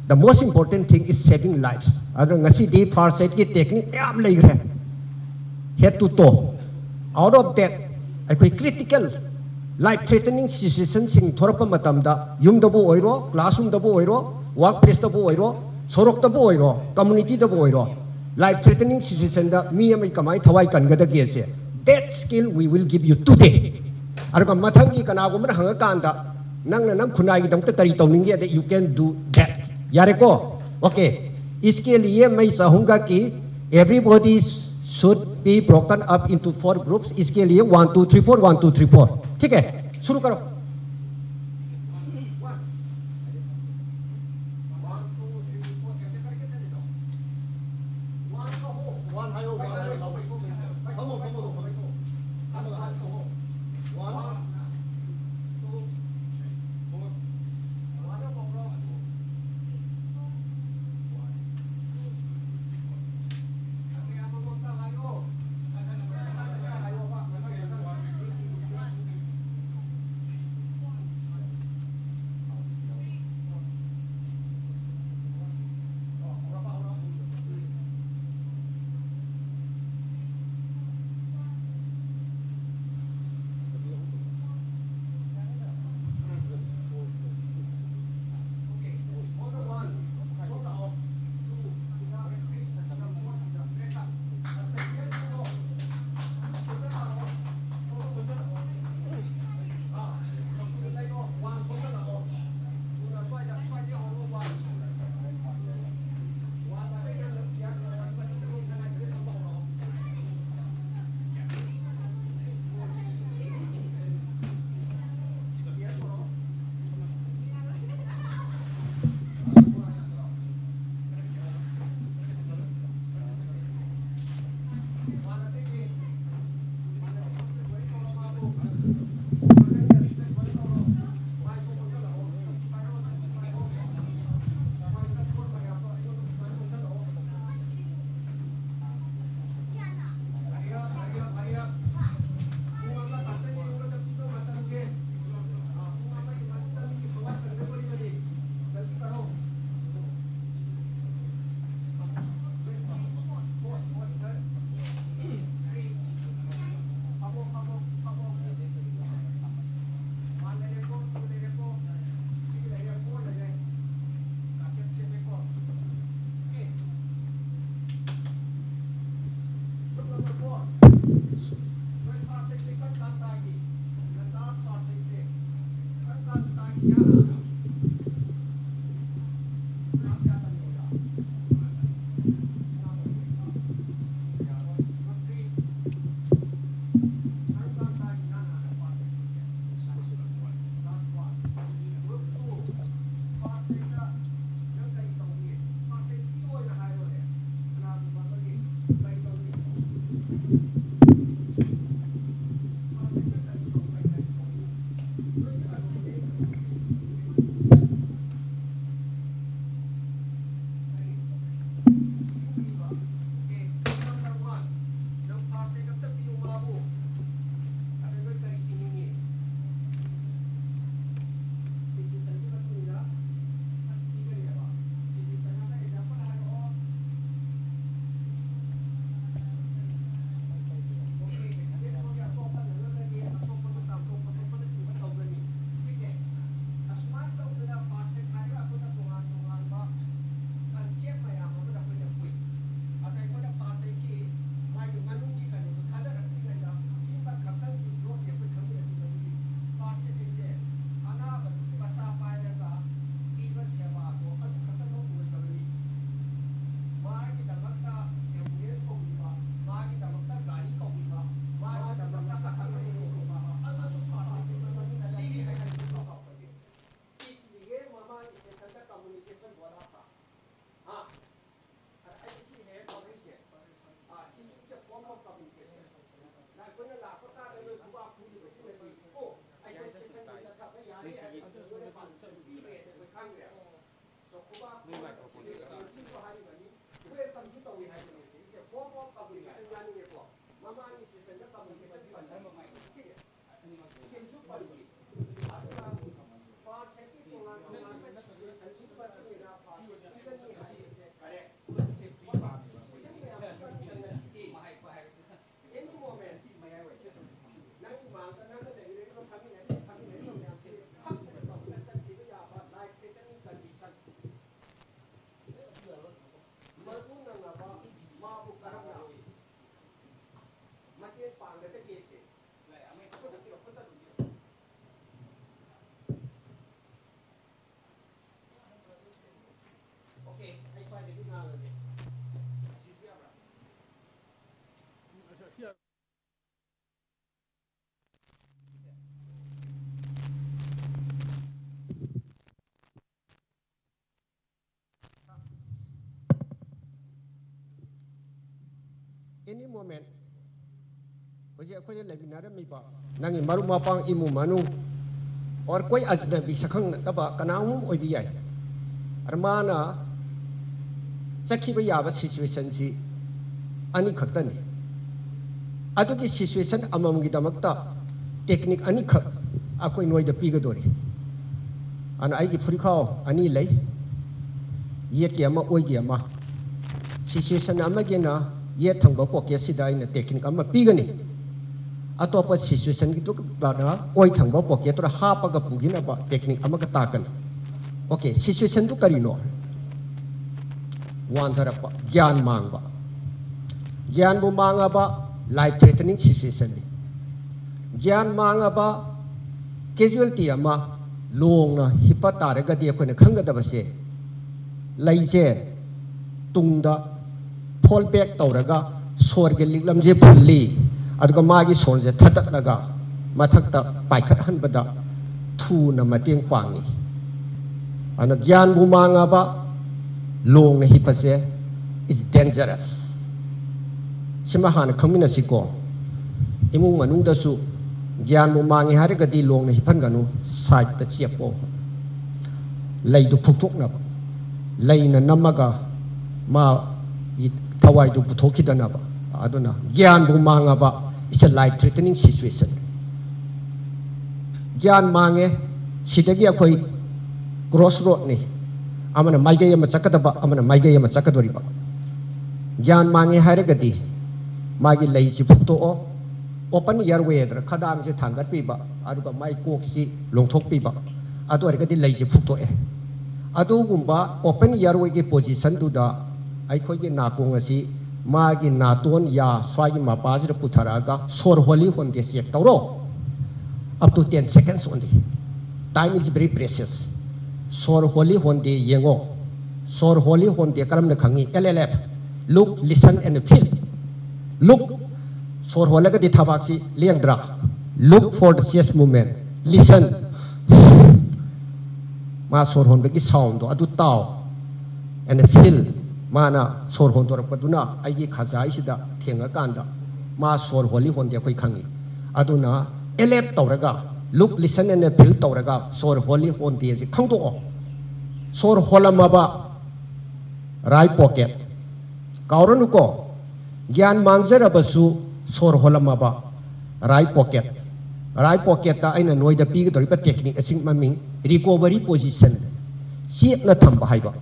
The most important thing is saving lives. Adro ngasi di far side ki technique am lai gre head to toe. Out of that, I critical life-threatening situation sing thorapa matam da yum dabu oiro, classroom dabu oiro, workplace dabu oiro, sorok dabu oiro, community dabu oiro. Life-threatening situation da mi amai kamai thawai kan gada kiese. That skill we will give you today. Arka mathangi kanago man hanga kanda nang na nang khunai gi dang ta kari tawningi that you can do that. Yareko, okay. इसके लिए मैं चाहूँगा कि everybody should be broken up into 4 groups. इसके लिए 1 2 3 4 1 2 3 4. ठीक है, शुरू करो. Any moment, मुझे कोई लेबिनार में बा, नंगे मारू मापांग इमु मानू, और कोई अजनबी सकंग तबा कनाऊं ओई भी आये, अरमाना सखी भी यावत सिचुएशन सी अनी खत्तनी, अतो की सिचुएशन अममगी दमकता टेक्निक अनी खत, आको इनोई द पीग दोरी, अन आई की फुरिखाओ अनी लई, ये की अम्मा ओई की अम्मा, सिचुएशन अम्मा की ना ये थंगबा पोके सिदाई न टेक्निक अम्मा पीगनी अतोपा सिचुएशन की तो बाना ओई थंगबा पोके तो हापा का पुगिना बा टेक्निक अम्मा का ताकन ओके सिचुएशन तो करी नो वन थरपा ज्ञान मांगबा ज्ञान बु मांगबा लाइफ थ्रेटनिंग सिचुएशन नि ज्ञान मांगबा कैजुअलिटी अम्मा लोंगना हिपा तारगदी अखोने खंगदबसे लैजे तुंगदा फॉल बैक तौरगा सोर के लिगलमजे फुल्ली अदुगा मागी सोरजे थतलगा मथक्ता पाइखत हनबदा थूना मतेंग पांगी अन ज्ञान बु मांगाबा लोंग ने हिपसे इज डेंजरस सिमा हान खमिना सिको इमुंग मनुंगदसु ज्ञान बु मांगे हारगदी लोंग ने हिफनगनु साइड ता चेपो लैदु फुकथोकनबा लैना नमगा मा थवाई दु पुथोखिदनबा अदुना ज्ञान बु मांगाबा इस अ लाइफ थ्रेटनिंग सिचुएशन ज्ञान मांगे सिदगी अखोई क्रॉस रोड नि अमना माइगे यम चकदबा अमना माइगे यम चकदोरिबा ज्ञान मांगे हारगदी मागी लैसि फुक्तो ओपन एयरवे दर खदांग से थांगत पीबा अदुगा माइ कोक्सि लोंथोक पीबा अदु अरगदी लैसि फुक्तो ए अदुगुंबा ओपन एयरवे के पोजीशन दुदा अखोई नाकोंग असी मागी नातोन या स्वागी मापाज पुथरागा सोर होली होंदे चेक तौरो up to 10 seconds only time is very precious सोर होली होंदे येंगो सोर होली होंदे करम न खंगी LLF look listen and feel look सोर होलगा दि थाबाक्सी लेंद्रा look for the chest movement listen मा सोर होंबेगी साउंड दो अदु ताओ एंड फील माना सोर होंदोरपदुना आइगी खजाई सिदा थेंगा कांदा मा सोर होली होंदे कोई खंगी अदुना Alleppey तौरगा look listen and feel तौरगा सोर होली होंदे जे खंगदो सोर होलमबा राइट पॉकेट काउरनुको ज्ञान मांगजरबसु सोर होलमबा राइट पॉकेट ता आइना नोइदा पीगदोरिबा टेक्निक असिंग ममिंग रिकवरी पोजीशन चेपना थंबा हाइबा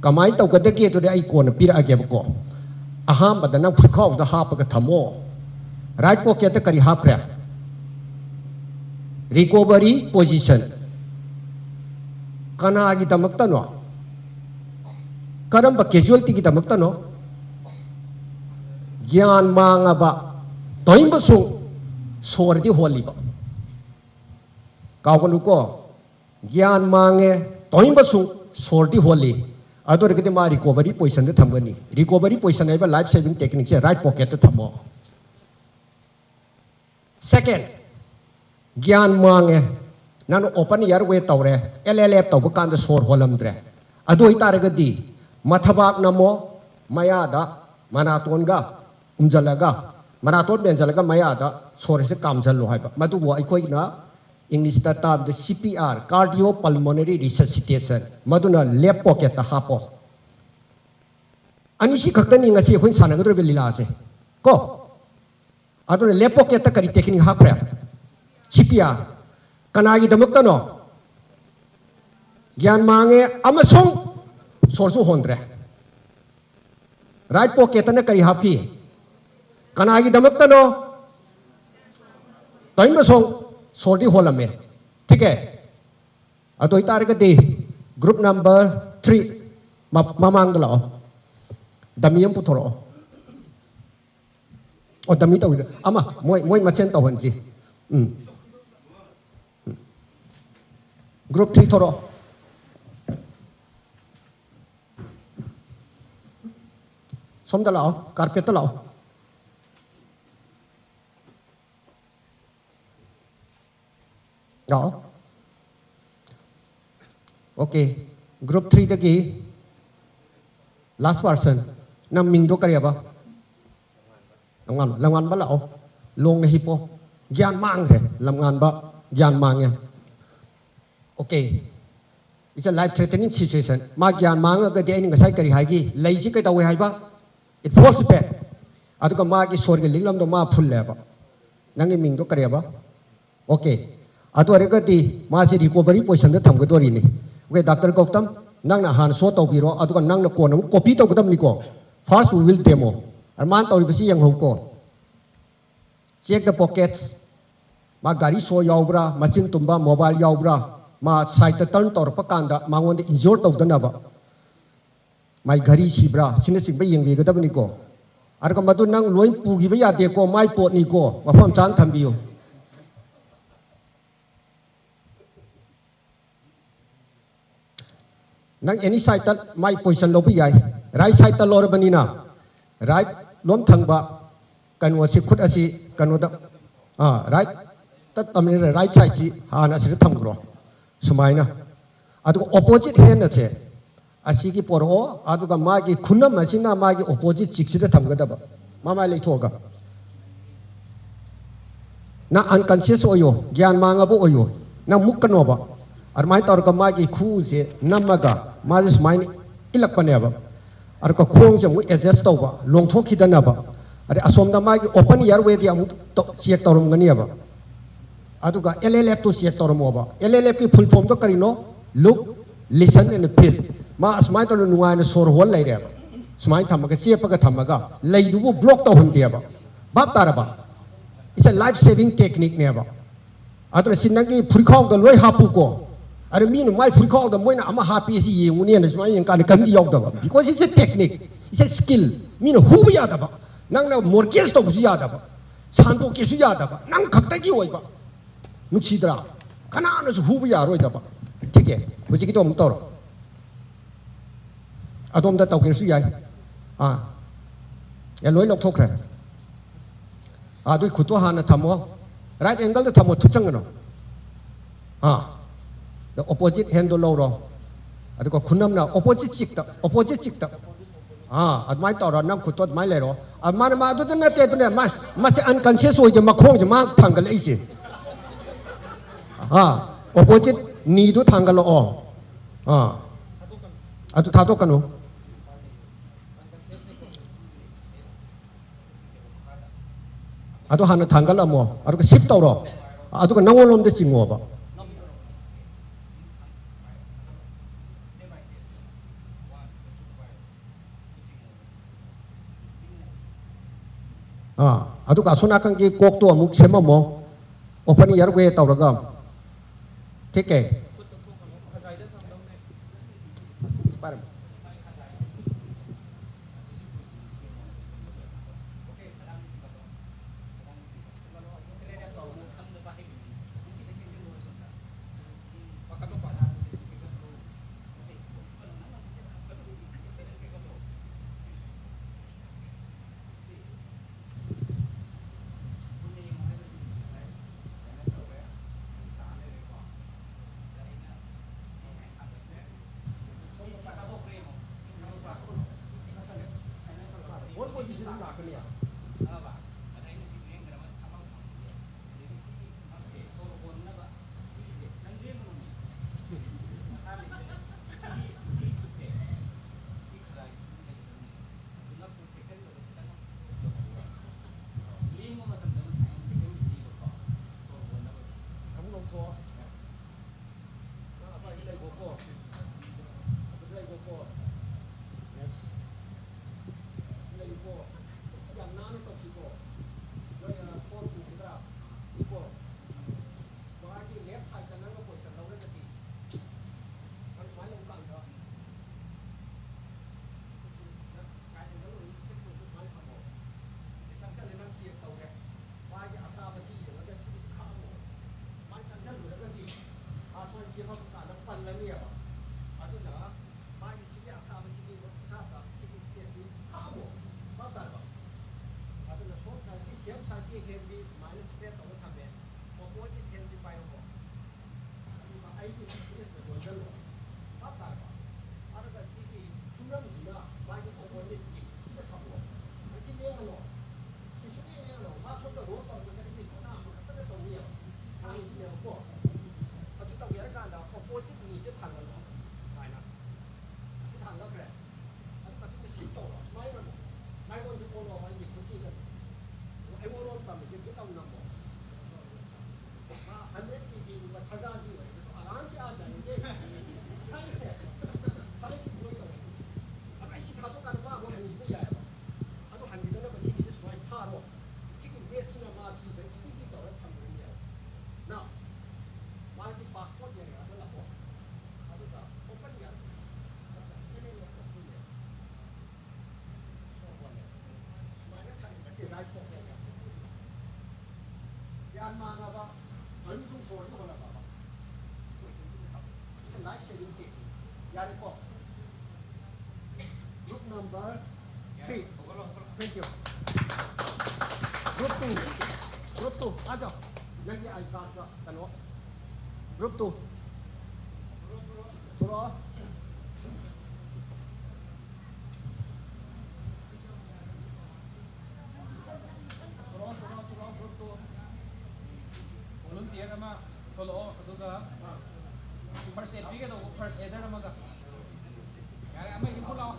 कमाई तौगदगे तो आई कोन पीरगेबको अहमद नंग फुखाउद हापग थमो राइट पॉकेट करी हाप्रे रिकवरी पोजीशन कनागी दमक्तनो करम कैजुअलिटी की दमक्तनो ज्ञान मांगबा तोइंबसु सोरदी होलीबा कावनुको ज्ञान मांगे तोइंबसु सोरदी होली अदोरगदि मा रिकवरी पोजीशन थमगनी रिकवरी पोजीशन है लाइफ सेविंग टेक्निक से राइट पॉकेट थमो सेकेंड ज्ञान मांगे नानो ओपन एयरवे तौरे LLF तौब कांद सोर होलमद्रे अदो इतारगदि मथबाक नमो मयादा मनातोनगा उमजलगा मनातोन बेंजलगा मयादा सोरसे कामजलो हाइबा मदुबो अखोइना इंग्लिश ताब the CPR cardio pulmonary resuscitation मदुना लेफ्ट पॉकेट हापो अनिसी खक्तनी ngasi अखोइन सानगदरबे लीला से ko adu le pocket ta kari technique ha pre chipia kanagi damak ta no gyan mange amasong sorsu hondre right pocket na kari ha phi kanagi damak ta no toin masong sorti holame ठीक है अतो इतार के दे group number 3 mamang dalo dami yang putoro o dami tau ama moi machen tau hanji group 3 toro som dalo carpet dalo đó ok group 3 tagi last person nam ming do kariya ba langan ba lao long na hipo gyan mang re langan ba gyan mang ya ok it's a life threatening situation ma gyan mang ga de ni ngasai kari hai gi lai si kai taw hai ba it falls back adu ka ma gi sor ge linglam do ma phul le ba nangi ming do kariya ba ok adu are ga di ma si recovery position da tham ga do ri ni okay doctor Gautam nang na han so taw biro adu ka nang na ko na copy taw gadam ni ko first we will demo arman taw ri basi yang ho ko check the pockets ma gari so yaubra machine tumba mobile yaubra ma site turn tor pa kanda mangon de injure taw dana ba mai gari sibra sine sing ba yeng wi gadam ni ko ar ka madu nang loin pu gi ba ya de ko mai pot ni ko ma pham chan tham biyo nang any side my position lo bi yai right side ta lor bani na right lom thang ba kan wa si khut asi kan wa da right ta tam ni right side ji ha na si tham gro sumai na adu opposite hand na che asi ki poro adu ka ma gi khunna masina ma gi opposite chik si da tham ga da ba ma ma le thoga na unconscious oyo gyan ma nga bo oyo na mukkan ba armai tor ka ma gi khu se namaga ma is mine ilak paneba ar ka khong se mu adjust to ba long thok khidana ba are asom da ma gi open year we di amu to check torum gani ba adu ka LLF to check torum ba LLF ki full form to karino look listen and feel ma asmai to nuai na sor hol lai re ba smai thamaga check pa ka thamaga lai du bu block to hun dia ba bap tar ba it's a life saving technique ne ba adu sinagi phurkhong ga loi hapu ko are mean my freak the moina ama happy si yenguni and smai yang kan kan yok da because it's a technique it's a skill mean who ya da ba nang na mortgage to si ya da ba san to ke su ya da ba nang khak ta gi oi ba nu chi dra kana na su hu ya roi da ba ठीक है buji ki to mu to adom da taw ke su ya ya loi lok thok ra dui khutwa ha na thamo right angle da thamo thu chang no the opposite hand do low ro adu ko khunam na opposite chik ta admai to ro nam khutot mai le ro man ma du na te tu ne ma se unconscious oi je ma khong je ma thang ga le si opposite ni du thang ga lo adu tha to kanu adu han thang ga la mo adu ko sip to ro adu ko nangol lom de singo ba adu ka suna kan ki kok to amuk sema mo open year we taw raga ठीक है ꯃꯁꯤ ꯍꯧꯖꯤꯛ ꯀꯥꯟꯗ ꯄꯜꯂꯅꯤꯕ ꯑꯗꯨꯅ ꯃꯥꯒꯤ ꯁꯤꯒꯤ ꯑꯊꯥꯕꯁꯤꯒꯤ ꯏꯁꯥꯗ ꯁꯤꯒꯤ ꯁ꯭ꯄꯦꯁꯁꯤ ꯍꯥꯞꯄꯣ ꯍꯥꯞꯇꯥꯔꯕ ꯑꯗꯨꯅ ꯁꯣꯝ ꯁꯥꯏꯠꯀꯤ ꯁꯦꯝ ꯁꯥꯏꯠꯀꯤ ꯍꯦꯟꯁꯤ ꯁꯨꯃꯥꯏꯅ ꯁ꯭ꯄ꯭ꯔꯦꯗ ꯇꯧꯔ ꯊꯝꯃꯦ ꯑꯣꯄꯣꯖꯤꯠ ꯍꯦꯟꯁꯤ ꯄꯥꯏꯔꯣꯀꯣ ꯑꯗꯨꯒ ꯑꯩꯒꯤ ꯁ꯭ꯄꯦꯁꯇ ꯂꯣꯟꯁꯤꯜꯂꯣ ꯍꯥꯞꯇꯥꯔꯕ ꯑꯗꯨꯒ ꯁꯤꯒꯤ ꯇꯨꯔꯝꯁꯤꯅ ꯃꯥꯒꯤ ꯑꯣꯄꯣꯖꯤꯠꯁꯤ ꯁꯤꯗ ꯊꯝꯃꯣ ꯃꯁꯤ ꯂꯦꯡꯉꯅꯣ ꯁꯤ ꯁꯨꯡꯂꯦꯡ ꯂꯦꯡꯉꯅꯣ ꯃꯥ ꯁꯣꯝꯗ ꯔꯣꯜ ꯇꯧꯔꯒ ꯆꯠꯂꯤ ꯁꯣꯝꯗ ꯑꯃꯈꯛꯇꯅ ꯇꯧꯅꯤꯕ ꯁꯥꯏꯟꯁꯤꯅꯦꯕꯀꯣ ꯑꯗꯨ ꯇꯧꯒꯦ ꯍꯥꯏꯔꯀꯥꯟꯗ ꯑꯣꯄꯣꯖꯤꯠ ꯅꯤꯁꯦ ꯊꯥꯡꯒꯠꯂꯣ ꯁꯨꯃꯥꯏꯅ ꯁꯤ ꯊꯥꯡꯒꯠꯈ꯭ꯔꯦ ꯑꯗꯨ ꯃꯇꯨꯡꯗ ꯁꯤꯞ ꯇꯧꯔꯣ ꯁꯨꯃꯥꯏꯅ ꯃꯥꯏꯉꯣꯟꯁꯦ ꯑꯣꯜꯂꯣ ꯑꯩꯒꯤ ꯈꯨꯠꯀꯤꯒ ꯑꯩꯉꯣꯟꯗ ꯇꯝꯃꯤꯁꯦ ꯕꯤꯠ ꯇꯧ ꯅꯝꯃꯣ ꯃꯥ 100 kgꯒꯨꯝꯕ ꯁꯔꯒꯥꯔꯒꯤ ꯑꯣꯏꯔꯒꯁꯨ ꯑꯔꯥꯝꯁꯦ ꯖꯥꯏꯟꯒꯤ ꯁꯥꯏꯟꯁꯁꯦ ꯁꯥꯏꯟꯁꯁꯤ ꯂꯣꯏ ꯇꯧꯋꯦ ꯑꯗꯨ ꯑꯩ ꯁꯤ ꯊꯥꯗꯣꯛꯀꯥꯟꯗ ꯃꯥ ꯑꯃꯨꯛ ꯍꯟꯈꯤꯕ ꯌꯥꯏꯑꯕ ꯑꯗꯨ ꯍꯟꯈꯤꯗꯅꯕ ꯁꯤꯒꯤꯁꯦ ꯁꯨꯃꯥꯏꯅ ꯊꯥꯔꯣ ꯁꯤꯒꯤ ꯋꯦꯁꯁꯤꯅ ꯃꯥ ꯁꯤꯗ ꯁ꯭ꯇꯤꯀꯤ ꯇꯧꯔ ꯊꯝꯒꯅꯦꯕ ꯅꯥꯎ मागी पासपोर्ट लेगा तो लापो अदुगा ओपन या एने ने ओपन सो बोले स्माइल खाली बस राइट को क्या यार माना बा अंजुम सोल तो होला बाबा इट्स लाइफ सेविंग टिप यार को group number 3 thank you group 2 आ जाओ यही आई कार्ड का कनो Group 2. Throw. Group 2. Volunteer ama follow aduga first aid bigger first aider ama ka. Yare ama info lao.